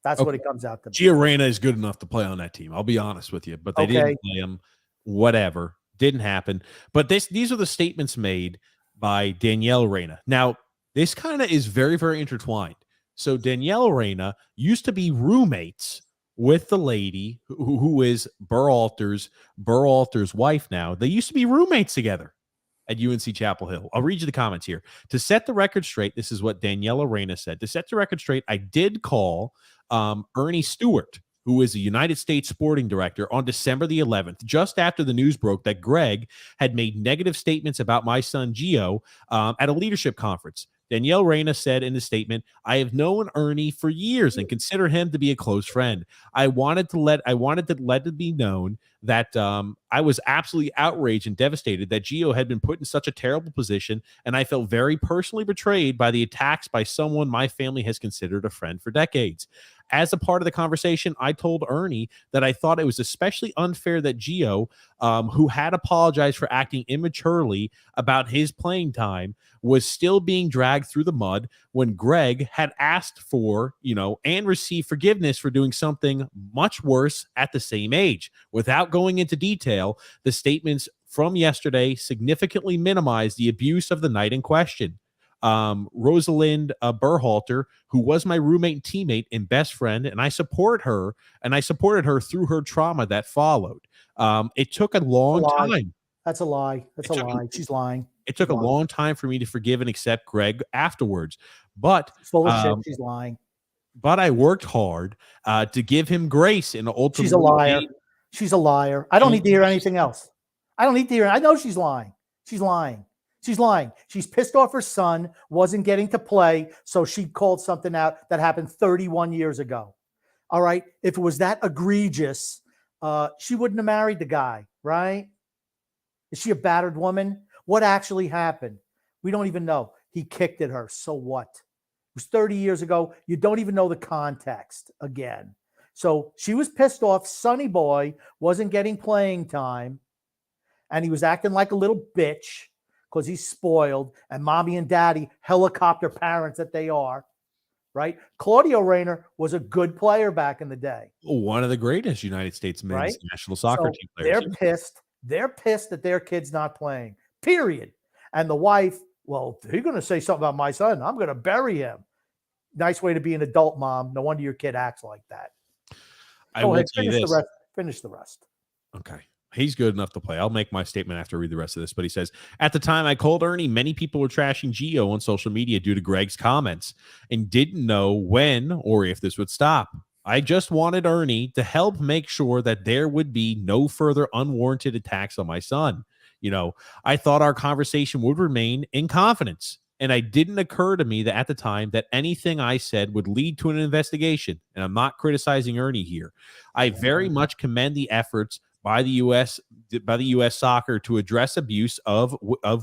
That's what it comes out to be. Gio Reyna is good enough to play on that team. I'll be honest with you, but they didn't play him. Whatever. Didn't happen. But these are the statements made by Danielle Reyna. Now, this kind of is very, very intertwined. So Danielle Reyna used to be roommates with the lady who is Berhalter's wife now. They used to be roommates together at UNC Chapel Hill. I'll read you the comments here. To set the record straight, this is what Daniela Reyna said. To set the record straight, I did call Ernie Stewart, who is a United States sporting director, on December the 11th, just after the news broke that Greg had made negative statements about my son Gio at a leadership conference. Danielle Reyna said in the statement, I have known Ernie for years and consider him to be a close friend. I wanted to let it be known that I was absolutely outraged and devastated that Gio had been put in such a terrible position, and I felt very personally betrayed by the attacks by someone my family has considered a friend for decades. As a part of the conversation, I told Ernie that I thought it was especially unfair that Gio, who had apologized for acting immaturely about his playing time, was still being dragged through the mud when Greg had asked for, and received forgiveness for doing something much worse at the same age. Without going into detail, the statements from yesterday significantly minimized the abuse of the night in question. Rosalind Berhalter, who was my roommate and teammate and best friend, and I supported her through her trauma that followed. It took a long time. That's a lie. That's a lie. She's lying. It took a long time for me to forgive and accept Greg afterwards, but full of shit. She's lying. But I worked hard to give him grace, and ultimately, she's a liar. She's a liar. I don't need to hear anything else. I don't need to hear. I know she's lying. She's lying. She's lying. She's pissed off her son wasn't getting to play, so she called something out that happened 31 years ago. All right. If it was that egregious, she wouldn't have married the guy, right? Is she a battered woman? What actually happened? We don't even know. He kicked at her. So what? It was 30 years ago. You don't even know the context again. So she was pissed off. Sonny Boy wasn't getting playing time, and he was acting like a little bitch because he's spoiled, and mommy and daddy, helicopter parents that they are, right? Claudio Reyna was a good player back in the day. One of the greatest United States men's national soccer team players. They're pissed. They're pissed that their kid's not playing, period. And the wife, well, if you're going to say something about my son, I'm going to bury him. Nice way to be an adult mom. No wonder your kid acts like that. Go ahead, finish the rest. Okay. He's good enough to play. I'll make my statement after I read the rest of this. But he says, at the time I called Ernie, many people were trashing Gio on social media due to Greg's comments and didn't know when or if this would stop. I just wanted Ernie to help make sure that there would be no further unwarranted attacks on my son. I thought our conversation would remain in confidence. And it didn't occur to me that at the time that anything I said would lead to an investigation. And I'm not criticizing Ernie here. I very much commend the efforts by the U.S. soccer to address abuse of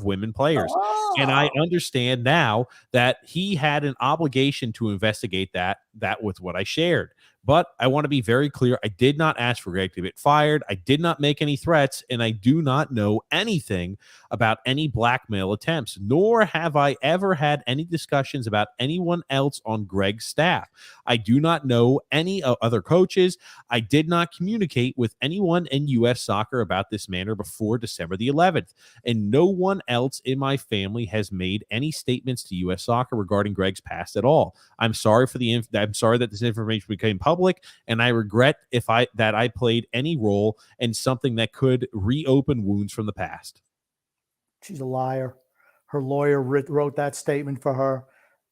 women players. And I understand now that he had an obligation to investigate that with what I shared. But I want to be very clear. I did not ask for Greg to get fired. I did not make any threats, and I do not know anything about any blackmail attempts, nor have I ever had any discussions about anyone else on Greg's staff. I do not know any other coaches. I did not communicate with anyone in U.S. soccer about this matter before December the 11th, and no one else in my family has made any statements to U.S. soccer regarding Greg's past at all. I'm sorry that this information became public, and I regret that I played any role in something that could reopen wounds from the past. She's a liar. Her lawyer wrote that statement for her.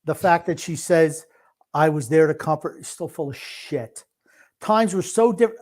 The fact that she says, I was there to comfort, is still full of shit. times were so different.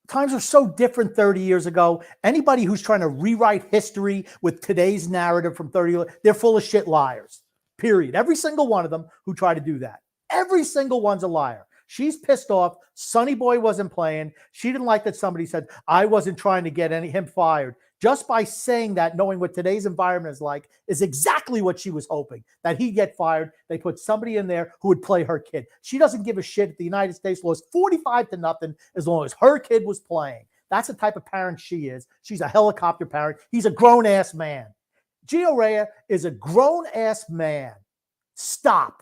Times are so different 30 years ago. Anybody who's trying to rewrite history with today's narrative from 30, they're full of shit liars, period. Every single one of them who try to do that. Every single one's a liar. She's pissed off. Sonny Boy wasn't playing. She didn't like that somebody said, I wasn't trying to get him fired. Just by saying that, knowing what today's environment is like, is exactly what she was hoping, that he'd get fired. They put somebody in there who would play her kid. She doesn't give a shit if the United States lost 45-0 as long as her kid was playing. That's the type of parent she is. She's a helicopter parent. He's a grown-ass man. Gio Reyna is a grown-ass man. Stop.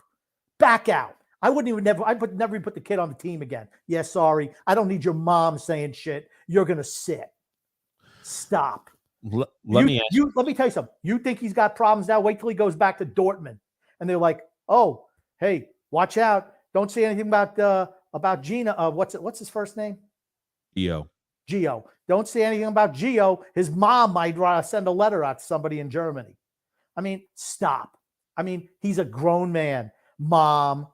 Back out. I would never even put the kid on the team again. Yeah, sorry. I don't need your mom saying shit. You're going to sit. Stop. Let me tell you something. You think he's got problems now? Wait till he goes back to Dortmund, and they're like, "Oh, hey, watch out! Don't say anything about Gina. What's his first name? Gio. Gio. Don't say anything about Gio. His mom might send a letter out to somebody in Germany. I mean, stop. I mean, he's a grown man. Mom,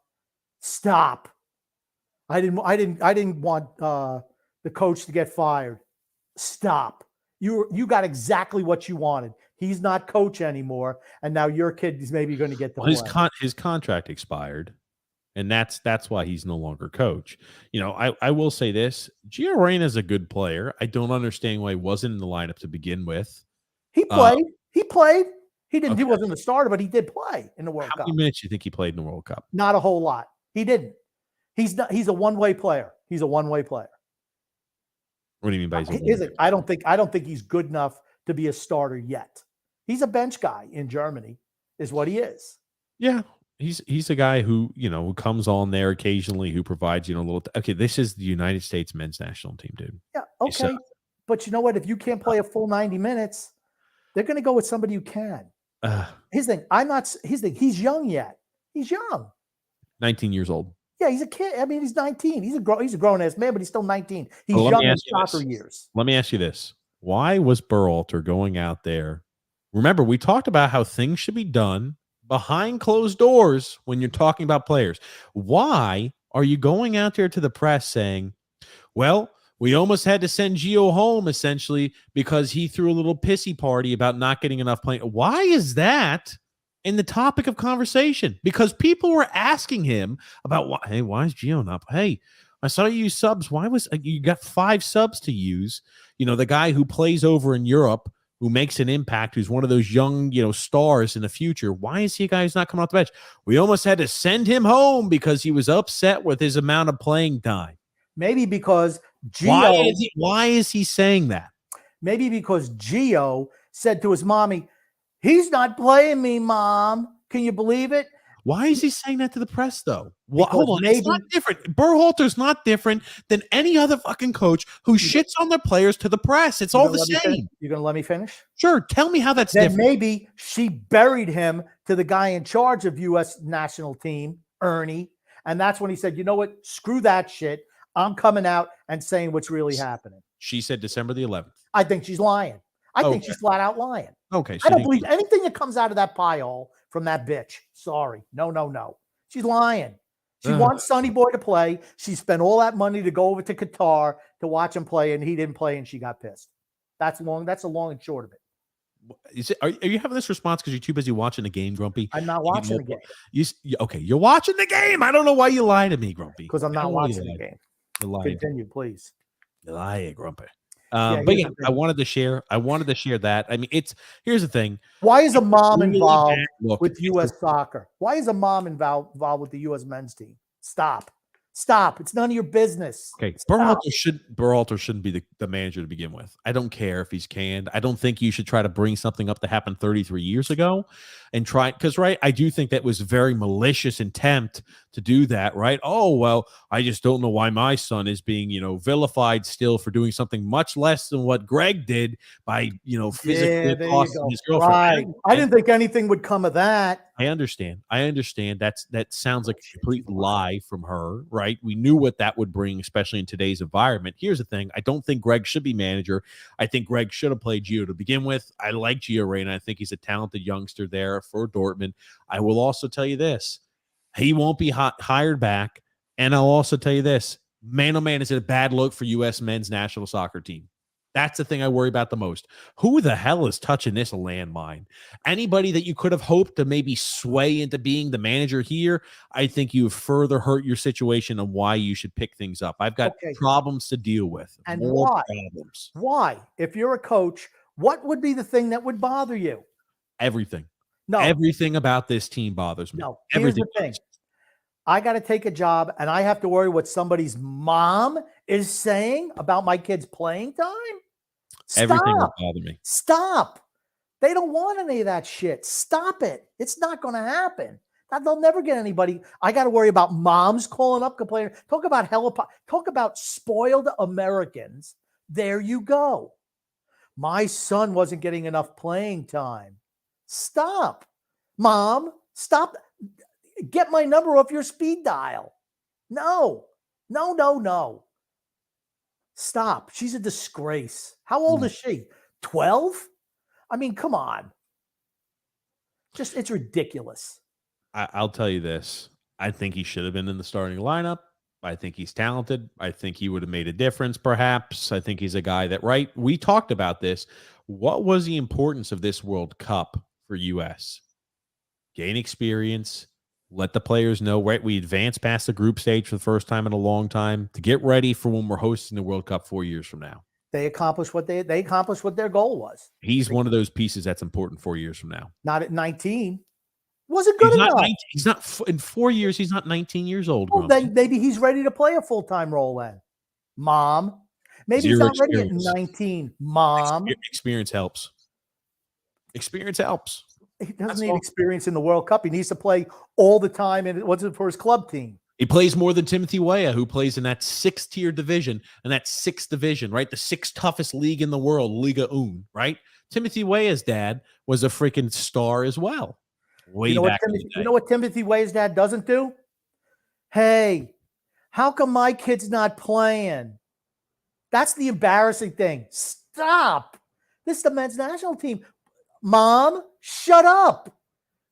stop. I didn't want the coach to get fired. Stop. You got exactly what you wanted. He's not coach anymore, and now your kid is maybe going to get the his contract expired, and that's why he's no longer coach. You know, I will say this: Gio Reyna is a good player. I don't understand why he wasn't in the lineup to begin with. He played. He played. He didn't. Okay. He wasn't the starter, but he did play in the World Cup. How many minutes do you think he played in the World Cup? Not a whole lot. He didn't. He's a one-way player. He's a one-way player. What do you mean by I don't think he's good enough to be a starter yet. He's a bench guy in Germany, is what he is. Yeah, he's a guy who who comes on there occasionally, who provides a little. Okay, this is the United States men's national team, dude. Yeah, okay, but you know what? If you can't play a full 90 minutes, they're going to go with somebody who can. He's young yet. He's young. 19 years old. Yeah, he's a kid. I mean, he's 19. He's a grown-ass man, but he's still 19. He's young in soccer years. Let me ask you this. Why was Berhalter going out there? Remember, we talked about how things should be done behind closed doors when you're talking about players. Why are you going out there to the press saying, well, we almost had to send Gio home, essentially, because he threw a little pissy party about not getting enough playing? Why is that in the topic of conversation? Because people were asking him about why is Gio not? Hey, I saw you use subs. Why was you got 5 subs to use? The guy who plays over in Europe, who makes an impact, who's one of those young, stars in the future. Why is he a guy who's not coming off the bench? We almost had to send him home because he was upset with his amount of playing time. Maybe because Gio. Why is he saying that? Maybe because Gio said to his mommy, he's not playing me, Mom. Can you believe it? Why is he saying that to the press, though? Well, hold on. It's not different. Berhalter's not different than any other fucking coach who shits on their players to the press. It's all the same. You going to let me finish? Sure. Tell me how that's different. Maybe she buried him to the guy in charge of U.S. national team, Ernie. And that's when he said, you know what? Screw that shit. I'm coming out and saying what's really happening. She said December the 11th. I think she's lying. I think she's flat out lying. Okay. I don't believe anything that comes out of that pie hole from that bitch. Sorry. No. She's lying. She wants Sonny Boy to play. She spent all that money to go over to Qatar to watch him play, and he didn't play, and she got pissed. That's the long and short of it. Are you having this response because you're too busy watching the game, Grumpy? I'm not watching the game. You're watching the game. I don't know why you lie to me, Grumpy. Because I'm not watching the game. Continue, please. You lie, Grumpy. But yeah, I wanted to share that. I mean, here's the thing. Why is a mom involved with U.S. soccer? Why is a mom involved with the U.S. men's team? Stop. It's none of your business. Okay. Berhalter shouldn't be the manager to begin with. I don't care if he's canned. I don't think you should try to bring something up that happened 33 years ago and try, because I do think that was very malicious attempt to do that, right? Oh, well, I just don't know why my son is being, vilified still for doing something much less than what Greg did by, physically accosting his girlfriend. Right. I didn't think anything would come of that. I understand. That sounds like a complete lie from her, right? We knew what that would bring, especially in today's environment. Here's the thing. I don't think Greg should be manager. I think Greg should have played Gio to begin with. I like Gio Reyna. I think he's a talented youngster there for Dortmund. I will also tell you this. He won't be hired back. And I'll also tell you this. Man, oh man, is it a bad look for U.S. men's national soccer team? That's the thing I worry about the most. Who the hell is touching this landmine? Anybody that you could have hoped to maybe sway into being the manager here, I think you've further hurt your situation on why you should pick things up. I've got problems to deal with. And more why? problems. Why? If you're a coach, what would be the thing that would bother you? Everything. No. Everything about this team bothers me. No. Everything. Here's the thing. I got to take a job and I have to worry what somebody's mom is saying about my kid's playing time. Stop. Everything will bother me. Stop. They don't want any of that shit. Stop it. It's not going to happen. They'll never get anybody. I got to worry about moms calling up, complaining. Talk about spoiled Americans. There you go. My son wasn't getting enough playing time. Stop. Mom, stop. Get my number off your speed dial. No. Stop. She's a disgrace. How old is she? 12? I mean, come on. It's ridiculous. I'll tell you this. I think he should have been in the starting lineup. I think he's talented. I think he would have made a difference, perhaps. I think he's a guy that, right? We talked about this. What was the importance of this World Cup for U.S.? Gain experience. Let the players know, right? We advance past the group stage for the first time in a long time to get ready for when we're hosting the World Cup 4 years from now. They accomplished what they accomplished what their goal was. He's one of those pieces that's important 4 years from now. Not at 19. Wasn't good enough. He's not in 4 years. He's not 19 years old. Well, then maybe he's ready to play a full-time role then. Mom. Maybe he's not ready at 19. Mom. Experience helps. Experience helps. He doesn't need experience in the World Cup. He needs to play all the time. And what's it for his club team? He plays more than Timothy Weah, who plays in that 6th-tier division and that 6th division, right? The 6th toughest league in the world, Liga Un, right? Timothy Weah's dad was a freaking star as well. You know what Timothy Weah's dad doesn't do? Hey, how come my kid's not playing? That's the embarrassing thing. Stop. This is the men's national team. Mom, shut up.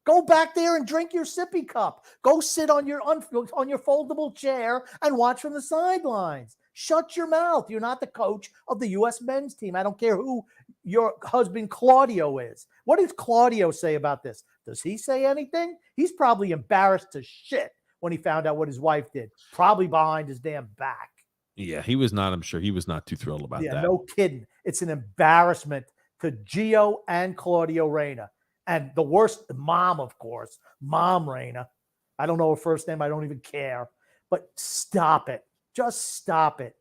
Go back there and drink your sippy cup. Go sit on your foldable chair and watch from the sidelines. Shut your mouth. You're not the coach of the U.S. men's team. I don't care who your husband Claudio is. What does Claudio say about this? Does he say anything? He's probably embarrassed to shit when he found out what his wife did. Probably behind his damn back. Yeah, he was not. I'm sure he was not too thrilled about that. Yeah, no kidding. It's an embarrassment to Gio and Claudio Reyna. And the worst, mom, of course, Mom Reyna. I don't know her first name. I don't even care. But stop it. Just stop it.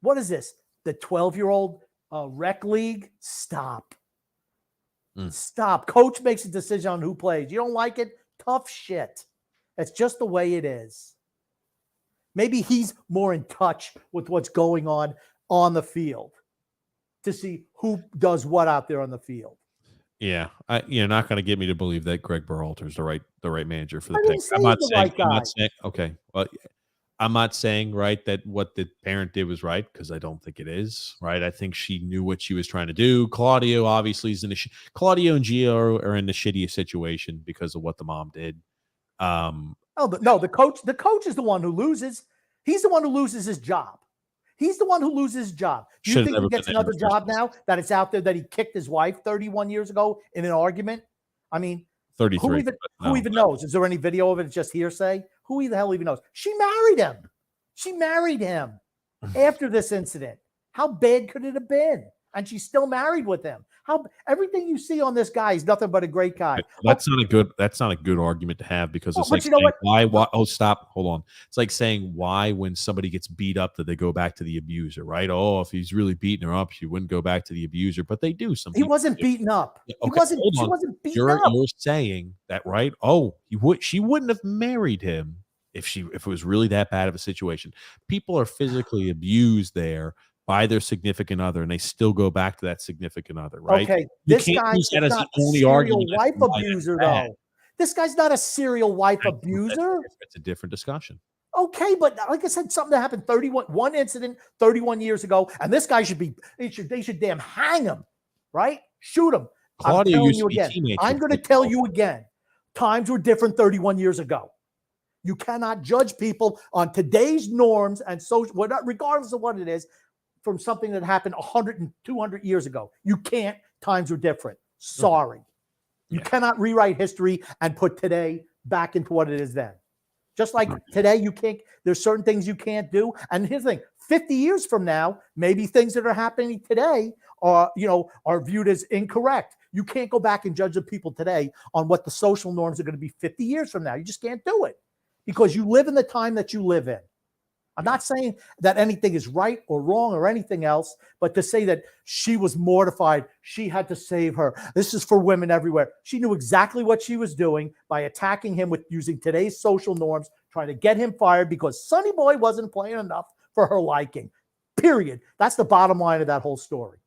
What is this? The 12-year-old rec league? Stop. Stop. Coach makes a decision on who plays. You don't like it? Tough shit. That's just the way it is. Maybe he's more in touch with what's going on the field to see who does what out there on the field. Yeah, you're not going to get me to believe that Greg Berhalter is the right manager for the Pigs. I'm not saying okay. Well, I'm not saying right that what the parent did was right because I don't think it is right. I think she knew what she was trying to do. Claudio obviously is Claudio and Gio are in the shittiest situation because of what the mom did. The coach is the one who loses. He's the one who loses his job. He's the one who loses his job. Do you think he gets another job now that it's out there that he kicked his wife 31 years ago in an argument? I mean, 33. Who even knows? Is there any video of it? It's just hearsay. Who the hell even knows? She married him after this incident. How bad could it have been? And she's still married with him. Everything you see on this guy is nothing but a great guy. That's not a good argument to have because it's like why? Oh, stop. Hold on. It's like saying why when somebody gets beat up that they go back to the abuser, right? Oh, if he's really beating her up, she wouldn't go back to the abuser, but they do. He wasn't beaten up. Okay, She wasn't beaten up. You're saying that, right? Oh, she wouldn't have married him if it was really that bad of a situation. People are physically abused there by their significant other, and they still go back to that significant other, right? Okay, this guy is not a serial wife abuser, though. This guy's not a serial wife abuser. It's a different discussion. Okay, but like I said, something that happened 31 incident 31 years ago, and this guy they should damn hang him, right? Shoot him. Claudia I'm going to tell you again. Times were different 31 years ago. You cannot judge people on today's norms and social, regardless of what it is, from something that happened 100 and 200 years ago. You can't. Times are different. Sorry. You cannot rewrite history and put today back into what it is then. Just like today, you can't, there's certain things you can't do. And here's the thing, 50 years from now, maybe things that are happening today are viewed as incorrect. You can't go back and judge the people today on what the social norms are going to be 50 years from now. You just can't do it because you live in the time that you live in. I'm not saying that anything is right or wrong or anything else, but to say that she was mortified, she had to save her. This is for women everywhere. She knew exactly what she was doing by attacking him with using today's social norms, trying to get him fired because Sonny Boy wasn't playing enough for her liking. Period. That's the bottom line of that whole story.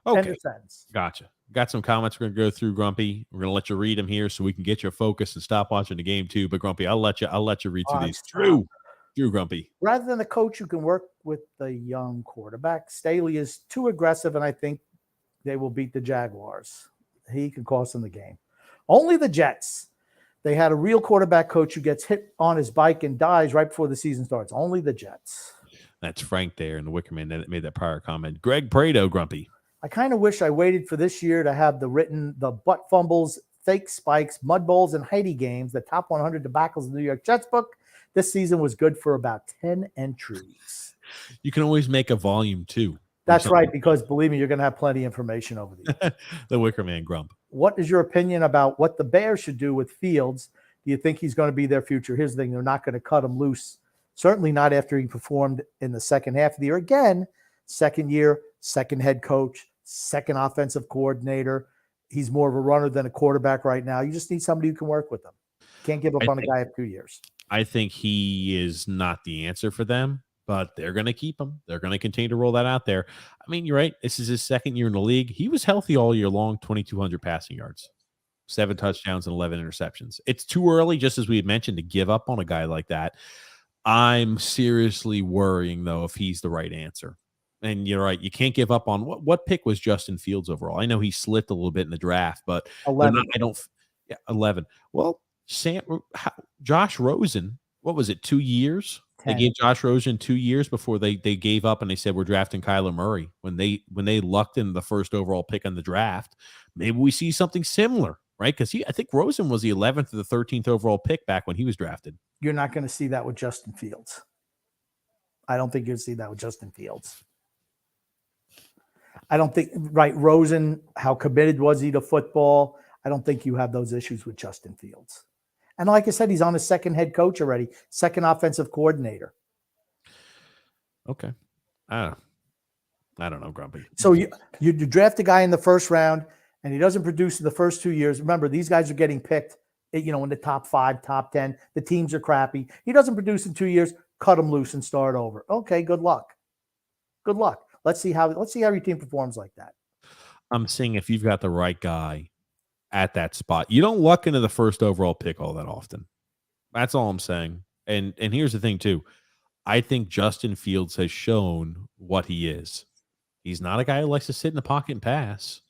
Okay. End of sentence. Gotcha. Got some comments we're going to go through, Grumpy. We're going to let you read them here so we can get your focus and stop watching the game too. But Grumpy, I'll let you read through these. Drew Grumpy. Rather than a coach who can work with the young quarterback, Staley is too aggressive, and I think they will beat the Jaguars. He can cost them the game. Only the Jets. They had a real quarterback coach who gets hit on his bike and dies right before the season starts. Only the Jets. That's Frank there in the Wickerman that made that prior comment. Greg Prado, Grumpy. I kind of wish I waited for this year to have the butt fumbles, fake spikes, mud bowls, and Heidi games, the top 100 debacles in the New York Jets book. This season was good for about 10 entries. You can always make a volume 2. That's right, because believe me, you're going to have plenty of information over the years. The Wickerman Grump. What is your opinion about what the Bears should do with Fields? Do you think he's going to be their future? Here's the thing. They're not going to cut him loose. Certainly not after he performed in the second half of the year. Again, second year, second head coach, second offensive coordinator. He's more of a runner than a quarterback right now. You just need somebody who can work with him. Can't give up on a guy of 2 years. I think he is not the answer for them, but they're going to keep him. They're going to continue to roll that out there. I mean, you're right. This is his second year in the league. He was healthy all year long, 2,200 passing yards, 7 touchdowns and 11 interceptions. It's too early, just as we had mentioned, to give up on a guy like that. I'm seriously worrying, though, if he's the right answer. And you're right. You can't give up on what pick was Justin Fields overall? I know he slipped a little bit in the draft, but 11. 11. Well, Josh Rosen, what was it, 2 years? 10. They gave Josh Rosen 2 years before they gave up and they said we're drafting Kyler Murray when they lucked in the first overall pick on the draft. Maybe we see something similar, right? Because I think Rosen was the 11th or the 13th overall pick back when he was drafted. You're not going to see that with Justin Fields. I don't think you'll see that with Justin Fields. I don't think, right, Rosen, how committed was he to football? I don't think you have those issues with Justin Fields. And like I said, he's on his second head coach already, second offensive coordinator. Okay. I don't know, Grumpy. So you draft a guy in the first round and he doesn't produce in the first 2 years. Remember, these guys are getting picked, in the top 5, top 10. The teams are crappy. He doesn't produce in 2 years. Cut him loose and start over. Okay, good luck. Good luck. Let's see how your team performs like that. I'm saying if you've got the right guy at that spot, you don't luck into the first overall pick all that often. That's all I'm saying. And here's the thing too. I think Justin Fields has shown what he is. He's not a guy who likes to sit in the pocket and pass.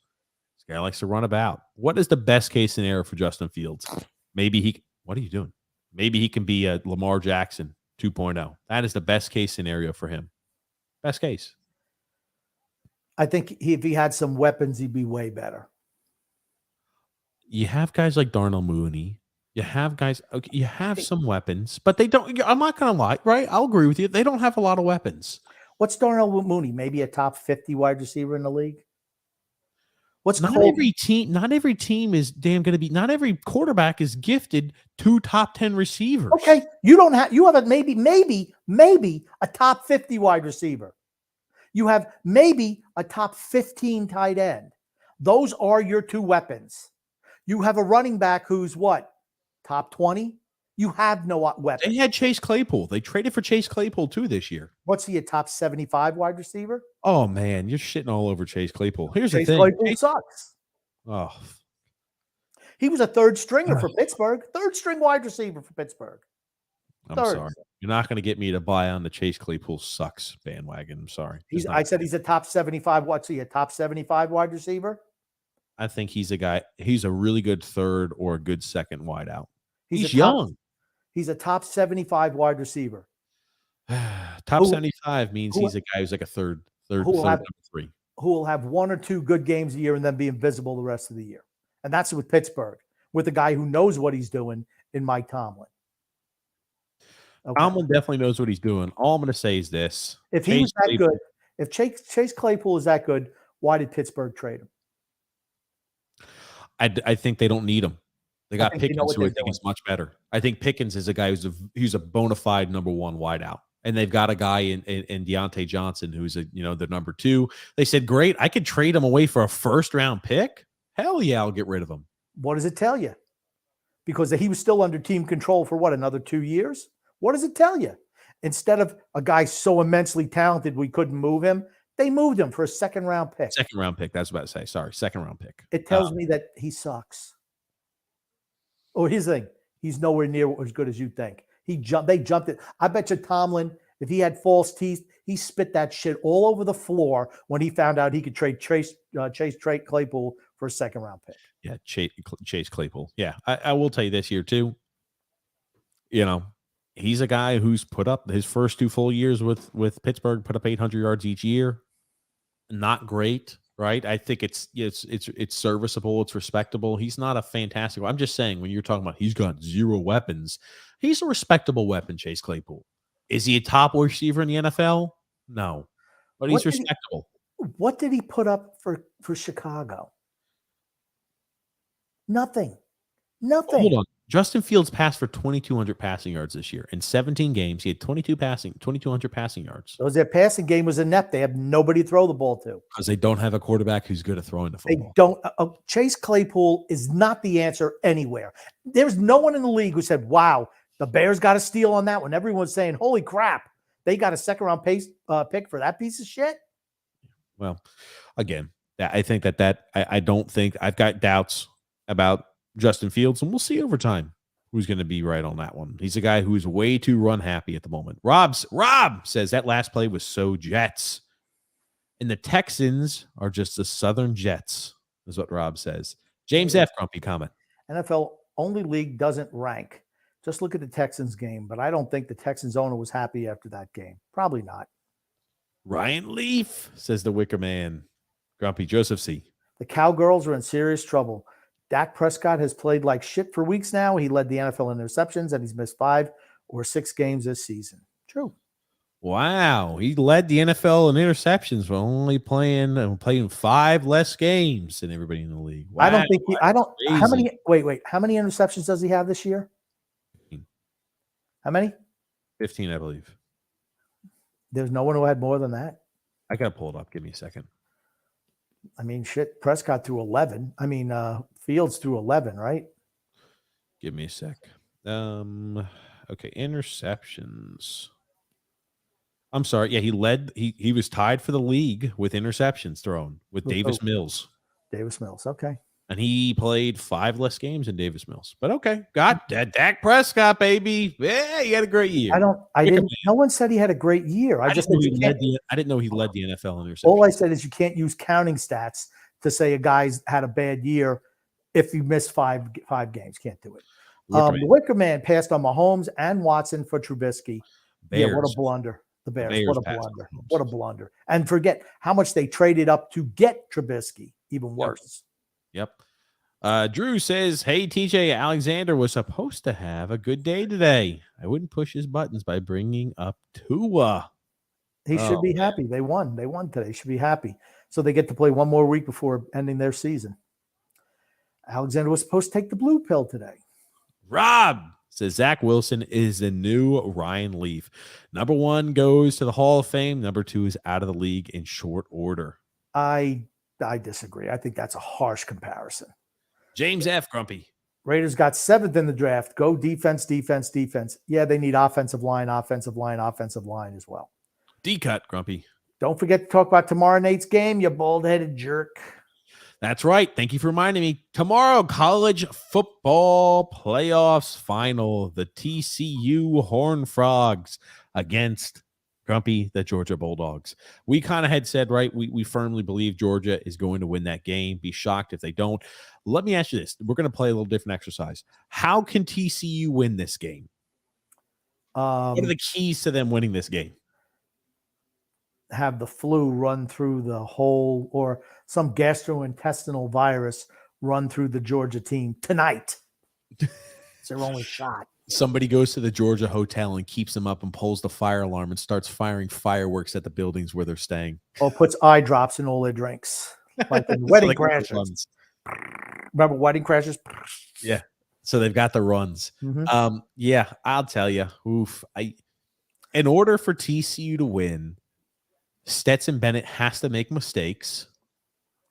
He's a guy who likes to run about. What is the best case scenario for Justin Fields? What are you doing? Maybe he can be a Lamar Jackson 2.0. That is the best case scenario for him. Best case. I think if he had some weapons, he'd be way better. You have guys like Darnell Mooney. You have guys, okay, you have some weapons, but they don't. I'm not going to lie, right? I'll agree with you. They don't have a lot of weapons. What's Darnell Mooney? Maybe a top 50 wide receiver in the league? Every team is damn going to be, not every quarterback is gifted 2 top 10 receivers. Okay. You have maybe a top 50 wide receiver. You have maybe a top 15 tight end. Those are your 2 weapons. You have a running back who's what? Top 20? You have no weapons. They had Chase Claypool. They traded for Chase Claypool too this year. What's he, a top 75 wide receiver? Oh, man, you're shitting all over Chase Claypool. Here's Chase the thing. Claypool sucks. Oh. He was a third stringer for Pittsburgh. Third string wide receiver for Pittsburgh. I'm sorry. You're not going to get me to buy on the Chase Claypool sucks bandwagon. I'm sorry. I said he's a top 75. What's he, a top 75 wide receiver? I think he's a guy. He's a really good third or a good second wide out. He's young. He's a top 75 wide receiver. Top Who- 75 means who- he's a guy who's like a third who will number have- 3. Who will have 1 or 2 good games a year and then be invisible the rest of the year. And that's with Pittsburgh, with a guy who knows what he's doing in Mike Tomlin. Okay. Tomlin definitely knows what he's doing. All I'm going to say is this. If he was that good, if Chase Claypool is that good, why did Pittsburgh trade him? I think they don't need him. They got think they know Pickens, what who I they're think is doing. much better. I think Pickens is a guy who's a bona fide number 1 wideout. And they've got a guy in Deontay Johnson who's the number 2. They said, great, I could trade him away for a first-round pick. Hell yeah, I'll get rid of him. What does it tell you? Because he was still under team control for another 2 years? What does it tell you? Instead of a guy so immensely talented we couldn't move him, they moved him for a second-round pick. Second-round pick. That's what I was about to say. Sorry, second-round pick. It tells me that he sucks. Oh, here's the thing. He's nowhere near as good as you think. They jumped it. I bet you Tomlin, if he had false teeth, he spit that shit all over the floor when he found out he could trade Chase Claypool for a second-round pick. Yeah, Chase Claypool. Yeah, I will tell you this here too. He's a guy who's put up his first 2 full years with Pittsburgh, put up 800 yards each year. Not great, right? I think it's serviceable, it's respectable. He's not a fantastic. I'm just saying, when you're talking about he's got 0 weapons, he's a respectable weapon, Chase Claypool. Is he a top receiver in the NFL? No, but he's respectable. What did he put up for Chicago? Nothing. Hold on. Justin Fields passed for 2,200 passing yards this year. In 17 games, he had 2,200 passing yards. So their passing game was inept. They have nobody to throw the ball to. Because they don't have a quarterback who's good at throwing the They football. don't. Chase Claypool is not the answer anywhere. There's no one in the league who said, wow, the Bears got a steal on that one. Everyone's saying, holy crap, they got a second-round pick for that piece of shit? Well, again, I think that I don't think I've got doubts about Justin Fields, and we'll see over time who's going to be right on that one. He's a guy who's way too run happy at the moment. Rob says that last play was so Jets. And the Texans are just the Southern Jets, is what Rob says. James F. Grumpy comment. NFL only league doesn't rank. Just look at the Texans game, but I don't think the Texans owner was happy after that game. Probably not. Ryan Leaf, says the Wicker Man. Grumpy Joseph C. The Cowgirls are in serious trouble. Dak Prescott has played like shit for weeks now. He led the NFL in interceptions, and he's missed 5 or 6 games this season. True. Wow, he led the NFL in interceptions for only playing 5 less games than everybody in the league. Wow, I don't think how crazy. many how many interceptions does he have this year? 15. How many? 15, I believe. There's no one who had more than that. I got to pull it up. Give me a second. I mean, shit, Prescott threw 11. I mean, Fields threw 11, right? Give me a sec. Okay, interceptions. I'm sorry. Yeah, he was tied for the league with interceptions thrown with Davis Mills. Davis Mills, okay. And he played 5 less games than Davis Mills. But okay, got that Dak Prescott, baby. Yeah, he had a great year. No one said he had a great year. I didn't know he led the NFL in interceptions. All I said is you can't use counting stats to say a guy's had a bad year if you miss 5 games. Can't do it. The Wicker Man passed on Mahomes and Watson for Trubisky. Bears. Yeah, what a blunder. The Bears. What a passed blunder. on Mahomes. What a blunder. And forget how much they traded up to get Trubisky. Even worse. Yep. Drew says, hey, TJ, Alexander was supposed to have a good day today. I wouldn't push his buttons by bringing up Tua. He should be happy. They won. They won today. Should be happy. So they get to play one more week before ending their season. Alexander was supposed to take the blue pill today. Rob says Zach Wilson is the new Ryan Leaf. Number 1 goes to the Hall of Fame. Number 2 is out of the league in short order. I disagree. I think that's a harsh comparison. James F. Grumpy. Raiders got 7th in the draft. Go defense, defense, defense. Yeah, they need offensive line as well. D-cut, Grumpy. Don't forget to talk about tomorrow night's game, you bald-headed jerk. That's right. Thank you for reminding me. Tomorrow, college football playoffs final. The TCU Horned Frogs against Grumpy, the Georgia Bulldogs. We kind of had said, right, we firmly believe Georgia is going to win that game. Be shocked if they don't. Let me ask you this. We're going to play a little different exercise. How can TCU win this game? What are the keys to them winning this game? Have the flu run through the whole, or some gastrointestinal virus run through the Georgia team tonight. It's their only shot. Somebody goes to the Georgia hotel and keeps them up and pulls the fire alarm and starts firing fireworks at the buildings where they're staying. Or puts eye drops in all their drinks. Like in Wedding Crashers. Remember Wedding Crashers? Yeah. So they've got the runs. Mm-hmm. Yeah, I'll tell you. In order for TCU to win, Stetson Bennett has to make mistakes.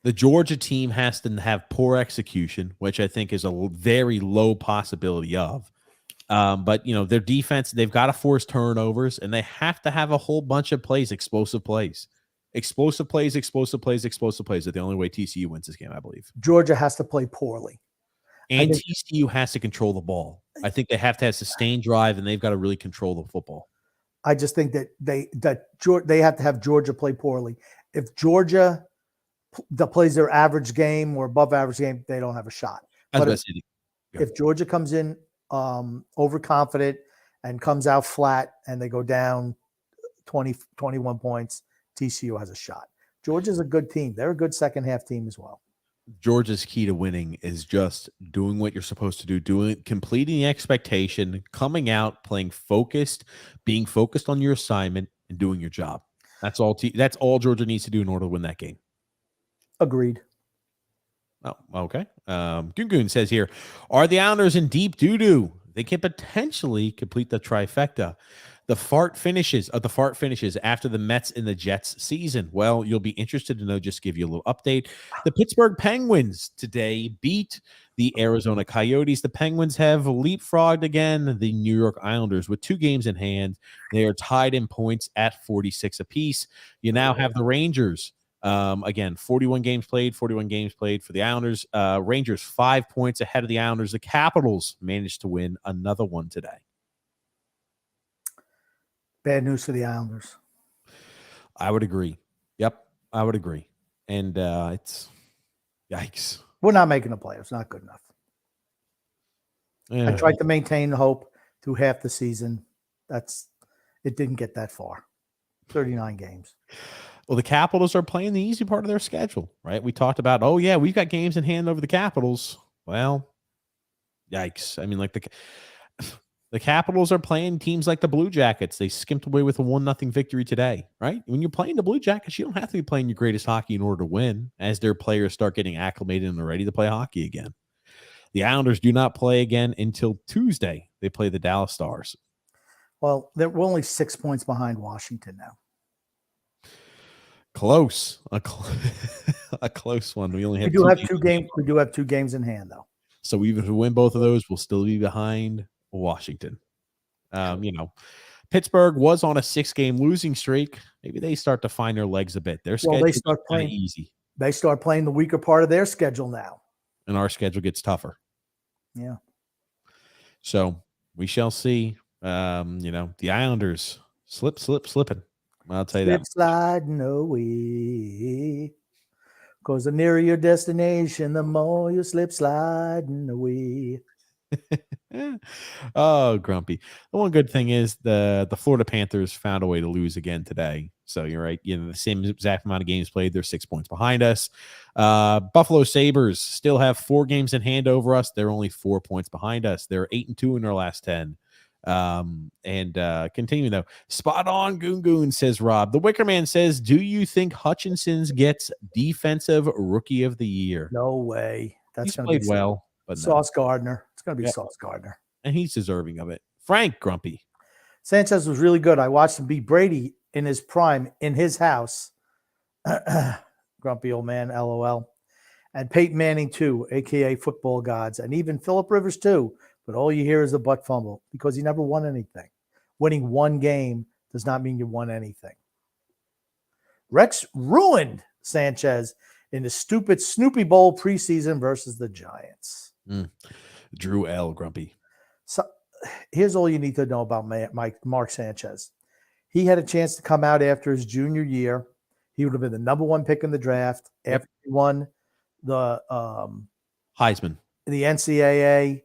The Georgia team has to have poor execution, which I think is a very low possibility of. But, their defense, they've got to force turnovers, and they have to have a whole bunch of plays, explosive plays. Explosive plays are the only way TCU wins this game, I believe. Georgia has to play poorly. And TCU has to control the ball. I think they have to have sustained drive, and they've got to really control the football. I just think that they have to have Georgia play poorly. If Georgia plays their average game or above average game, they don't have a shot. But if Georgia comes in overconfident and comes out flat and they go down 20, 21 points, TCU has a shot. Georgia's a good team. They're a good second half team as well. Georgia's key to winning is just doing what you're supposed to do, completing the expectation, coming out, playing focused, being focused on your assignment, and doing your job. That's all Georgia needs to do in order to win that game. Agreed. Oh, okay. Gungun says here, are the Islanders in deep doo-doo? They can potentially complete the trifecta. The fart finishes after the Mets and the Jets season. Well, you'll be interested to know, just give you a little update. The Pittsburgh Penguins today beat the Arizona Coyotes. The Penguins have leapfrogged again the New York Islanders with 2 games in hand. They are tied in points at 46 apiece. You now have the Rangers. Again, 41 games played for the Islanders. Rangers 5 points ahead of the Islanders. The Capitals managed to win another one today. Bad news for the Islanders. I would agree. Yep, I would agree. And it's yikes. We're not making the playoffs. Not good enough. Yeah. I tried to maintain hope through half the season. It didn't get that far. 39 games. Well, the Capitals are playing the easy part of their schedule, right? We talked about, we've got games in hand over the Capitals. Well, yikes. I mean, like the Capitals are playing teams like the Blue Jackets. They skimped away with a 1-0 victory today, right? When you're playing the Blue Jackets, you don't have to be playing your greatest hockey in order to win, as their players start getting acclimated and are ready to play hockey again. The Islanders do not play again until Tuesday. They play the Dallas Stars. Well, we're only 6 points behind Washington now. Close. A close one. We only have We do have 2 games in hand, though. So even if we win both of those, we'll still be behind Washington. Pittsburgh was on a 6-game losing streak. Maybe they start to find their legs a bit. Their schedule is playing easy. They start playing the weaker part of their schedule now. And our schedule gets tougher. Yeah. So we shall see. The Islanders slipping. I'll tell you that. Sliding away. Because the nearer your destination, the more you slip sliding away. Oh, grumpy. The one good thing is the Florida Panthers found a way to lose again today. So you're right. The same exact amount of games played. They're 6 points behind us. Buffalo Sabres still have 4 games in hand over us. They're only 4 points behind us. They're 8-2 in their last 10. Continuing though, spot on Goon says Rob. The Wicker Man says, do you think Hutchinson's gets defensive rookie of the year? No way. He's played well, but Sauce Gardner. It's going to be Sauce Gardner. And he's deserving of it. Frank Grumpy. Sanchez was really good. I watched him beat Brady in his prime in his house. Grumpy old man, LOL. And Peyton Manning too, a.k.a. Football Gods. And even Phillip Rivers too. But all you hear is a butt fumble because he never won anything. Winning 1 game does not mean you won anything. Rex ruined Sanchez in the stupid Snoopy Bowl preseason versus the Giants. Drew L. Grumpy. So here's all you need to know about Mark Sanchez. He had a chance to come out after his junior year. He would have been the number 1 pick in the draft after he won the Heisman, the NCAA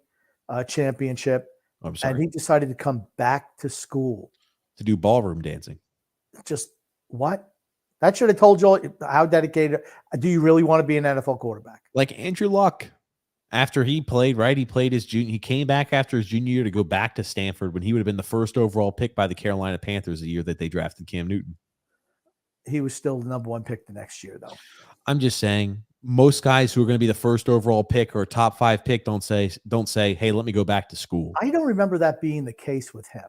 championship. I'm and sorry. he decided to come back to school. To do ballroom dancing. Just what? That should have told you how dedicated. Do you really want to be an NFL quarterback? Like Andrew Luck, after he played, right? He played his junior. He came back after his junior year to go back to Stanford when he would have been the first overall pick by the Carolina Panthers the year that they drafted Cam Newton. He was still the number one pick the next year, though. I'm just saying, most guys who are going to be the first overall pick or top 5 pick don't say, hey, let me go back to school. I don't remember that being the case with him.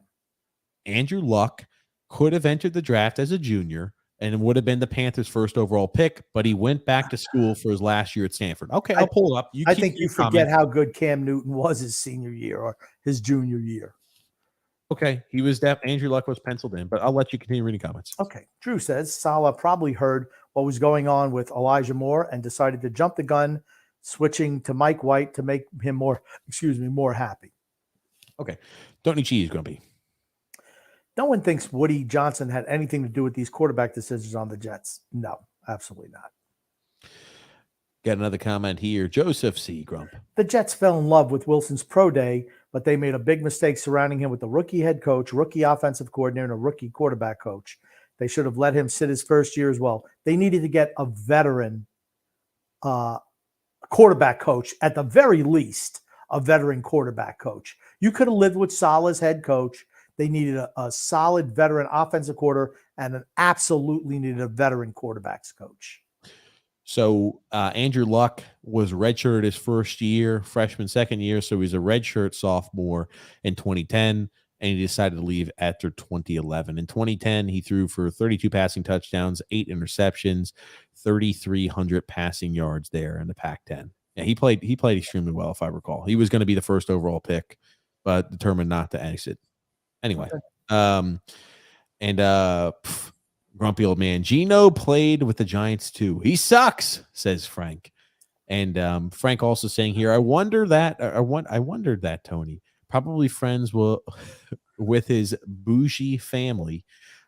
Andrew Luck could have entered the draft as a junior and would have been the Panthers' first overall pick, but he went back to school for his last year at Stanford. Okay, I'll pull it up. I think you forget how good Cam Newton was his senior year or his junior year. Okay, he was Andrew Luck was penciled in, but I'll let you continue reading comments. Okay, Drew says Saleh probably heard what was going on with Elijah Moore and decided to jump the gun, switching to Mike White to make him more happy. Okay, don't need cheese, Grumpy. No one thinks Woody Johnson had anything to do with these quarterback decisions on the Jets. No, absolutely not. Got another comment here. Joseph C. Grump. The Jets fell in love with Wilson's pro day, but they made a big mistake surrounding him with a rookie head coach, rookie offensive coordinator, and a rookie quarterback coach. They should have let him sit his first year as well. They needed to get a veteran quarterback coach, at the very least, a veteran quarterback coach. You could have lived with Saleh's head coach. They needed a solid veteran offensive quarter and absolutely needed a veteran quarterbacks coach. So Andrew Luck was redshirted his first year, freshman, second year. So he was a redshirt sophomore in 2010, and he decided to leave after 2011. In 2010, he threw for 32 passing touchdowns, 8 interceptions, 3,300 passing yards there in the Pac-10. Yeah, he played extremely well, if I recall. He was going to be the first overall pick, but determined not to exit. Anyway, grumpy old man Gino played with the Giants too. He sucks, says Frank. And Frank also saying here, I wondered that Tony, probably friends with his bougie family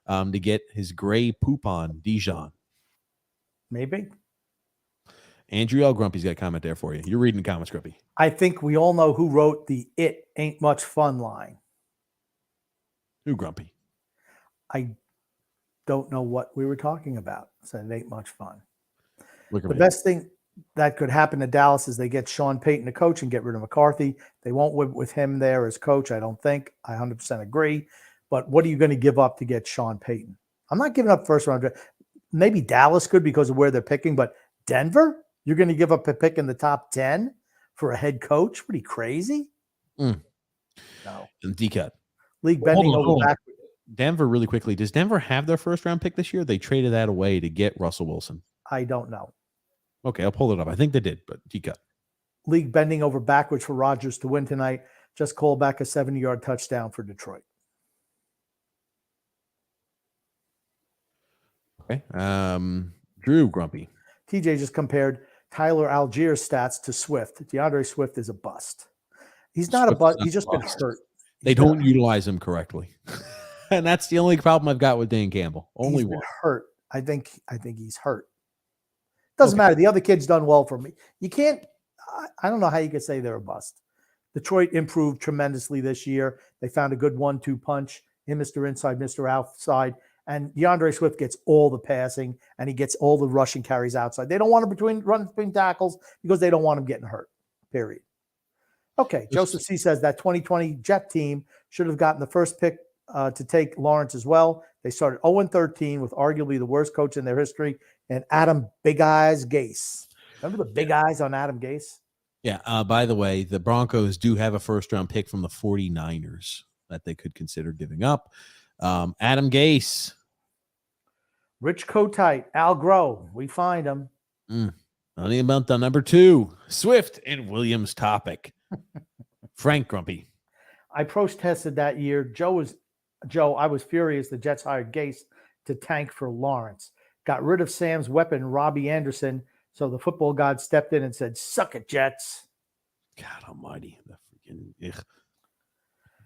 to get his gray poop on Dijon. Maybe. Andrew L. Grumpy's got a comment there for you. You're reading the comments, Grumpy. I think we all know who wrote the "It ain't much fun" line. Who, Grumpy? I don't know what we were talking about. So it ain't much fun. Look at The me. best thing that could happen to Dallas is they get Sean Payton to coach and get rid of McCarthy. They won't win with him there as coach, I don't think. I 100% agree. But what are you going to give up to get Sean Payton? I'm not giving up first round. Maybe Dallas could because of where they're picking, but Denver, you're going to give up a pick in the top 10 for a head coach? What are you, crazy? No. And D-cut. League bending over backwards. Denver, really quickly. Does Denver have their first round pick this year? They traded that away to get Russell Wilson. I don't know. Okay, I'll pull it up. I think they did, but D-cut. League bending over backwards for Rodgers to win tonight. Just call back a 70-yard touchdown for Detroit. Okay. Drew Grumpy. TJ just compared Tyler Allgeier's stats to Swift. DeAndre Swift is a bust. He's not a bust. He's just been hurt. They don't utilize him correctly. And that's the only problem I've got with Dan Campbell. Only one. Hurt. I think he's hurt. Doesn't matter. The other kid's done well for me. You can't. I don't know how you could say they're a bust. Detroit improved tremendously this year. They found a good 1-2 punch in Mr. Inside, Mr. Outside. And DeAndre Swift gets all the passing and he gets all the rushing carries outside. They don't want him run between tackles because they don't want him getting hurt. Period. Okay. Joseph C. says that 2020 Jet team should have gotten the first pick to take Lawrence as well. They started 0-13 with arguably the worst coach in their history, and Adam Big Eyes Gase. Remember the big eyes on Adam Gase? Yeah. By the way, the Broncos do have a first round pick from the 49ers that they could consider giving up. Adam Gase. Rich Kotite, Al Groh. We find him. Only about the number 2, Swift and Williams topic. Frank Grumpy. I protested that year. Joe, I was furious the Jets hired Gase to tank for Lawrence. Got rid of Sam's weapon, Robbie Anderson. So the football god stepped in and said, "Suck it, Jets." God almighty. The freaking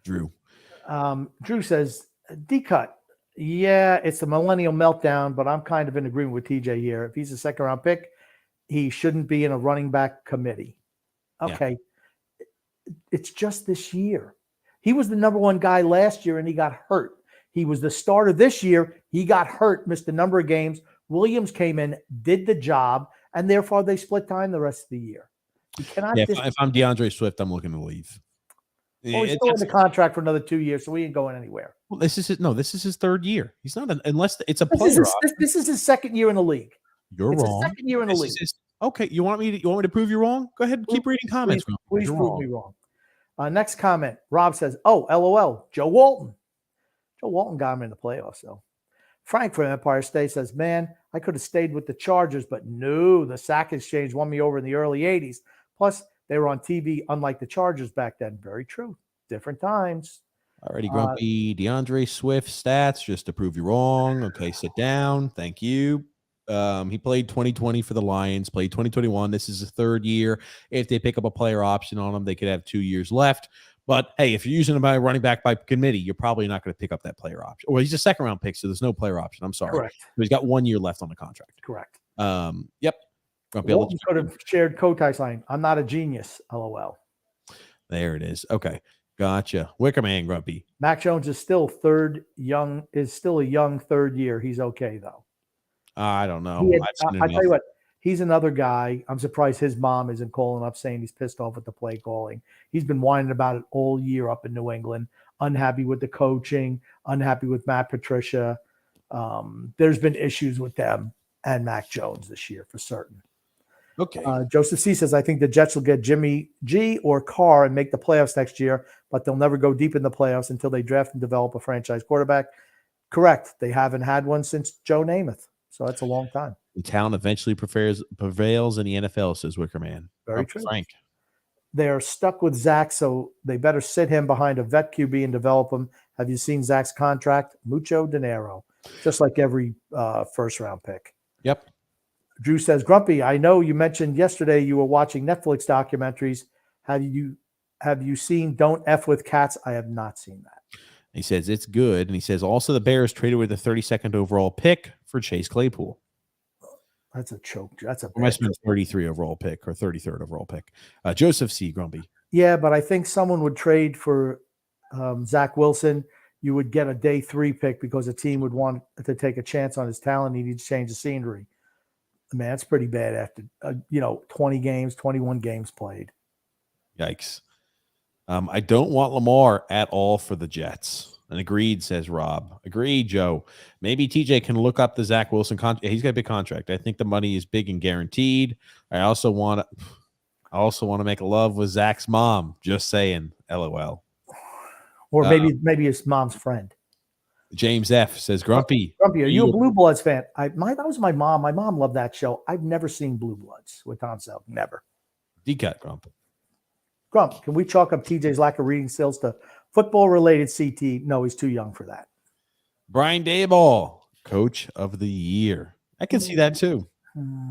Drew. Drew says, D-cut. Yeah, it's the millennial meltdown, but I'm kind of in agreement with TJ here. If he's a second-round pick, he shouldn't be in a running back committee. Okay. Yeah. It's just this year. He was the number one guy last year, and he got hurt. He was the starter this year. He got hurt, missed a number of games. Williams came in, did the job, and therefore they split time the rest of the year. You cannot. Yeah, if I'm DeAndre Swift, I'm looking to leave. Well, he's still in the contract for another 2 years, so he ain't going anywhere. Well, this is his third year. He's not unless it's a player. This is his second year in the league. You're wrong. Second year in the league. Okay, you want me to prove you wrong? Go ahead and keep reading comments. Please prove me wrong. Next comment. Rob says, "Oh, LOL, Joe Walton." Joe Walton got him in the playoffs, though. Frank from Empire State says, "Man, I could have stayed with the Chargers, but no, the Sack Exchange won me over in the early '80s. Plus, they were on TV, unlike the Chargers back then." Very true. Different times. Already grumpy. DeAndre Swift stats, just to prove you wrong. Okay, sit down. Thank you. He played 2020 for the Lions, played 2021. This is his third year. If they pick up a player option on him, they could have 2 years left. But hey, if you're using him by running back by committee, you're probably not going to pick up that player option. Well, he's a second round pick, so there's no player option. I'm sorry. Correct. So he's got 1 year left on the contract. Correct. Yep. Walton could have shared Kotai's line. "I'm not a genius." LOL. There it is. Okay. Gotcha. Wickerman, Grumpy. Mac Jones is still a young third year. He's okay, though. I don't know. I tell you what, he's another guy. I'm surprised his mom isn't calling up saying he's pissed off with the play calling. He's been whining about it all year up in New England, unhappy with the coaching, unhappy with Matt Patricia. There's been issues with them and Mac Jones this year for certain. Okay. Joseph C. says, "I think the Jets will get Jimmy G or Carr and make the playoffs next year, but they'll never go deep in the playoffs until they draft and develop a franchise quarterback." Correct. They haven't had one since Joe Namath. So that's a long time. The talent eventually prevails in the NFL, says Wickerman. Very true. Frank. They're stuck with Zach, so they better sit him behind a vet QB and develop him. Have you seen Zach's contract? Mucho dinero, just like every first-round pick. Yep. Drew says, "Grumpy, I know you mentioned yesterday you were watching Netflix documentaries. Have you seen Don't F with Cats?" I have not seen that. He says it's good. And he says also the Bears traded with the 32nd overall pick for Chase Claypool. That's a choke. That's a 33 overall pick or 33rd overall pick. Joseph C. Grumpy. Yeah, but I think someone would trade for Zach Wilson. You would get a day 3 pick because a team would want to take a chance on his talent. He needs to change the scenery. Man, that's pretty bad after 20 games, 21 games played. Yikes. I don't want Lamar at all for the Jets. And agreed, says Rob. Agreed, Joe. Maybe TJ can look up the Zach Wilson contract. He's got a big contract. I think the money is big and guaranteed. I also want to make love with Zach's mom. Just saying. LOL. Or maybe his mom's friend. James F. says, Grumpy. Grumpy, are you a Blue Bloods fan? That was my mom. My mom loved that show. I've never seen Blue Bloods with Tom Selleck. Never. D-cut, Grump. Grump, can we chalk up TJ's lack of reading skills to football-related CT? No, he's too young for that. Brian Daboll, Coach of the Year. I can see that too.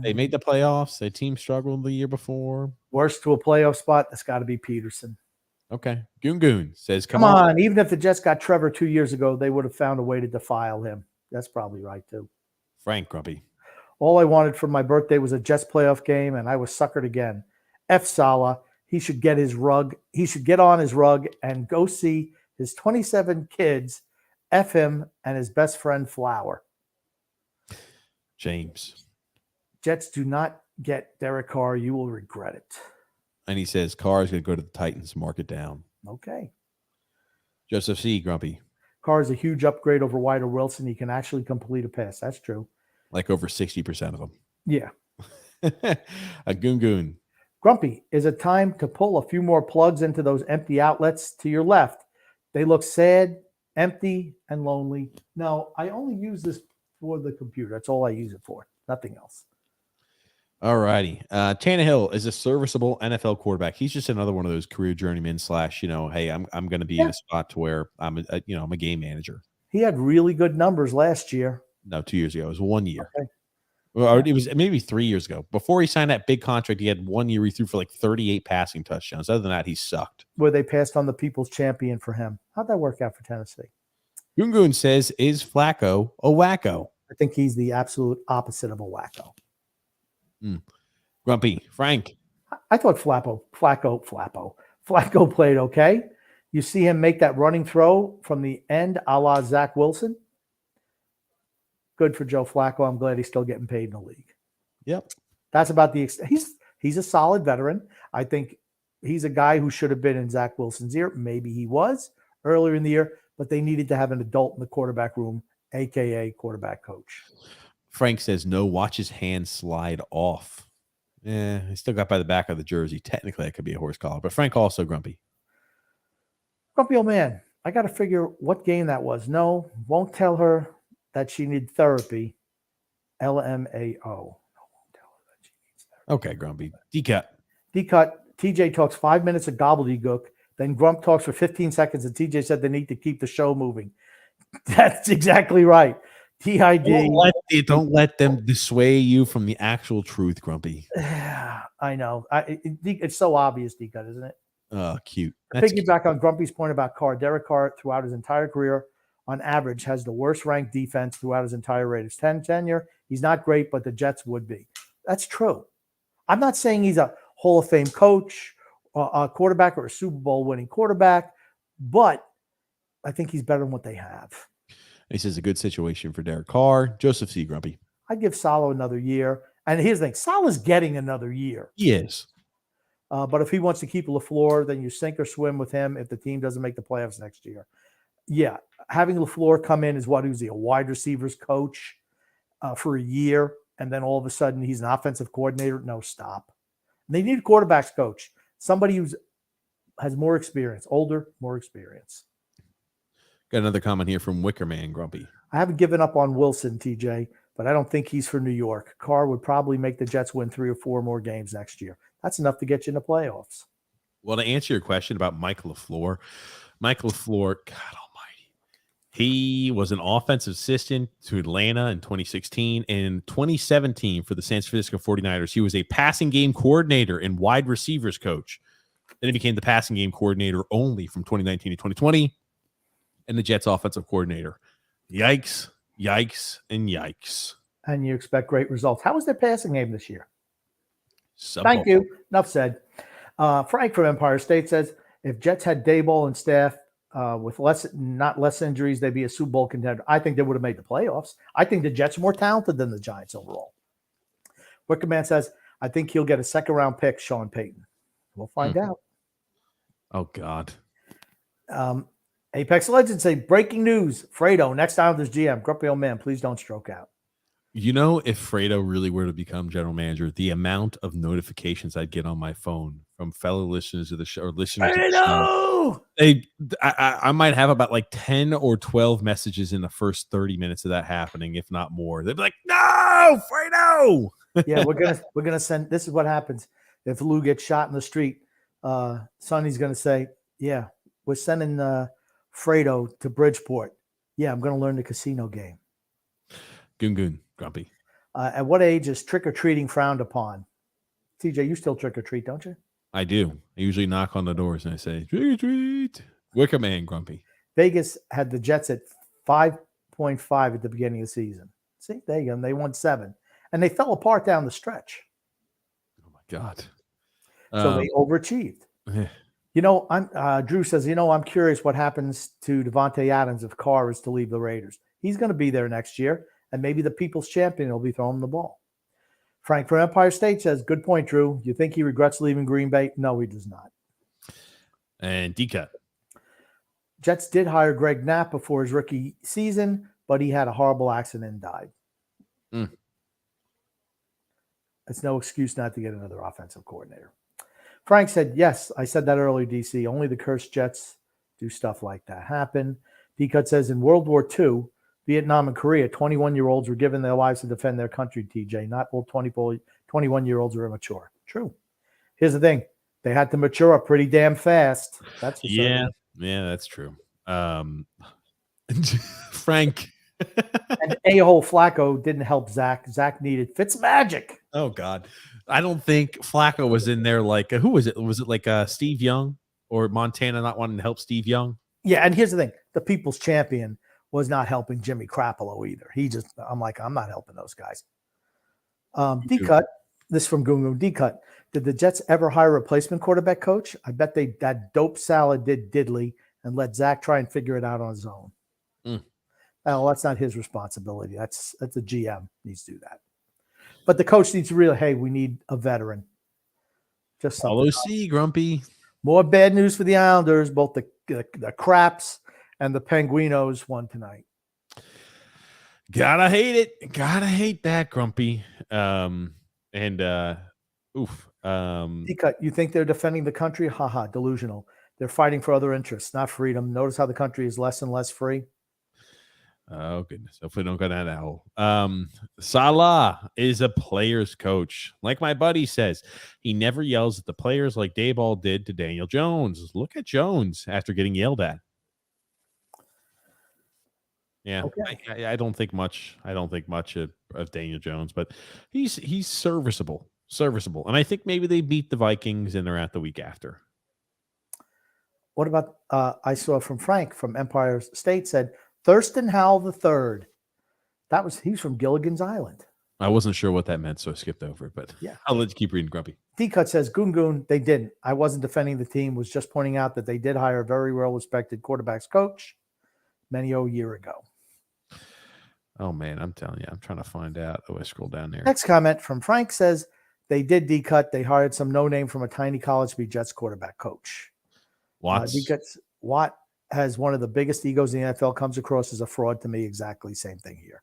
They made the playoffs. Their team struggled the year before. Worst to a playoff spot, that's got to be Peterson. Okay. Goon says, come on. Even if the Jets got Trevor 2 years ago, they would have found a way to defile him. That's probably right, too. Frank Grumpy. All I wanted for my birthday was a Jets playoff game, and I was suckered again. F. Saleh. He should get his rug. He should get on his rug and go see his 27 kids, F him and his best friend Flower. James. Jets do not get Derek Carr. You will regret it. And he says Carr is going to go to the Titans, mark it down. Okay. Joseph C. Grumpy. Carr is a huge upgrade over White or Wilson. He can actually complete a pass. That's true. Like over 60% of them. Yeah. A Goon. Grumpy, is it time to pull a few more plugs into those empty outlets to your left? They look sad, empty, and lonely. No, I only use this for the computer. That's all I use it for. Nothing else. All righty. Tannehill is a serviceable NFL quarterback. He's just another one of those career journeymen / hey, I'm going to be in a spot to where I'm a game manager. He had really good numbers last year. No, 2 years ago. It was 1 year. Okay. Well, it was maybe 3 years ago. Before he signed that big contract, he had 1 year he threw for like 38 passing touchdowns. Other than that, he sucked. Where they passed on the people's champion for him. How'd that work out for Tennessee? Goon says, is Flacco a wacko? I think he's the absolute opposite of a wacko. Grumpy. Frank. I thought Flacco played okay. You see him make that running throw from the end, a la Zach Wilson. Good for Joe Flacco. I'm glad he's still getting paid in the league. Yep. That's about the extent. He's a solid veteran. I think he's a guy who should have been in Zach Wilson's ear. Maybe he was earlier in the year, but they needed to have an adult in the quarterback room, a.k.a. quarterback coach. Frank says, no, watch his hand slide off. He still got by the back of the jersey. Technically, that could be a horse collar, but Frank also grumpy. Grumpy old man, I got to figure what game that was. No, won't tell her that she needs therapy. LMAO. Okay, grumpy. D-cut. TJ talks 5 minutes of gobbledygook. Then Grump talks for 15 seconds, and TJ said they need to keep the show moving. That's exactly right. TID. Don't let them dissuade you from the actual truth, grumpy. I know. It's so obvious, D-cut, isn't it? Oh, cute. Piggyback on Grumpy's point about Carr. Derek Carr, throughout his entire career, on average, has the worst ranked defense throughout his entire Raiders tenure. He's not great, but the Jets would be. That's true. I'm not saying he's a Hall of Fame coach, a quarterback, or a Super Bowl winning quarterback, but I think he's better than what they have. He says a good situation for Derek Carr. Joseph C. Grumpy. I'd give Salo another year. And here's the thing. Salah's getting another year. He is. But if he wants to keep LaFleur, then you sink or swim with him if the team doesn't make the playoffs next year. Yeah, having LaFleur come in is what? Who's he, a wide receivers coach for a year, and then all of a sudden he's an offensive coordinator? No, stop. They need a quarterbacks coach, somebody who has more experience, older, more experience. Got another comment here from Wickerman Grumpy. I haven't given up on Wilson, TJ, but I don't think he's for New York. Carr would probably make the Jets win 3 or 4 more games next year. That's enough to get you in the playoffs. Well, to answer your question about Mike LaFleur, God almighty, he was an offensive assistant to Atlanta in 2016. And in 2017 for the San Francisco 49ers, he was a passing game coordinator and wide receivers coach. Then he became the passing game coordinator only from 2019 to 2020 and the Jets offensive coordinator. Yikes, yikes, and yikes. And you expect great results. How was their passing game this year? Thank you. Enough said. Frank from Empire State says, if Jets had Daboll and staff with not less injuries, they'd be a Super Bowl contender. I think they would have made the playoffs. I think the Jets are more talented than the Giants overall. Wickerman says, I think he'll get a second-round pick, Sean Payton. We'll find out. Oh, God. Apex Legends say, breaking news, Fredo, next Islanders GM. Grumpy old man, please don't stroke out. You know, if Fredo really were to become general manager, the amount of notifications I'd get on my phone from fellow listeners of the show or listeners to the show, I might have about like 10 or 12 messages in the first 30 minutes of that happening, if not more. They'd be like, no, Fredo. Yeah, we're gonna send. This is what happens if Lou gets shot in the street. Sonny's gonna say, yeah, we're sending Fredo to Bridgeport. Yeah, I'm gonna learn the casino game. Goon, Grumpy. At what age is trick-or-treating frowned upon? TJ, you still trick-or-treat, don't you? I do. I usually knock on the doors and I say, trick-or-treat. Wickerman, Grumpy. Vegas had the Jets at 5.5 at the beginning of the season. See, there you go. And they won 7. And they fell apart down the stretch. Oh, my God. So they overachieved. Drew says, I'm curious what happens to Devontae Adams if Carr is to leave the Raiders. He's going to be there next year. And maybe the people's champion will be throwing the ball. Frank from Empire State says, good point, Drew. You think he regrets leaving Green Bay? No, he does not. And D-Cut. Jets did hire Greg Knapp before his rookie season, but he had a horrible accident and died. That's no excuse not to get another offensive coordinator. Frank said, yes, I said that earlier, DC. Only the cursed Jets do stuff like that happen. D-Cut says, in World War II, Vietnam and Korea, 21-year-olds were given their lives to defend their country, TJ. Not all 21-year-olds are immature. True. Here's the thing. They had to mature up pretty damn fast. That's for yeah, that's true. Frank. And a-hole Flacco didn't help Zach. Zach needed Fitzmagic. Oh, God. I don't think Flacco was in there like, who was it? Was it like Steve Young or Montana not wanting to help Steve Young? Yeah, and here's the thing. The people's champion was not helping Jimmy Crappolo either. I'm not helping those guys. D-Cut, this from Gungu. D-Cut, did the Jets ever hire a replacement quarterback coach? I bet that dope salad did diddly, and let Zach try and figure it out on his own. Well, that's not his responsibility. That's the GM needs to do that. But the coach needs to really, hey, we need a veteran. Just something. LOC, Grumpy. More bad news for the Islanders. Both the Craps and the Penguinos won tonight. Gotta hate it. Gotta hate that, Grumpy. D-Cut, you think they're defending the country? Haha, delusional. They're fighting for other interests, not freedom. Notice how the country is less and less free. Oh, goodness. Hopefully don't go down that hole. Salah is a player's coach. Like my buddy says, he never yells at the players like Dayball did to Daniel Jones. Look at Jones after getting yelled at. Yeah, okay. I don't think much. I don't think much of Daniel Jones, but he's serviceable. And I think maybe they beat the Vikings and they're out the week after. What about I saw from Frank from Empire State said Thurston Howell III. He's from Gilligan's Island. I wasn't sure what that meant, so I skipped over it, but yeah, I'll let you keep reading, Grumpy. D-Cut says, Goon, they didn't. I wasn't defending the team, was just pointing out that they did hire a very well-respected quarterbacks coach many a year ago. Oh, man, I'm telling you, I'm trying to find out. Oh, I scroll down there. Next comment from Frank says, they did D-Cut. They hired some no-name from a tiny college to be Jets quarterback coach. Watt has one of the biggest egos in the NFL, comes across as a fraud to me. Exactly same thing here.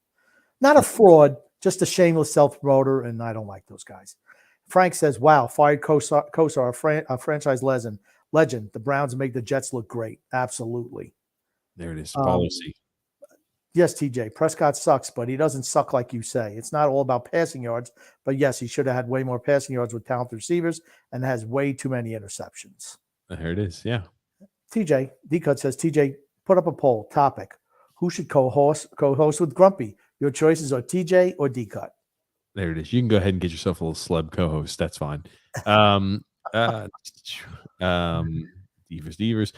Not a fraud, just a shameless self-promoter, and I don't like those guys. Frank says, wow, fired Kosar, a franchise legend. The Browns make the Jets look great. Absolutely. There it is, policy. Yes, TJ, Prescott sucks, but he doesn't suck like you say. It's not all about passing yards, but yes, he should have had way more passing yards with talented receivers and has way too many interceptions. There it is, yeah. TJ, D-Cut says, TJ, put up a poll, topic. Who should co-host with Grumpy? Your choices are TJ or D-Cut. There it is. You can go ahead and get yourself a little celeb co-host. That's fine. Devers.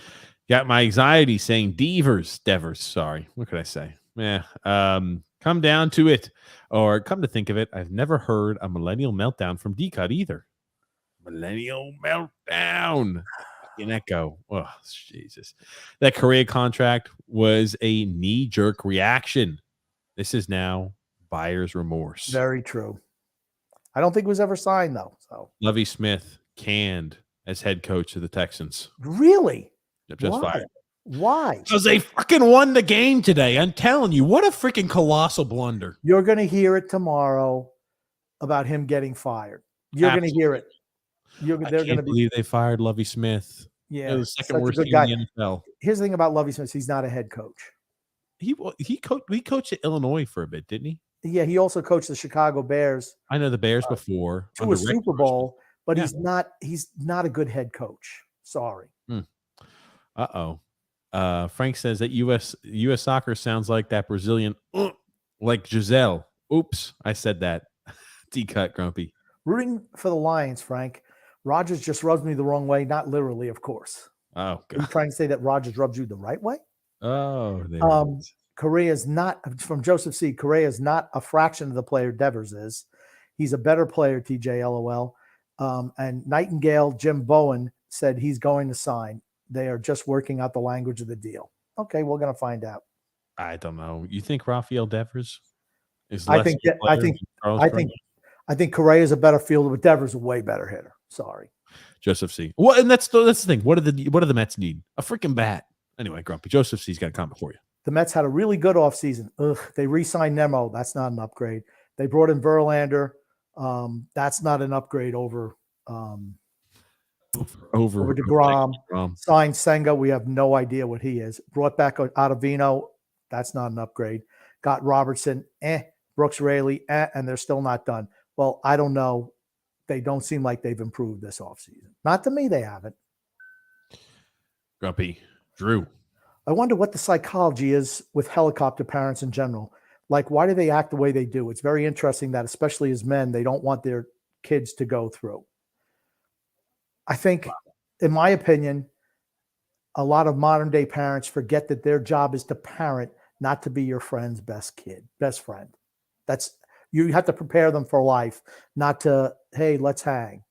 Got my anxiety saying Devers. Sorry. What could I say? Yeah. Come down to it. Or come to think of it, I've never heard a millennial meltdown from D-Cut either. Millennial meltdown. In echo. Oh, Jesus. That Correa contract was a knee-jerk reaction. This is now buyer's remorse. Very true. I don't think it was ever signed, though. So Lovie Smith canned as head coach of the Texans. Really? Just fired. Why? Because they fucking won the game today. I'm telling you, what a freaking colossal blunder. You're going to hear it tomorrow about him getting fired. You're going to hear it. I can't believe they fired Lovie Smith. Yeah, the second worst team in the NFL. Here's the thing about Lovie Smith: he's not a head coach. He coached at Illinois for a bit, didn't he? Yeah, he also coached the Chicago Bears. I know the Bears before to a Super Bowl, but he's not a good head coach. Sorry. Frank says that U.S. soccer sounds like that Brazilian, like Giselle. Oops, I said that. D-Cut, Grumpy. Rooting for the Lions, Frank. Rodgers just rubs me the wrong way, not literally, of course. Oh, God. Are you trying to say that Rodgers rubs you the right way? Oh, Correa is not, from Joseph C. Correa is not a fraction of the player Devers is. He's a better player, TJ, LOL. And Nightingale, Jim Bowen, said he's going to sign. They are just working out the language of the deal. Okay, we're going to find out. I don't know. You think Rafael Devers is I think Correa is a better fielder, but Devers is a way better hitter. Sorry. Joseph C. Well, and that's the thing. What do the Mets need? A freaking bat. Anyway, Grumpy, Joseph C's got a comment for you. The Mets had a really good offseason. They re-signed Nemo. That's not an upgrade. They brought in Verlander. That's not an upgrade over DeGrom. Signed Senga. We have no idea what he is. Brought back Ottavino. That's not an upgrade. Got Robertson. Brooks Raley. And they're still not done. Well, I don't know. They don't seem like they've improved this offseason. Not to me, they haven't. Grumpy. Drew. I wonder what the psychology is with helicopter parents in general. Like, why do they act the way they do? It's very interesting that, especially as men, they don't want their kids to go through. I think, in my opinion, a lot of modern day parents forget that their job is to parent, not to be your friend's best friend. You have to prepare them for life, not to, hey, let's hang.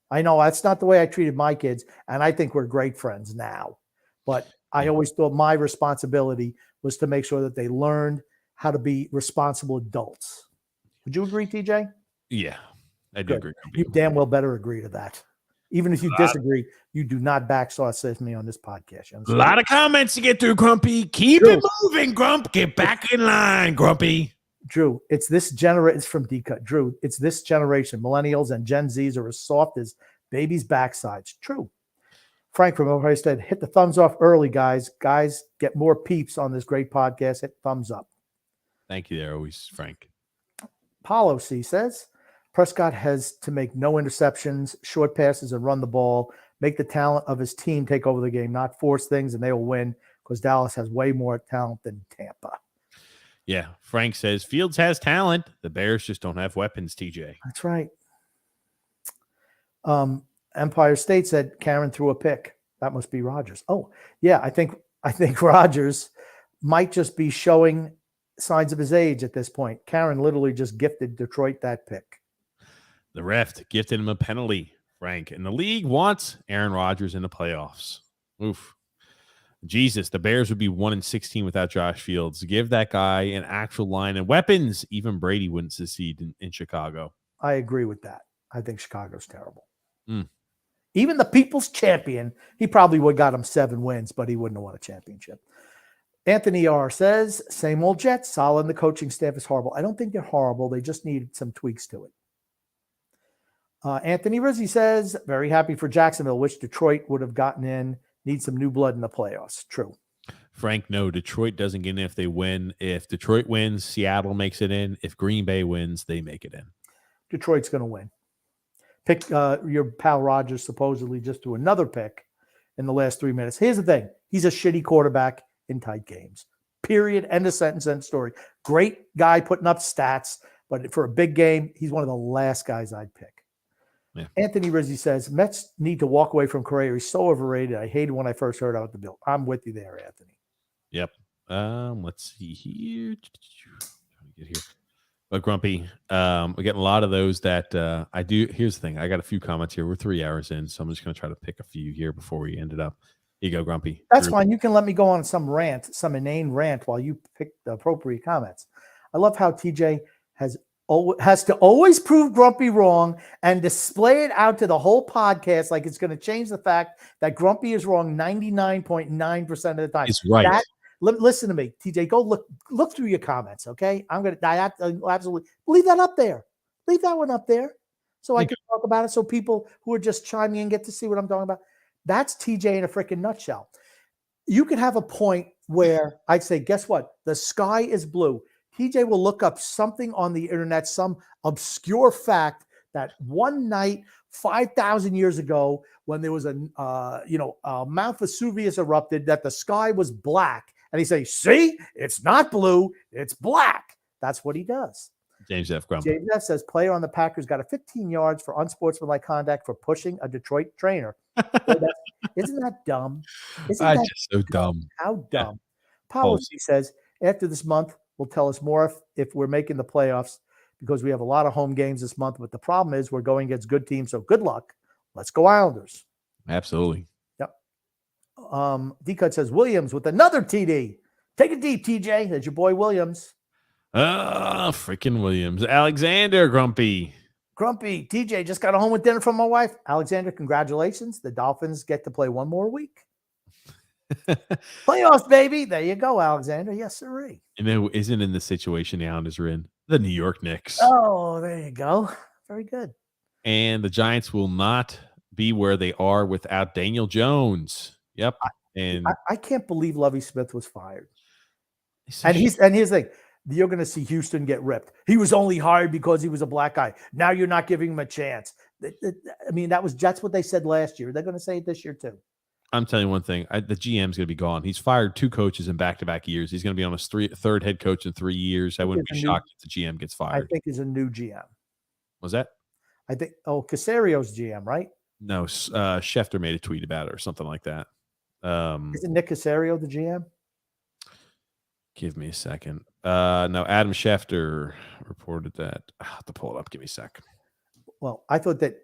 I know that's not the way I treated my kids, and I think we're great friends now. But I always thought my responsibility was to make sure that they learned how to be responsible adults. Would you agree, TJ? Yeah, I do Good. agree. You damn well better agree to that. Even if you disagree, you do not backsaw me on this podcast. You A understand? lot of comments to get through, Grumpy. Keep True. it moving, Grump. Get back in line, Grumpy. Drew, it's this generation. It's from D-Cut. Drew, it's this generation. Millennials and Gen Zs are as soft as babies' backsides. True. Frank from Ohio said, hit the thumbs off early, guys. Guys, get more peeps on this great podcast. Hit thumbs up. Thank you there, always, Frank. Paulo C says, Prescott has to make no interceptions, short passes, and run the ball. Make the talent of his team take over the game, not force things, and they will win because Dallas has way more talent than Tampa. Yeah, Frank says Fields has talent. The Bears just don't have weapons, TJ. That's right. Empire State said Karen threw a pick. That must be Rodgers. Oh, yeah, I think Rodgers might just be showing signs of his age at this point. Karen literally just gifted Detroit that pick. The ref gifted him a penalty, Frank, and the league wants Aaron Rodgers in the playoffs. Oof. Jesus, the Bears would be 1-16 without Josh Fields. Give that guy an actual line and weapons. Even Brady wouldn't succeed in Chicago. I agree with that. I think Chicago's terrible. Mm. Even the people's champion, he probably would have got him 7 wins, but he wouldn't have won a championship. Anthony R. says, same old Jets, solid. The coaching staff is horrible. I don't think they're horrible. They just need some tweaks to it. Anthony Rizzi says, very happy for Jacksonville, which Detroit would have gotten in. Need some new blood in the playoffs. True. Frank, no, Detroit doesn't get in if they win. If Detroit wins, Seattle makes it in. If Green Bay wins, they make it in. Detroit's going to win. Pick your pal Rodgers supposedly just threw another pick in the last 3 minutes. Here's the thing. He's a shitty quarterback in tight games. Period. End of sentence, end story. Great guy putting up stats, but for a big game, he's one of the last guys I'd pick. Yeah. Anthony Rizzi says, Mets need to walk away from Correa. He's so overrated. I hated when I first heard about the bill. I'm with you there, Anthony. Yep. Let's see here. Trying to get here. But Grumpy, we're getting a lot of those that I do. Here's the thing. I got a few comments here. We're 3 hours in, so I'm just going to try to pick a few here before we end it up. Here you go, Grumpy. That's fine. You can let me go on some inane rant while you pick the appropriate comments. I love how TJ has to always prove Grumpy wrong and display it out to the whole podcast like it's going to change the fact that Grumpy is wrong 99.9% of the time. It's right. Listen to me, TJ. Go look through your comments, okay? I absolutely leave that up there. Leave that one up there so I can talk about it so people who are just chiming in get to see what I'm talking about. That's TJ in a freaking nutshell. You could have a point where I'd say, guess what? The sky is blue. TJ will look up something on the internet, some obscure fact that one night 5,000 years ago, when there was Mount Vesuvius erupted, that the sky was black, and he say, "See, it's not blue, it's black." That's what he does. James F. Grumpy. James F. says, player on the Packers got a 15 yards for unsportsmanlike conduct for pushing a Detroit trainer. Isn't that dumb? Isn't that just so dumb? How dumb? Yeah. Policy says, after this month, will tell us more if we're making the playoffs because we have a lot of home games this month. But the problem is we're going against good teams. So good luck. Let's go Islanders. Absolutely. Yep. D-Cut says Williams with another TD. Take it deep, TJ. That's your boy Williams. Freaking Williams. Alexander Grumpy. Grumpy, TJ just got home with dinner from my wife. Alexander, congratulations. The Dolphins get to play one more week. Playoffs, baby. There you go, Alexander. Yes, sirree. And then isn't in the situation the Islanders are in? The New York Knicks. Oh, there you go. Very good. And the Giants will not be where they are without Daniel Jones. Yep. And I can't believe Lovie Smith was fired. And here's the thing. You're going to see Houston get ripped. He was only hired because he was a black guy. Now you're not giving him a chance. I mean, that's what they said last year. They're going to say it this year too. I'm telling you one thing. The GM's going to be gone. He's fired 2 coaches in back-to-back years. He's going to be on his third head coach in 3 years. I wouldn't be shocked if the GM gets fired. I think he's a new GM. Was that? I think, Casario's GM, right? No, Schefter made a tweet about it or something like that. Isn't Nick Casario the GM? Give me a second. No, Adam Schefter reported that. I have to pull it up. Give me a sec. Well, I thought that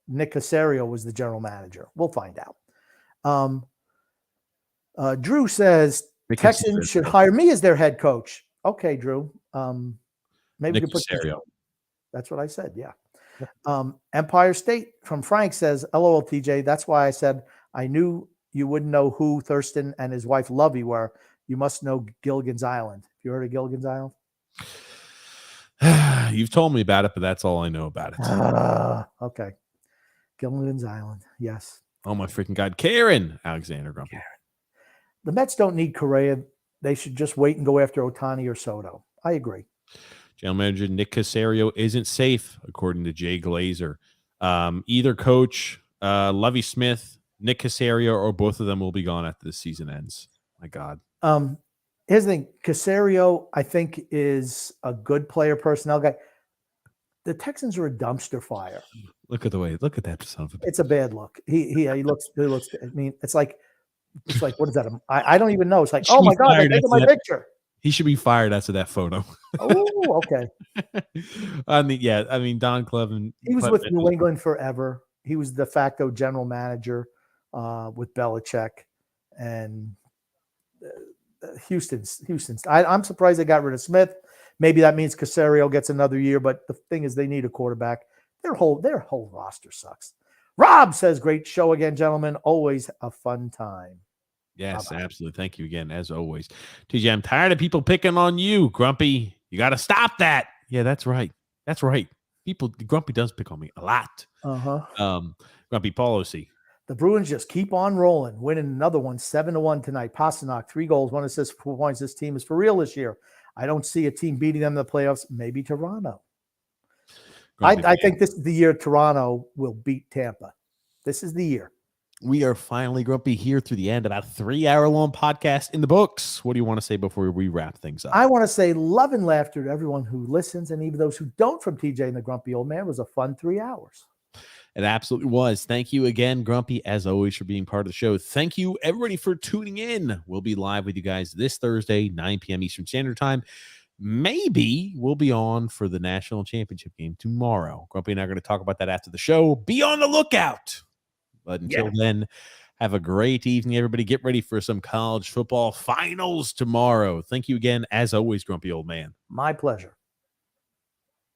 Nick Casario was the general manager. We'll find out. Drew says Nick Texans should hire me as their head coach. Okay, Drew. Maybe we Nick could put Caserio. That's what I said. Yeah. Empire State from Frank says, LOL, TJ. That's why I said I knew you wouldn't know who Thurston and his wife Lovey were. You must know Gilligan's Island. Have you heard of Gilligan's Island? You've told me about it, but that's all I know about it. Okay. Gilligan's Island. Yes. Oh my freaking God. Karen Alexander Grumpy. The Mets don't need Correa. They should just wait and go after Ohtani or Soto. I agree. General manager Nick Caserio isn't safe, according to Jay Glazer. Either coach, Lovie Smith, Nick Caserio, or both of them will be gone after the season ends. My God. Here's the thing. Caserio, I think, is a good player personnel guy. The Texans are a dumpster fire. Look at that son of a bitch. It's a bad look. He looks. I mean, it's like what is that? I don't even know. It's like, oh my God, they're taking my picture. He should be fired after that photo. Oh, okay. I mean, Don Clevin. He was with New England forever. He was de facto general manager with Belichick and Houston's. I'm surprised they got rid of Smith. Maybe that means Caserio gets another year, but the thing is they need a quarterback. Their whole roster sucks. Rob says, great show again, gentlemen. Always a fun time. Yes, absolutely. Thank you again, as always. TJ, I'm tired of people picking on you, Grumpy. You got to stop that. Yeah, that's right. That's right. Grumpy does pick on me a lot. Grumpy Policy. The Bruins just keep on rolling, winning another one, 7-1 tonight. Pasternak, 3 goals, one assist, 4 points. This team is for real this year. I don't see a team beating them in the playoffs. Maybe Toronto. I think this is the year Toronto will beat Tampa. This is the year. We are finally, Grumpy, here through the end. About a 3-hour-long podcast in the books. What do you want to say before we wrap things up? I want to say love and laughter to everyone who listens and even those who don't from TJ and the Grumpy Old Man. It was a fun 3 hours. It absolutely was. Thank you again, Grumpy, as always, for being part of the show. Thank you, everybody, for tuning in. We'll be live with you guys this Thursday, 9 p.m. Eastern Standard Time. Maybe we'll be on for the national championship game tomorrow. Grumpy and I are going to talk about that after the show. Be on the lookout. But until then, have a great evening, everybody. Get ready for some college football finals tomorrow. Thank you again, as always, Grumpy Old Man. My pleasure.